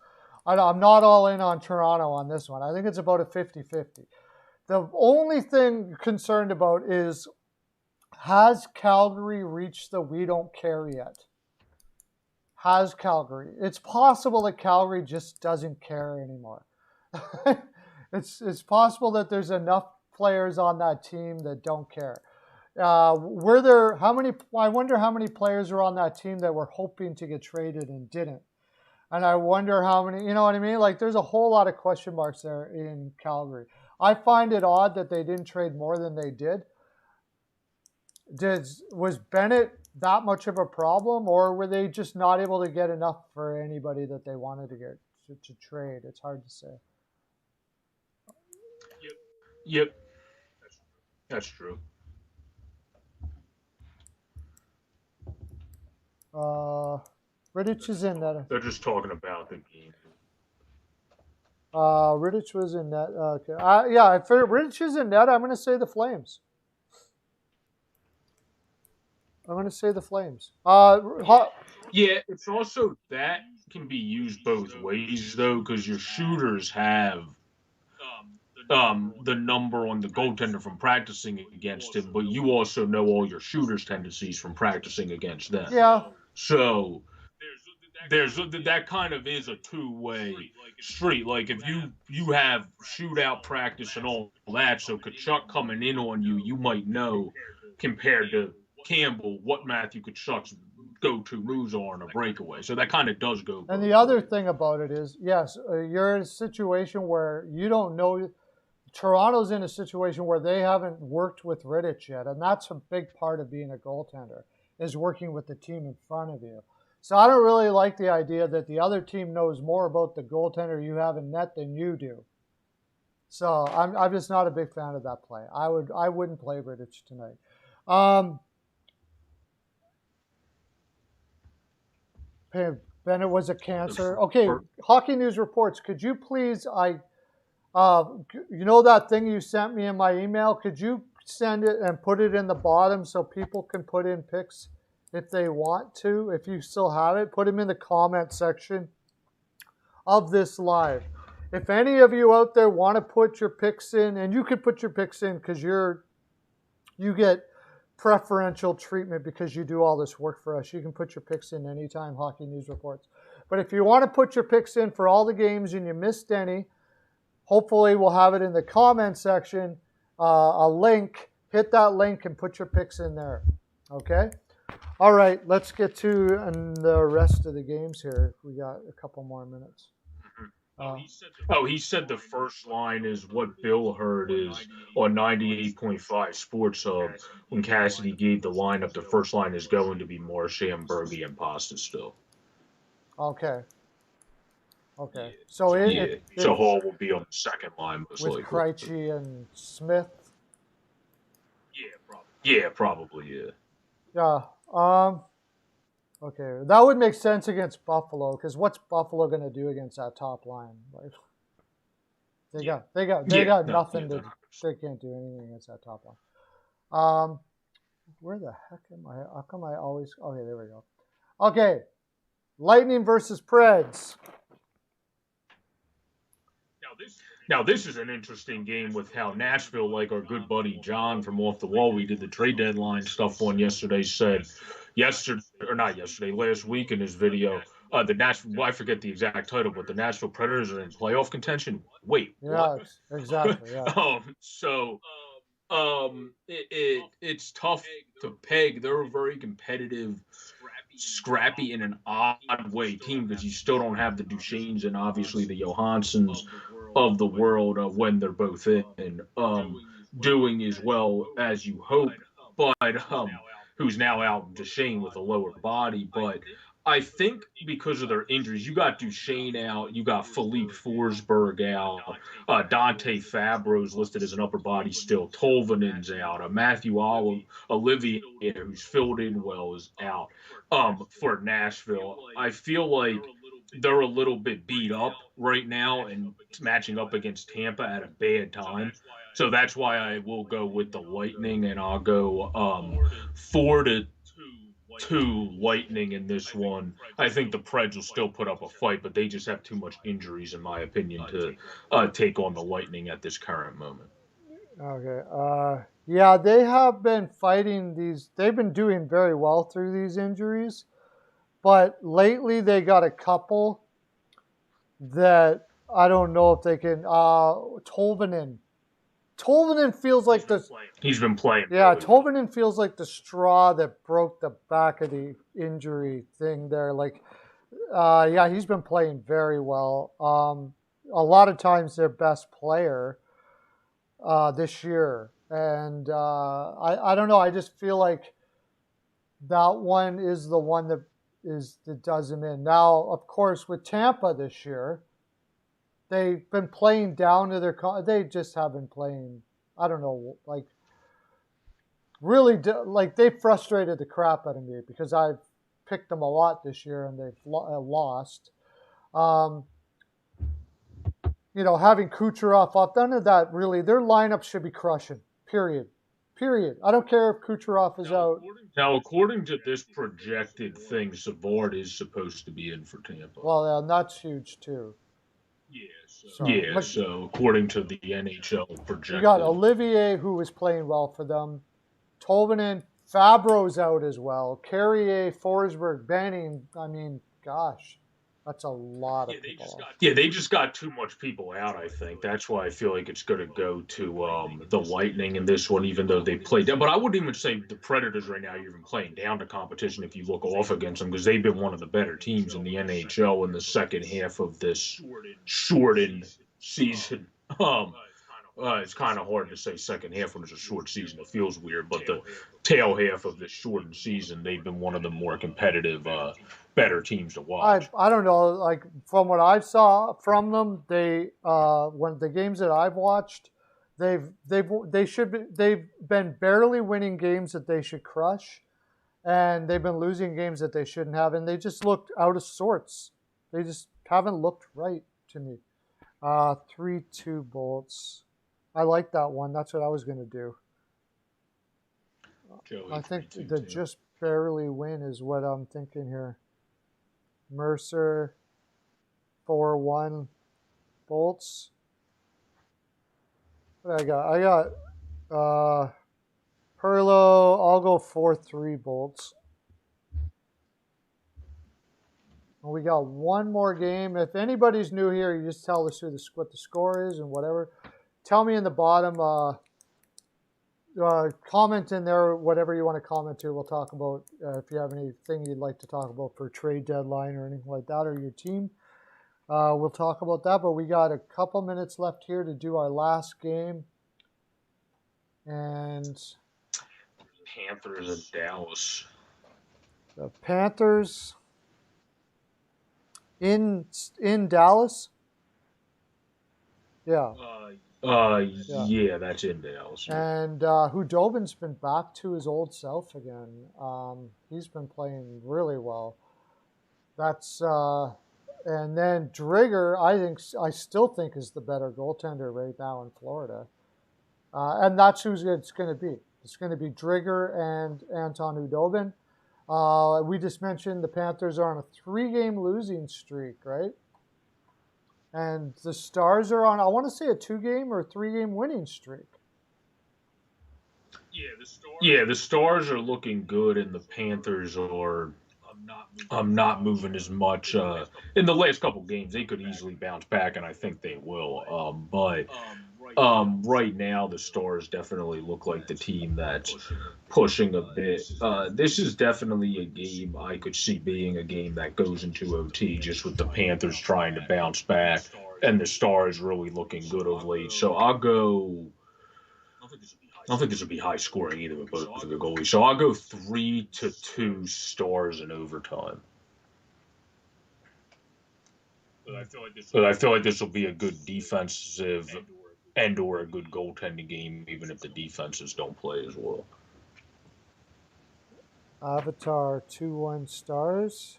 [SPEAKER 1] I'm not all in on Toronto on this one. I think it's about a 50-50. The only thing concerned about is, has Calgary reached the we don't care yet? Has Calgary? It's possible that Calgary just doesn't care anymore. it's possible that there's enough players on that team that don't care. Were there how many? I wonder how many players are on that team that were hoping to get traded and didn't. And I wonder how many. You know what I mean? Like there's a whole lot of question marks there in Calgary. I find it odd that they didn't trade more than they did. Was Bennett that much of a problem, or were they just not able to get enough for anybody that they wanted to get to trade? It's hard to say.
[SPEAKER 2] Yep, that's true.
[SPEAKER 1] Rittich is in net.
[SPEAKER 2] They're just talking about the game.
[SPEAKER 1] Rittich was in net. Okay. Yeah, if Rittich is in net, I'm going to say the Flames.
[SPEAKER 2] Yeah, it's also that can be used both ways though, because your shooters have the number on the goaltender from practicing against him, but you also know all your shooters' tendencies from practicing against them.
[SPEAKER 1] Yeah.
[SPEAKER 2] So there's that kind of is a two-way street. Like if you have shootout practice and all that, so Tkachuk coming in on you, you might know compared to Campbell what Matthew Tkachuk's go-to moves are on a breakaway. So that kind of does go.
[SPEAKER 1] And the other thing about it is, yes, you're in a situation where you don't know. Toronto's in a situation where they haven't worked with Rittich yet, and that's a big part of being a goaltender, is working with the team in front of you. So I don't really like the idea that the other team knows more about the goaltender you have in net than you do. So I'm just not a big fan of that play. I wouldn't play Rittich tonight. Bennett was a cancer. Okay, Hockey News Reports. Could you please, you know that thing you sent me in my email? Could you send it and put it in the bottom so people can put in pics if they want to? If you still have it, put them in the comment section of this live. If any of you out there want to put your picks in, and you could put your picks in because you get preferential treatment because you do all this work for us. You can put your picks in anytime, Hockey News Reports. But if you want to put your picks in for all the games and you missed any, hopefully we'll have it in the comment section, a link. Hit that link and put your picks in there. Okay? All right, let's get to the rest of the games here. We got a couple more minutes.
[SPEAKER 2] He said the first line is what Bill heard is on 98.5 Sports Hub when Cassidy gave the lineup. The first line is going to be Marchand, Berge, and Pasta still.
[SPEAKER 1] Okay.
[SPEAKER 2] So Hall will be on the second line most likely.
[SPEAKER 1] With Krejci and Smith.
[SPEAKER 2] Yeah, probably.
[SPEAKER 1] Yeah. Okay, that would make sense against Buffalo, because what's Buffalo going to do against that top line? Like, they got nothing to. They can't do anything against that top line. Where the heck am I? How come I always? Okay, there we go. Okay, Lightning versus Preds.
[SPEAKER 2] Now this is an interesting game with how Nashville, like our good buddy John from Off the Wall, we did the trade deadline stuff on yesterday, said last week in his video, the Nashville, I forget the exact title, but the Nashville Predators are in playoff contention. Wait, what?
[SPEAKER 1] Exactly. Yeah.
[SPEAKER 2] It's tough to peg. They're a very competitive, scrappy in an odd way team because you still don't have the Duchesnes and obviously the Johanssons of the world when they're both in doing as well as you hope, but who's now out Duchesne with a lower body. But I think because of their injuries, you got Duchesne out, you got Philippe Forsberg out, Dante Fabro's listed as an upper body still, Tolvanen's out, Matthew Olivier, who's filled in well, is out for Nashville. I feel like they're a little bit beat up right now and matching up against Tampa at a bad time. So that's why I will go with the Lightning, and I'll go 4-2 Lightning in this one. I think the Preds will still put up a fight, but they just have too much injuries, in my opinion, to take on the Lightning at this current moment.
[SPEAKER 1] Okay. Yeah, they have been fighting these. They've been doing very well through these injuries, but lately they got a couple that I don't know if they can. Tolvanen. Tolvanen feels like the
[SPEAKER 2] He's been playing.
[SPEAKER 1] yeah.
[SPEAKER 2] Really well.
[SPEAKER 1] Tolvanen feels like the straw that broke the back of the injury thing there. Like, yeah, he's been playing very well. A lot of times their best player this year, and I don't know. I just feel like that one is the one that does him in. Now, of course, with Tampa this year, they've been playing down to their. They just have been playing. I don't know, like really, like they frustrated the crap out of me because I've picked them a lot this year and they've lost. You know, having Kucherov up, none of that really. Their lineup should be crushing. Period. Period. I don't care if Kucherov is out.
[SPEAKER 2] Now, according to this projected thing, Savard is supposed to be in for Tampa.
[SPEAKER 1] Well, that's huge too.
[SPEAKER 2] So according to the NHL projected.
[SPEAKER 1] You got Olivier, who was playing well for them. Tolvanen, Fabro's out as well. Carrier, Forsberg, Benning. I mean, gosh, that's a lot of people.
[SPEAKER 2] They just got too much people out, I think. That's why I feel like it's going to go to the Lightning in this one, even though they played down. But I wouldn't even say the Predators right now are even playing down to competition if you look off against them, because they've been one of the better teams in the NHL in the second half of this shortened season. It's kind of hard to say second half when it's a short season. It feels weird, but the tail half of this shortened season, they've been one of the more competitive, better teams to watch.
[SPEAKER 1] I don't know. Like from what I saw from them, they when the games that I've watched, they've been barely winning games that they should crush, and they've been losing games that they shouldn't have, and they just looked out of sorts. They just haven't looked right to me. 3-2 Bolts. I like that one. That's what I was going to do. I think the just barely win is what I'm thinking here. Mercer, 4-1 Bolts. What I got? Perlo. I'll go 4-3 Bolts. And we got one more game. If anybody's new here, you just tell us what the score is and whatever. Tell me in the bottom. Comment in there, whatever you want to comment to. We'll talk about if you have anything you'd like to talk about for trade deadline or anything like that, or your team. We'll talk about that. But we got a couple minutes left here to do our last game. And
[SPEAKER 2] Panthers and Dallas.
[SPEAKER 1] The Panthers in Dallas. Yeah.
[SPEAKER 2] Yeah, that's in Dallas.
[SPEAKER 1] And Hudobin's been back to his old self again. He's been playing really well. That's and then Drigger, I still think is the better goaltender right now in Florida. And that's who it's going to be. It's going to be Drigger and Anton Hudobin. We just mentioned the Panthers are on a 3-game losing streak, right? And the Stars are on, I want to say, a 2-game or 3-game winning streak.
[SPEAKER 2] Yeah, the Stars are looking good, and the Panthers are not moving as much. In the last couple games, they could easily bounce back, and I think they will. But right now, the Stars definitely look like the team that's pushing a bit. This is definitely a game I could see being a game that goes into OT, just with the Panthers trying to bounce back and the Stars really looking good of late. So I'll go. I don't think this will be high scoring either with both of the goalies. So I'll go 3-2 Stars in overtime. But I feel like this will be a good defensive and/or a good goaltending game, even if the defenses don't play as well.
[SPEAKER 1] Avatar 2-1 Stars.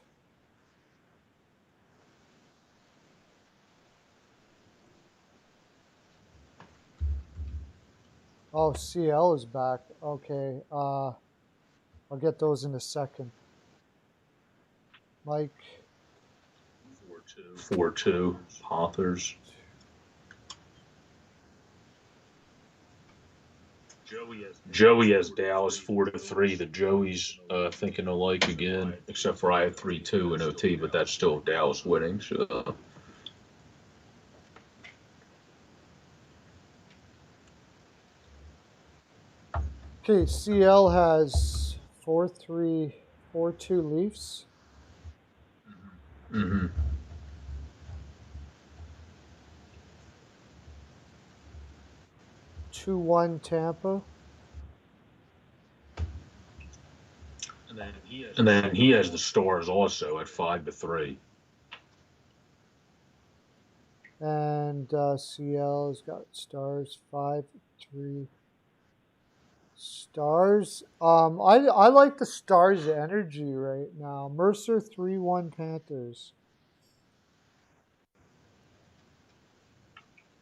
[SPEAKER 1] Oh, CL is back. Okay. I'll get those in a second. Mike.
[SPEAKER 2] 4-2 Panthers. Joey has Dallas 4-3. The Joey's thinking alike again, except for I had 3-2 in OT, but that's still Dallas winning. So
[SPEAKER 1] Okay, CL has 4-3-4-2 Leafs.
[SPEAKER 2] Mm-hmm.
[SPEAKER 1] 2-1 Tampa.
[SPEAKER 2] And then he has the Stars also at 5-3.
[SPEAKER 1] And CL's got Stars 5-3. Stars. I like the Stars energy right now. Mercer 3-1 Panthers.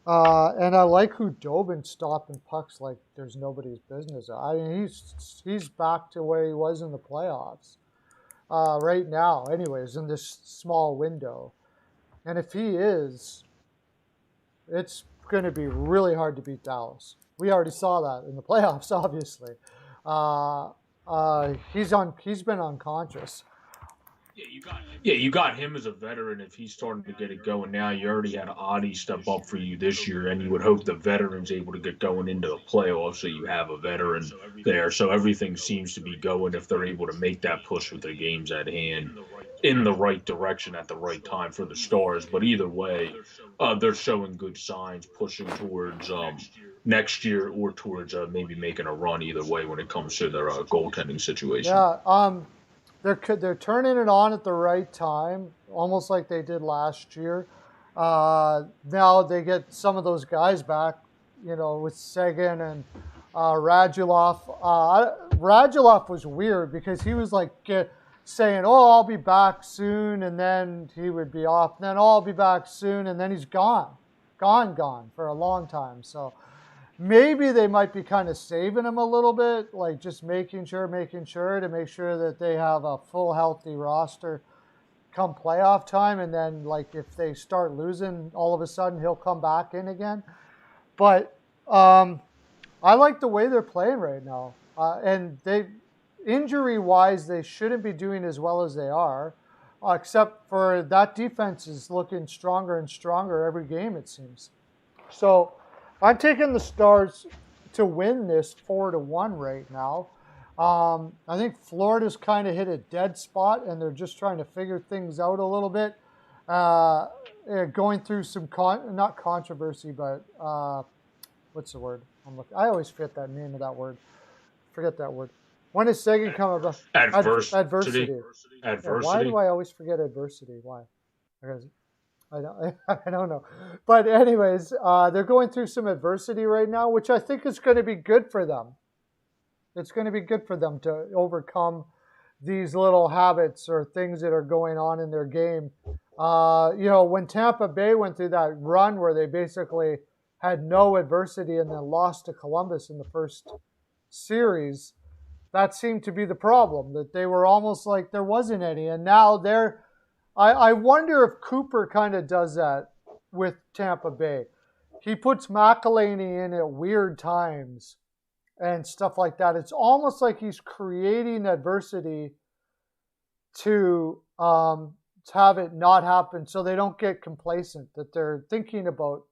[SPEAKER 1] And I like Hudobin's stopping pucks like there's nobody's business. I mean, he's back to where he was in the playoffs right now. Anyways, in this small window, and if he is, it's going to be really hard to beat Dallas. We already saw that in the playoffs, obviously. He's been unconscious.
[SPEAKER 2] Yeah, you got him as a veteran. If he's starting to get it going now, you already had Adi step up for you this year, and you would hope the veteran's able to get going into the playoffs, so you have a veteran there. So everything seems to be going if they're able to make that push with the games at hand in the right direction at the right time for the Stars. But either way, they're showing good signs, pushing towards next year or towards maybe making a run. Either way, when it comes to their goaltending situation.
[SPEAKER 1] Yeah. They're turning it on at the right time, almost like they did last year. Now they get some of those guys back, with Seguin and Radulov. Radulov was weird because he was like saying, "Oh, I'll be back soon," and then he would be off. And then, "Oh, I'll be back soon," and then he's gone for a long time. So maybe they might be kind of saving him a little bit, like just making sure to make sure that they have a full healthy roster come playoff time. And then like if they start losing, all of a sudden he'll come back in again. But I like the way they're playing right now. And injury-wise, they shouldn't be doing as well as they are, except for that defense is looking stronger and stronger every game, it seems. So I'm taking the Stars to win this 4-1 right now. I think Florida's kind of hit a dead spot, and they're just trying to figure things out a little bit. Going through some not controversy, but what's the word? I always forget that name of that word. Forget that word. When is Seguin come about? Adversity. Yeah, why do I always forget adversity? Why? Because I don't know. But anyways, they're going through some adversity right now, which I think is going to be good for them. It's going to be good for them to overcome these little habits or things that are going on in their game. When Tampa Bay went through that run where they basically had no adversity and then lost to Columbus in the first series, that seemed to be the problem, that they were almost like there wasn't any. And now I wonder if Cooper kind of does that with Tampa Bay. He puts McElhinney in at weird times and stuff like that. It's almost like he's creating adversity to have it not happen so they don't get complacent, that they're thinking about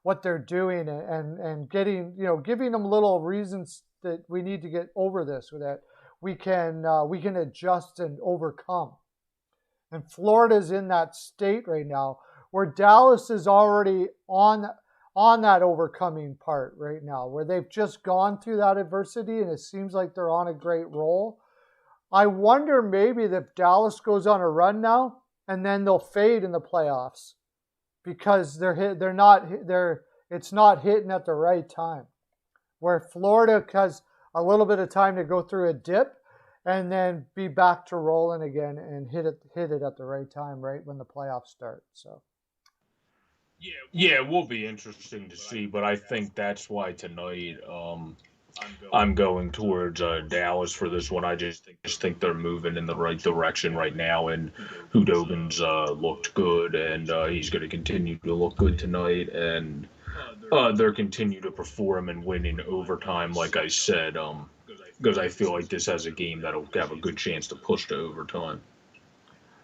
[SPEAKER 1] what they're doing and getting, giving them little reasons that we need to get over this, that we can adjust and overcome. And Florida's in that state right now where Dallas is already on that overcoming part right now, where they've just gone through that adversity and it seems like they're on a great roll. I wonder maybe that Dallas goes on a run now and then they'll fade in the playoffs because it's not hitting at the right time. Where Florida has a little bit of time to go through a dip and then be back to rolling again and hit it at the right time, right when the playoffs start. So
[SPEAKER 2] yeah, it will be interesting to see, but I think that's why tonight I'm going towards Dallas for this one. I just think they're moving in the right direction right now, and Hudobin's looked good, and he's going to continue to look good tonight, and they're continue to perform and win in overtime, like I said, because I feel like this has a game that'll have a good chance to push to overtime.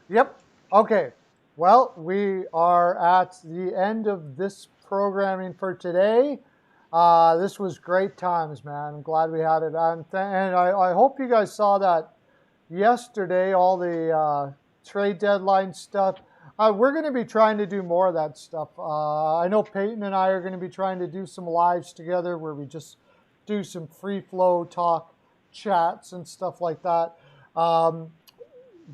[SPEAKER 1] Yep. Okay. Well, we are at the end of this programming for today. This was great times, man. I'm glad we had it. And I hope you guys saw that yesterday, all the trade deadline stuff. We're going to be trying to do more of that stuff. I know Peyton and I are going to be trying to do some lives together where we just do some free flow talk chats and stuff like that.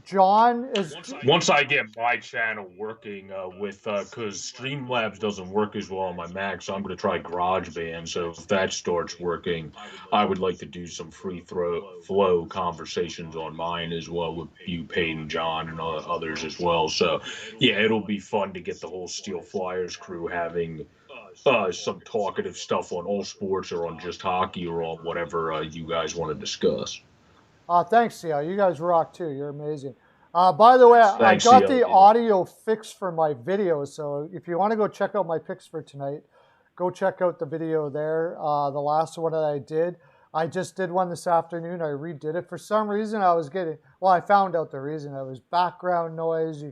[SPEAKER 1] John is.
[SPEAKER 2] Once I get my channel working because Streamlabs doesn't work as well on my Mac, so I'm going to try GarageBand. So if that starts working, I would like to do some flow conversations on mine as well with you, Peyton, John, and others as well. So yeah, it'll be fun to get the whole Steel Flyers crew having some talkative stuff on all sports or on just hockey or on whatever you guys want to discuss.
[SPEAKER 1] Thanks, CL. You guys rock too. You're amazing. By the way, I got
[SPEAKER 2] CL.
[SPEAKER 1] the audio fixed for my video. So if you want to go check out my picks for tonight, go check out the video there. The last one that I did. I just did one this afternoon. I redid it. For some reason, I found out the reason. It was background noise.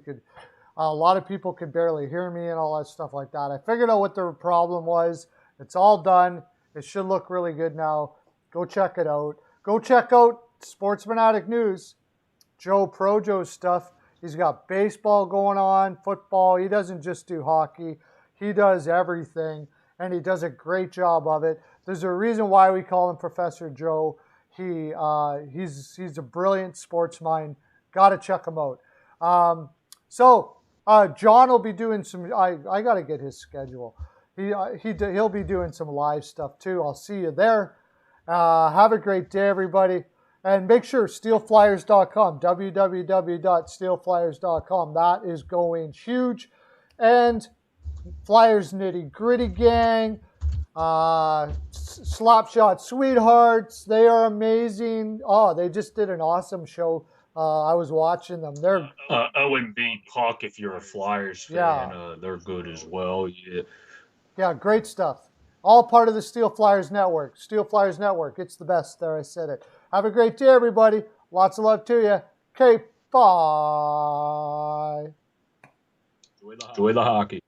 [SPEAKER 1] A lot of people could barely hear me and all that stuff like that. I figured out what the problem was. It's all done. It should look really good now. Go check it out. Go check out Sportsman Addict News, Joe's stuff. He's got baseball going on, football. He doesn't just do hockey. He does everything, and he does a great job of it. There's a reason why we call him Professor Joe. He's a brilliant sports mind. Got to check him out. John will be doing some. I got to get his schedule. He'll be doing some live stuff too. I'll see you there. Have a great day, everybody. And make sure steelflyers.com, www.steelflyers.com. That is going huge. And Flyers Nitty Gritty Gang, Slapshot Sweethearts, they are amazing. Oh, they just did an awesome show. I was watching them. They're
[SPEAKER 2] OMB Puck, if you're a Flyers fan, they're good as well.
[SPEAKER 1] Yeah, great stuff. All part of the Steel Flyers Network. Steel Flyers Network. It's the best. There, I said it. Have a great day, everybody. Lots of love to you. Okay, bye.
[SPEAKER 2] Enjoy the hockey.